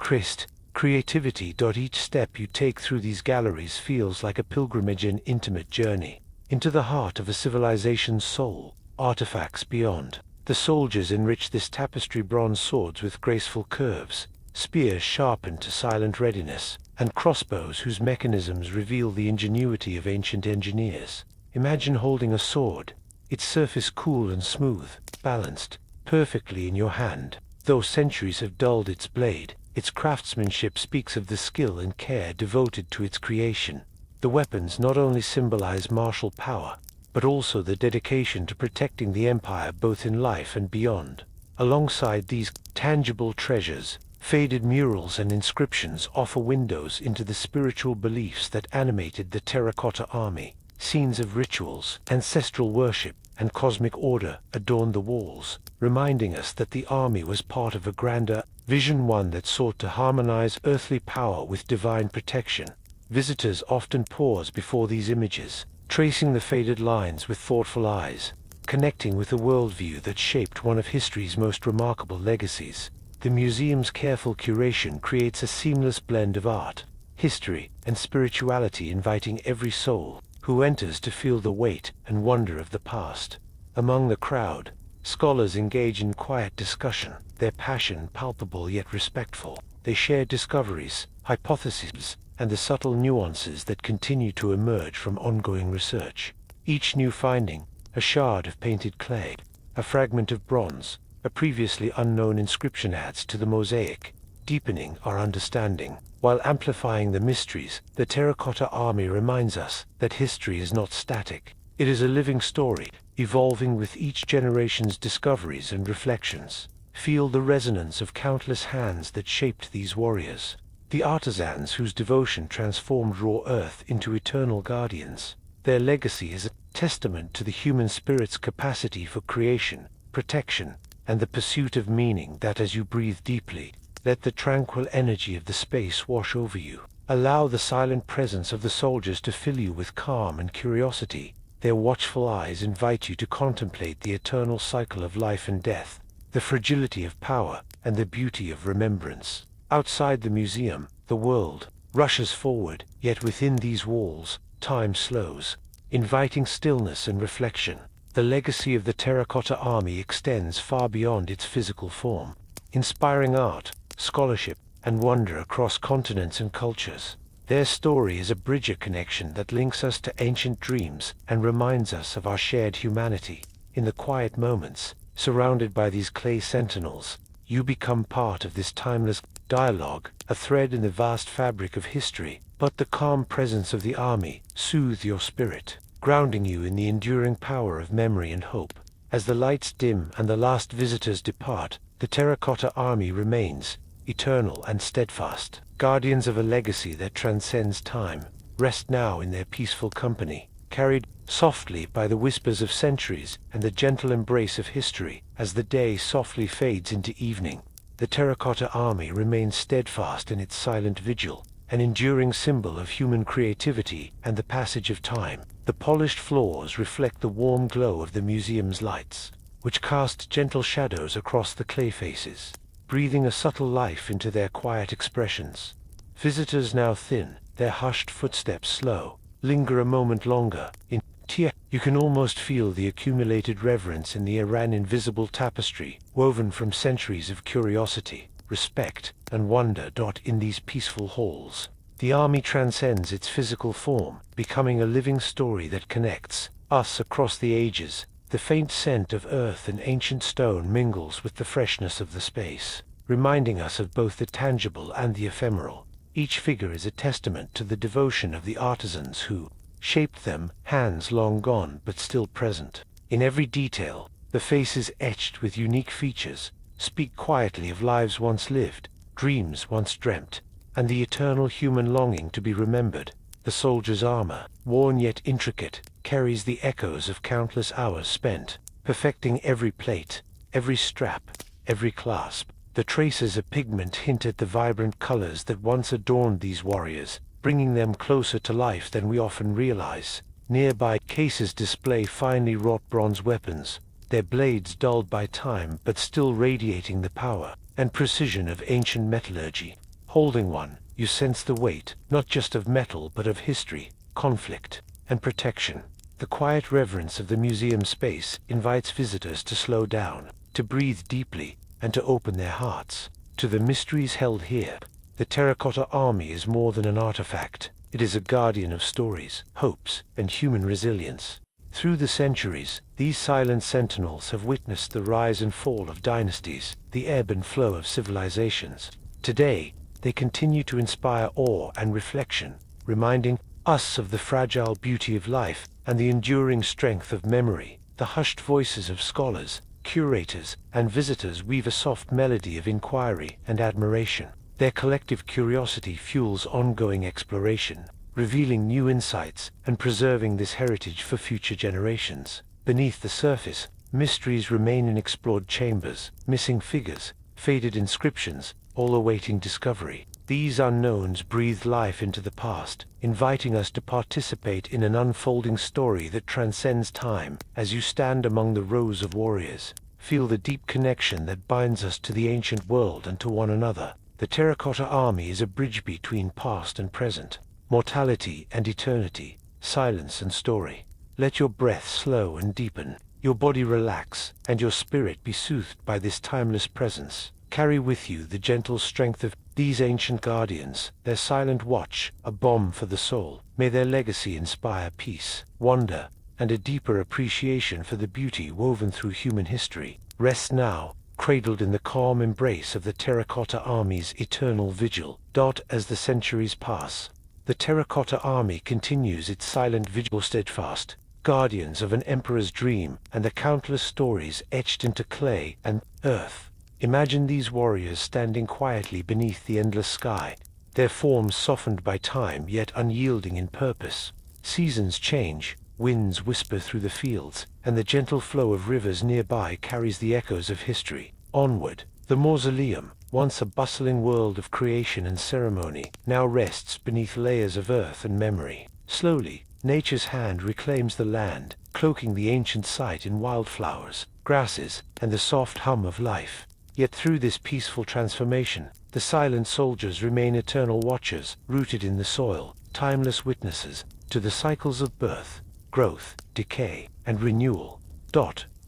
creativity. Each step you take through these galleries feels like a pilgrimage, an intimate journey into the heart of a civilization's soul. Artifacts beyond. The soldiers enrich this tapestry, bronze swords with graceful curves, spears sharpened to silent readiness, and crossbows whose mechanisms reveal the ingenuity of ancient engineers. Imagine holding a sword, its surface cool and smooth, balanced perfectly in your hand. Though centuries have dulled its blade, its craftsmanship speaks of the skill and care devoted to its creation. The weapons not only symbolize martial power, but also the dedication to protecting the empire both in life and beyond. Alongside these tangible treasures, faded murals and inscriptions offer windows into the spiritual beliefs that animated the Terracotta Army. Scenes of rituals, ancestral worship, and cosmic order adorn the walls, reminding us that the army was part of a grander vision, one that sought to harmonize earthly power with divine protection. Visitors often pause before these images, tracing the faded lines with thoughtful eyes, connecting with a worldview that shaped one of history's most remarkable legacies. The museum's careful curation creates a seamless blend of art, history, and spirituality, inviting every soul who enters to feel the weight and wonder of the past. Among the crowd, scholars engage in quiet discussion, their passion palpable yet respectful. They share discoveries, hypotheses, and the subtle nuances that continue to emerge from ongoing research. Each new finding, a shard of painted clay, a fragment of bronze, a previously unknown inscription, adds to the mosaic, deepening our understanding. While amplifying the mysteries, the Terracotta Army reminds us that history is not static. It is a living story, evolving with each generation's discoveries and reflections. Feel the resonance of countless hands that shaped these warriors, the artisans whose devotion transformed raw earth into eternal guardians. Their legacy is a testament to the human spirit's capacity for creation, protection, and the pursuit of meaning. That as you breathe deeply, let the tranquil energy of the space wash over you. Allow the silent presence of the soldiers to fill you with calm and curiosity. Their watchful eyes invite you to contemplate the eternal cycle of life and death, the fragility of power, and the beauty of remembrance. Outside the museum, the world, rushes forward, yet within these walls, time slows, inviting stillness and reflection. The legacy of the Terracotta Army extends far beyond its physical form, inspiring art, scholarship, and wonder across continents and cultures. Their story is a bridge connection that links us to ancient dreams and reminds us of our shared humanity. In the quiet moments, surrounded by these clay sentinels, you become part of this timeless dialogue, a thread in the vast fabric of history. But the calm presence of the army soothes your spirit, grounding you in the enduring power of memory and hope. As the lights dim and the last visitors depart, the Terracotta Army remains, eternal and steadfast, guardians of a legacy that transcends time. Rest now in their peaceful company, carried softly by the whispers of centuries and the gentle embrace of history. As the day softly fades into evening, the Terracotta Army remains steadfast in its silent vigil, an enduring symbol of human creativity and the passage of time. The polished floors reflect the warm glow of the museum's lights, which cast gentle shadows across the clay faces, breathing a subtle life into their quiet expressions. Visitors now thin, their hushed footsteps slow, linger a moment longer. In tear, you can almost feel the accumulated reverence in the Iran invisible tapestry, woven from centuries of curiosity, respect, and wonder. In these peaceful halls, the army transcends its physical form, becoming a living story that connects us across the ages. The faint scent of earth and ancient stone mingles with the freshness of the space, reminding us of both the tangible and the ephemeral. Each figure is a testament to the devotion of the artisans who shaped them, hands long gone but still present. In every detail, the faces etched with unique features speak quietly of lives once lived, dreams once dreamt, and the eternal human longing to be remembered. The soldier's armor, worn yet intricate, carries the echoes of countless hours spent, perfecting every plate, every strap, every clasp. The traces of pigment hint at the vibrant colors that once adorned these warriors, bringing them closer to life than we often realize. Nearby cases display finely wrought bronze weapons, their blades dulled by time but still radiating the power and precision of ancient metallurgy. Holding one, you sense the weight, not just of metal but of history, conflict, and protection. The quiet reverence of the museum space invites visitors to slow down, to breathe deeply, and to open their hearts to the mysteries held here. The Terracotta Army is more than an artifact. It is a guardian of stories, hopes, and human resilience. Through the centuries, these silent sentinels have witnessed the rise and fall of dynasties, the ebb and flow of civilizations. Today, they continue to inspire awe and reflection, reminding us of the fragile beauty of life and the enduring strength of memory. The hushed voices of scholars, curators, and visitors weave a soft melody of inquiry and admiration. Their collective curiosity fuels ongoing exploration, revealing new insights and preserving this heritage for future generations. Beneath the surface, mysteries remain in explored chambers, missing figures, faded inscriptions, all awaiting discovery. These unknowns breathe life into the past, inviting us to participate in an unfolding story that transcends time. As you stand among the rows of warriors, feel the deep connection that binds us to the ancient world and to one another. The Terracotta Army is a bridge between past and present, mortality and eternity, silence and story. Let your breath slow and deepen, your body relax, and your spirit be soothed by this timeless presence. Carry with you the gentle strength of these ancient guardians, their silent watch, a balm for the soul. May their legacy inspire peace, wonder, and a deeper appreciation for the beauty woven through human history. Rest now, cradled in the calm embrace of the Terracotta Army's eternal vigil. As the centuries pass, the Terracotta Army continues its silent vigil, steadfast, guardians of an emperor's dream and the countless stories etched into clay and earth. Imagine these warriors standing quietly beneath the endless sky, their forms softened by time yet unyielding in purpose. Seasons change, winds whisper through the fields, and the gentle flow of rivers nearby carries the echoes of history. Onward, the mausoleum, once a bustling world of creation and ceremony, now rests beneath layers of earth and memory. Slowly, nature's hand reclaims the land, cloaking the ancient site in wildflowers, grasses, and the soft hum of life. Yet through this peaceful transformation, The silent soldiers remain eternal watchers, rooted in the soil, timeless witnesses to the cycles of birth, growth, decay, and renewal.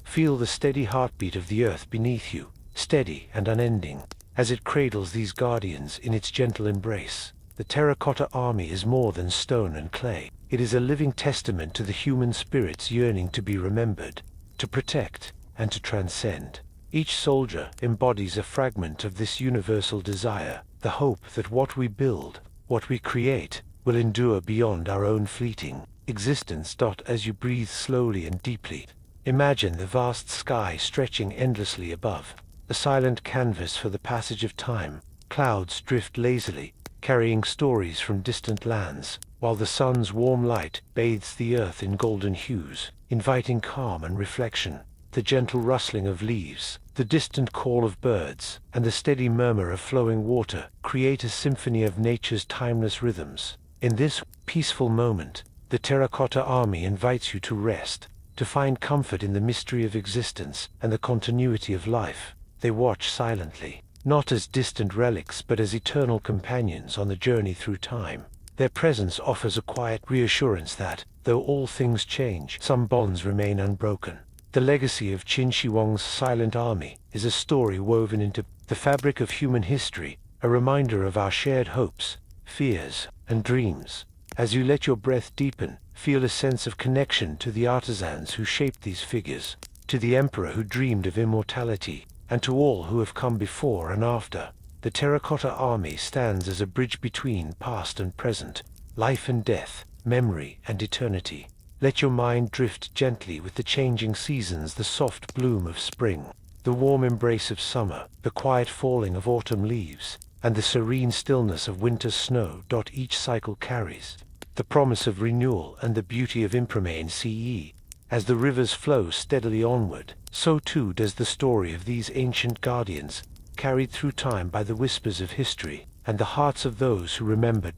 Feel the steady heartbeat of the earth beneath you, steady and unending, as it cradles these guardians in its gentle embrace. The Terracotta Army is more than stone and clay. It is a living testament to the human spirit's yearning to be remembered, to protect, and to transcend. Each soldier embodies a fragment of this universal desire, the hope that what we build, what we create, will endure beyond our own fleeting existence. As you breathe slowly and deeply, imagine the vast sky stretching endlessly above, a silent canvas for the passage of time. Clouds drift lazily, carrying stories from distant lands, while the sun's warm light bathes the earth in golden hues, inviting calm and reflection. The gentle rustling of leaves, the distant call of birds, and the steady murmur of flowing water create a symphony of nature's timeless rhythms. In this peaceful moment, the Terracotta Army invites you to rest, to find comfort in the mystery of existence and the continuity of life. They watch silently, not as distant relics but as eternal companions on the journey through time. Their presence offers a quiet reassurance that, though all things change, some bonds remain unbroken. The legacy of Qin Shi Huang's silent army is a story woven into the fabric of human history, a reminder of our shared hopes, fears, and dreams. As you let your breath deepen, feel a sense of connection to the artisans who shaped these figures, to the emperor who dreamed of immortality, and to all who have come before and after. The Terracotta Army stands as a bridge between past and present, life and death, memory and eternity. Let your mind drift gently with the changing seasons, the soft bloom of spring, the warm embrace of summer, the quiet falling of autumn leaves, and the serene stillness of winter's snow. Each cycle carries the promise of renewal and the beauty of impermanence. As the rivers flow steadily onward, so too does the story of these ancient guardians, carried through time by the whispers of history, and the hearts of those who remember.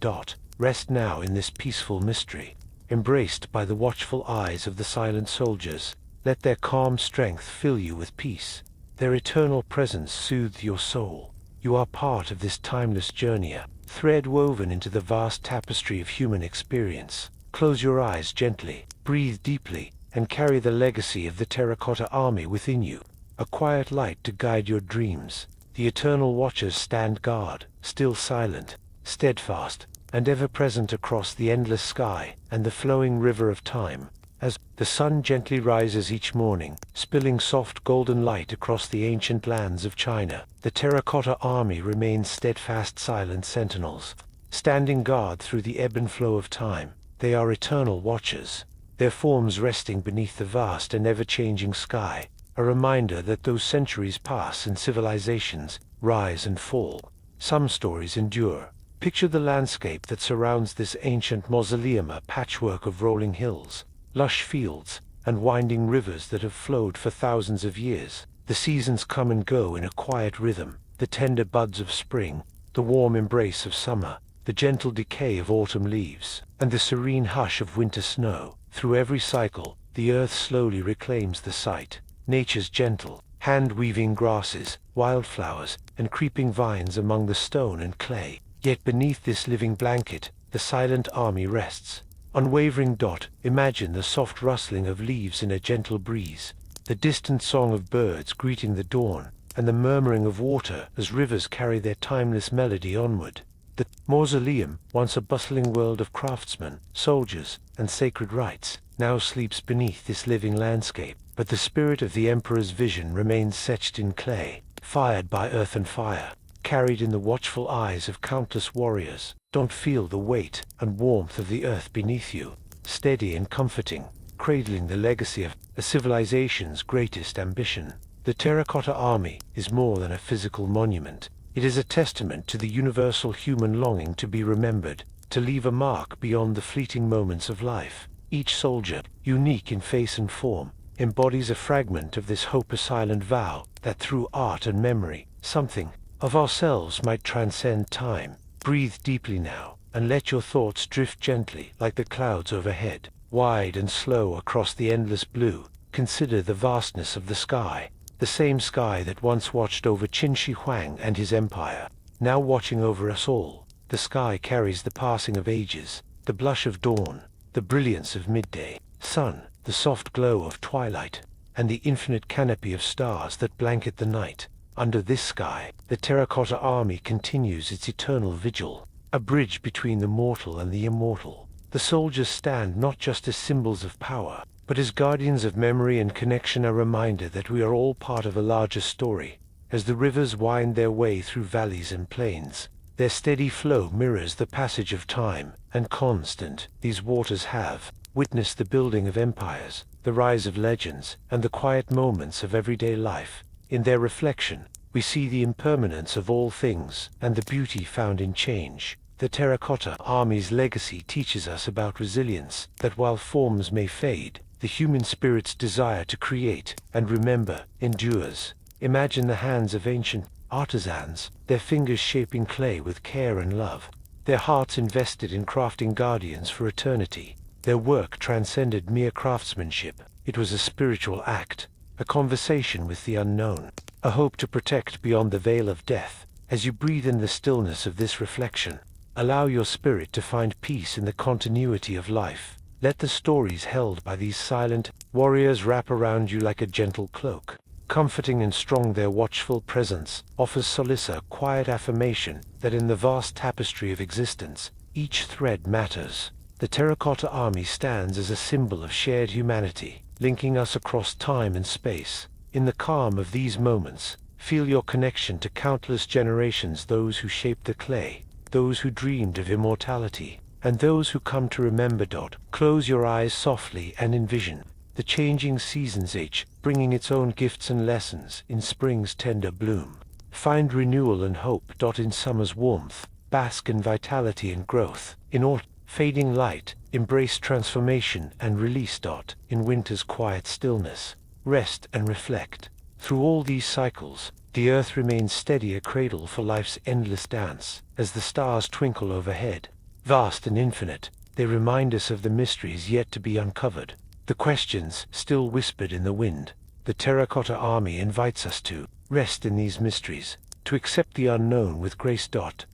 Rest now in this peaceful mystery. Embraced by the watchful eyes of the silent soldiers, let their calm strength fill you with peace. Their eternal presence soothes your soul. You are part of this timeless journey, a thread woven into the vast tapestry of human experience. Close your eyes gently, breathe deeply, and carry the legacy of the Terracotta Army within you, a quiet light to guide your dreams. The eternal watchers stand guard, still silent, steadfast, and ever present across the endless sky and the flowing river of time. As the sun gently rises each morning, spilling soft golden light across the ancient lands of China, the Terracotta Army remains steadfast, silent sentinels, standing guard through the ebb and flow of time. They are eternal watchers, their forms resting beneath the vast and ever-changing sky, a reminder that those centuries pass and civilizations rise and fall. Some stories endure. Picture the landscape that surrounds this ancient mausoleum, a patchwork of rolling hills, lush fields, and winding rivers that have flowed for thousands of years. The seasons come and go in a quiet rhythm, the tender buds of spring, the warm embrace of summer, the gentle decay of autumn leaves, and the serene hush of winter snow. Through every cycle, the earth slowly reclaims the site. Nature's gentle, hand-weaving grasses, wildflowers, and creeping vines among the stone and clay. Yet beneath this living blanket, the silent army rests. Unwavering. Imagine the soft rustling of leaves in a gentle breeze, the distant song of birds greeting the dawn, and the murmuring of water as rivers carry their timeless melody onward. The mausoleum, once a bustling world of craftsmen, soldiers, and sacred rites, now sleeps beneath this living landscape, but the spirit of the emperor's vision remains etched in clay, fired by earth and fire, carried in the watchful eyes of countless warriors. Feel the weight and warmth of the earth beneath you, steady and comforting, cradling the legacy of a civilization's greatest ambition. The Terracotta Army is more than a physical monument. It is a testament to the universal human longing to be remembered, to leave a mark beyond the fleeting moments of life. Each soldier, unique in face and form, embodies a fragment of this hope, a silent vow that through art and memory, something of ourselves might transcend time. Breathe deeply now, and let your thoughts drift gently like the clouds overhead, wide and slow across the endless blue. Consider the vastness of the sky, the same sky that once watched over Qin Shi Huang and his empire, now watching over us all. The sky carries the passing of ages, the blush of dawn, the brilliance of midday sun, the soft glow of twilight, and the infinite canopy of stars that blanket the night. Under this sky, the Terracotta Army continues its eternal vigil, a bridge between the mortal and the immortal. The soldiers stand not just as symbols of power, but as guardians of memory and connection, a reminder that we are all part of a larger story. As the rivers wind their way through valleys and plains, their steady flow mirrors the passage of time, and constant, these waters have witnessed the building of empires, the rise of legends, and the quiet moments of everyday life. In their reflection, we see the impermanence of all things, and the beauty found in change. The Terracotta Army's legacy teaches us about resilience, that while forms may fade, the human spirit's desire to create and remember endures. Imagine the hands of ancient artisans, their fingers shaping clay with care and love, their hearts invested in crafting guardians for eternity. Their work transcended mere craftsmanship. It was a spiritual act, a conversation with the unknown, a hope to protect beyond the veil of death. As you breathe in the stillness of this reflection, allow your spirit to find peace in the continuity of life. Let the stories held by these silent warriors wrap around you like a gentle cloak. Comforting and strong, their watchful presence offers solace, a quiet affirmation that in the vast tapestry of existence, each thread matters. The Terracotta Army stands as a symbol of shared humanity, linking us across time and space. In the calm of these moments, feel your connection to countless generations, those who shaped the clay, those who dreamed of immortality, and those who come to remember. Close your eyes softly and envision the changing seasons, each bringing its own gifts and lessons. In spring's tender bloom, find renewal and hope. In summer's warmth, bask in vitality and growth. In autumn, fading light, embrace transformation and release. In winter's quiet stillness, rest and reflect. Through all these cycles, the earth remains steady, a cradle for life's endless dance. As the stars twinkle overhead, vast and infinite, they remind us of the mysteries yet to be uncovered, the questions still whispered in the wind. The Terracotta Army invites us to rest in these mysteries, to accept the unknown with grace.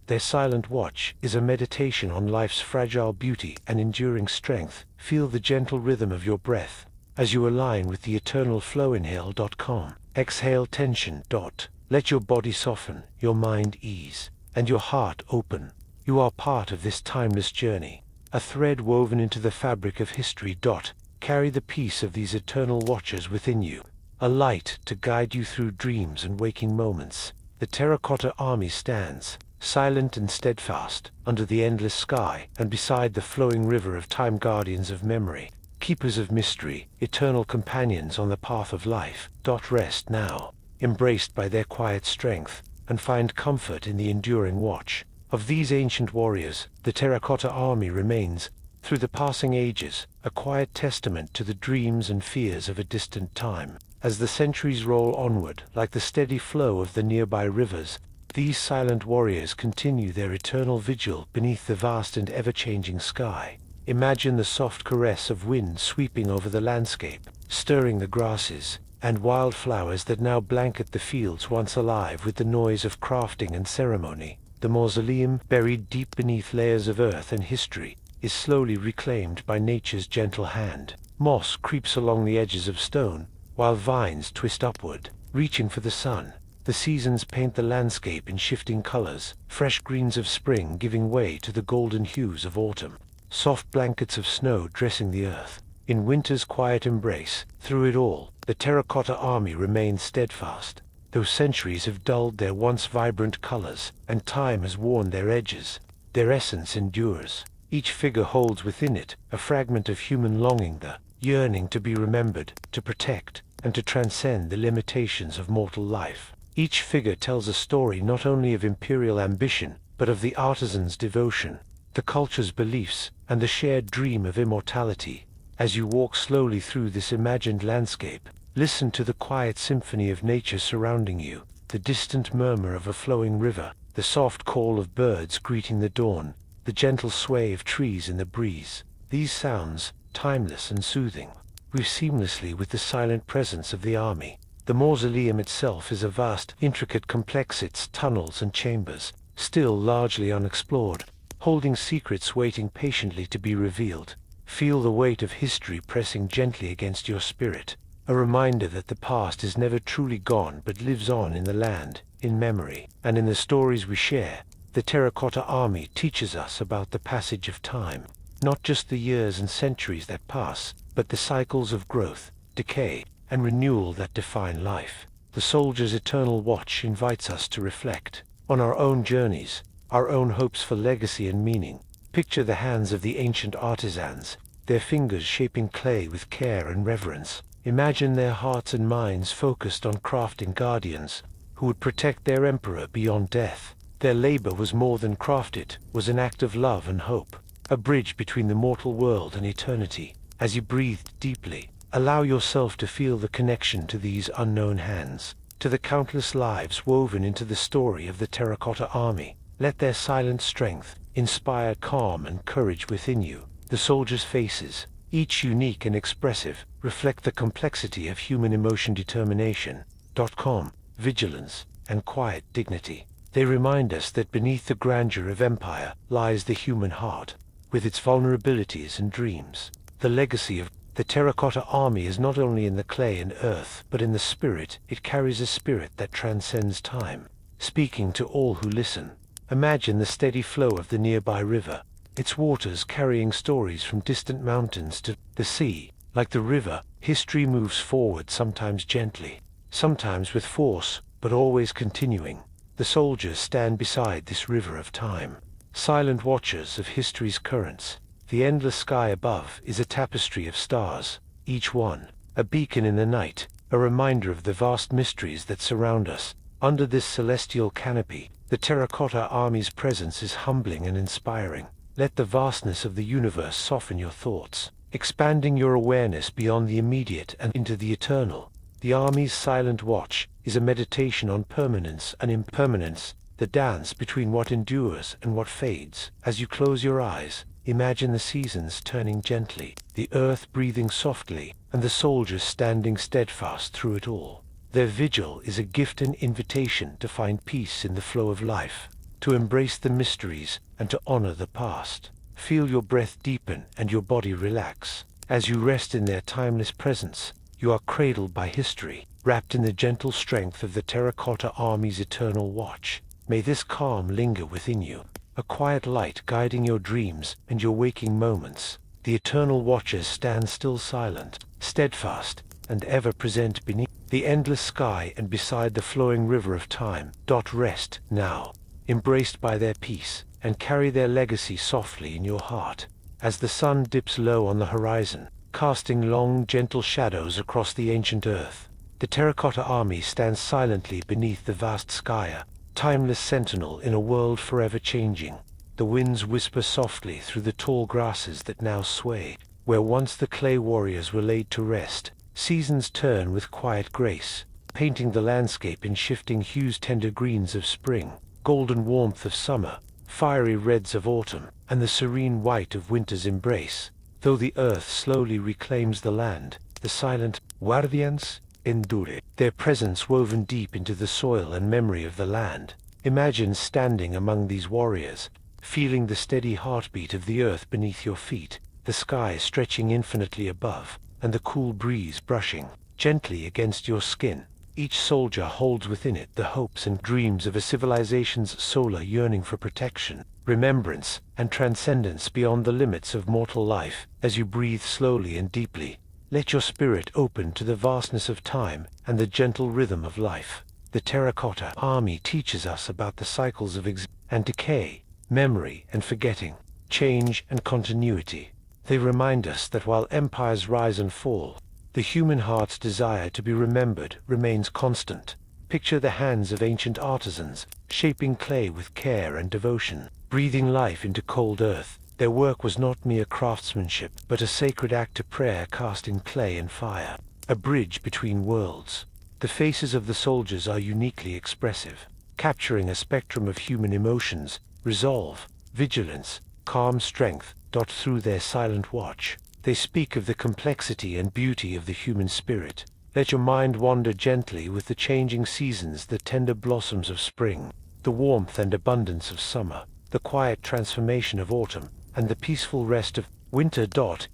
Their silent watch is a meditation on life's fragile beauty and enduring strength. Feel the gentle rhythm of your breath as you align with the eternal flow. Inhale, calm. Exhale, tension. Let your body soften, your mind ease, and your heart open. You are part of this timeless journey, a thread woven into the fabric of history. Carry the peace of these eternal watchers within you, a light to guide you through dreams and waking moments. The Terracotta Army stands, silent and steadfast, under the endless sky and beside the flowing river of time, guardians of memory, keepers of mystery, eternal companions on the path of life. Rest now, embraced by their quiet strength, and find comfort in the enduring watch of these ancient warriors. The Terracotta Army remains, through the passing ages, a quiet testament to the dreams and fears of a distant time. As the centuries roll onward, like the steady flow of the nearby rivers, these silent warriors continue their eternal vigil beneath the vast and ever-changing sky. Imagine the soft caress of wind sweeping over the landscape, stirring the grasses and wildflowers that now blanket the fields once alive with the noise of crafting and ceremony. The mausoleum, buried deep beneath layers of earth and history, is slowly reclaimed by nature's gentle hand. Moss creeps along the edges of stone, while vines twist upward, reaching for the sun. The seasons paint the landscape in shifting colors, fresh greens of spring giving way to the golden hues of autumn, soft blankets of snow dressing the earth in winter's quiet embrace. Through it all, the Terracotta Army remains steadfast, though centuries have dulled their once vibrant colors, and time has worn their edges. Their essence endures. Each figure holds within it a fragment of human longing, the yearning to be remembered, to protect, and to transcend the limitations of mortal life. Each figure tells a story not only of imperial ambition, but of the artisan's devotion, the culture's beliefs, and the shared dream of immortality. As you walk slowly through this imagined landscape, listen to the quiet symphony of nature surrounding you, the distant murmur of a flowing river, the soft call of birds greeting the dawn, the gentle sway of trees in the breeze. These sounds, timeless and soothing, weave seamlessly with the silent presence of the army. The mausoleum itself is a vast, intricate complex, its tunnels and chambers, still largely unexplored, holding secrets waiting patiently to be revealed. Feel the weight of history pressing gently against your spirit, a reminder that the past is never truly gone but lives on in the land, in memory, and in the stories we share. The Terracotta Army teaches us about the passage of time, not just the years and centuries that pass, but the cycles of growth, decay, and renewal that define life. The soldier's eternal watch invites us to reflect on our own journeys, our own hopes for legacy and meaning. Picture the hands of the ancient artisans, their fingers shaping clay with care and reverence. Imagine their hearts and minds focused on crafting guardians who would protect their emperor beyond death. Their labor was more than craft, it was an act of love and hope, a bridge between the mortal world and eternity. As you breathe deeply, allow yourself to feel the connection to these unknown hands, to the countless lives woven into the story of the Terracotta Army. Let their silent strength inspire calm and courage within you. The soldiers' faces, each unique and expressive, reflect the complexity of human emotion, determination, vigilance, and quiet dignity. They remind us that beneath the grandeur of empire lies the human heart, with its vulnerabilities and dreams. The legacy of the Terracotta Army is not only in the clay and earth, but in the spirit. It carries a spirit that transcends time, speaking to all who listen. Imagine the steady flow of the nearby river, its waters carrying stories from distant mountains to the sea. Like the river, history moves forward, sometimes gently, sometimes with force, but always continuing. The soldiers stand beside this river of time, silent watchers of history's currents. The endless sky above is a tapestry of stars, each one a beacon in the night, a reminder of the vast mysteries that surround us. Under this celestial canopy, the Terracotta Army's presence is humbling and inspiring. Let the vastness of the universe soften your thoughts, expanding your awareness beyond the immediate and into the eternal. The Army's silent watch is a meditation on permanence and impermanence, the dance between what endures and what fades. As you close your eyes, imagine the seasons turning gently, the earth breathing softly, and the soldiers standing steadfast through it all. Their vigil is a gift and invitation to find peace in the flow of life, to embrace the mysteries, and to honor the past. Feel your breath deepen and your body relax. As you rest in their timeless presence, you are cradled by history, wrapped in the gentle strength of the Terracotta Army's eternal watch. May this calm linger within you, a quiet light guiding your dreams and your waking moments. The eternal watchers stand still, silent, steadfast, and ever present beneath the endless sky and beside the flowing river of time. Rest now, embraced by their peace, and carry their legacy softly in your heart. As the sun dips low on the horizon, casting long, gentle shadows across the ancient earth, the Terracotta Army stands silently beneath the vast sky, a timeless sentinel in a world forever changing. The winds whisper softly through the tall grasses that now sway. Where once the clay warriors were laid to rest, seasons turn with quiet grace, painting the landscape in shifting hues, tender greens of spring, golden warmth of summer, fiery reds of autumn, and the serene white of winter's embrace. Though the earth slowly reclaims the land, the silent guardians endure, their presence woven deep into the soil and memory of the land. Imagine standing among these warriors, feeling the steady heartbeat of the earth beneath your feet, the sky stretching infinitely above, and the cool breeze brushing gently against your skin. Each soldier holds within it the hopes and dreams of a civilization's solar yearning for protection, remembrance, and transcendence beyond the limits of mortal life. As you breathe slowly and deeply, let your spirit open to the vastness of time and the gentle rhythm of life. The Terracotta Army teaches us about the cycles of and decay, memory and forgetting, change and continuity. They remind us that while empires rise and fall, the human heart's desire to be remembered remains constant. Picture the hands of ancient artisans, shaping clay with care and devotion, breathing life into cold earth. Their work was not mere craftsmanship, but a sacred act of prayer cast in clay and fire, a bridge between worlds. The faces of the soldiers are uniquely expressive, capturing a spectrum of human emotions, resolve, vigilance, calm strength. Through their silent watch, they speak of the complexity and beauty of the human spirit. Let your mind wander gently with the changing seasons, the tender blossoms of spring, the warmth and abundance of summer, the quiet transformation of autumn, and the peaceful rest of winter.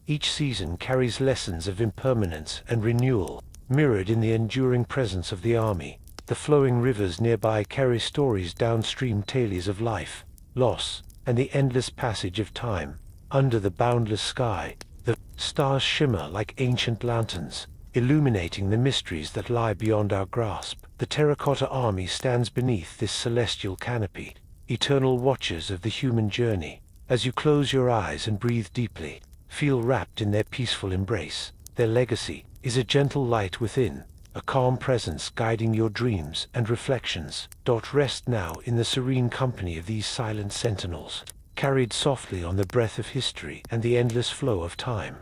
Each season carries lessons of impermanence and renewal, mirrored in the enduring presence of the army. The flowing rivers nearby carry stories downstream, tales of life, loss, and the endless passage of time. Under the boundless sky, the stars shimmer like ancient lanterns, illuminating the mysteries that lie beyond our grasp. The Terracotta Army stands beneath this celestial canopy, eternal watchers of the human journey. As you close your eyes and breathe deeply, feel wrapped in their peaceful embrace. Their legacy is a gentle light within, a calm presence guiding your dreams and reflections. Rest now in the serene company of these silent sentinels, carried softly on the breath of history and the endless flow of time.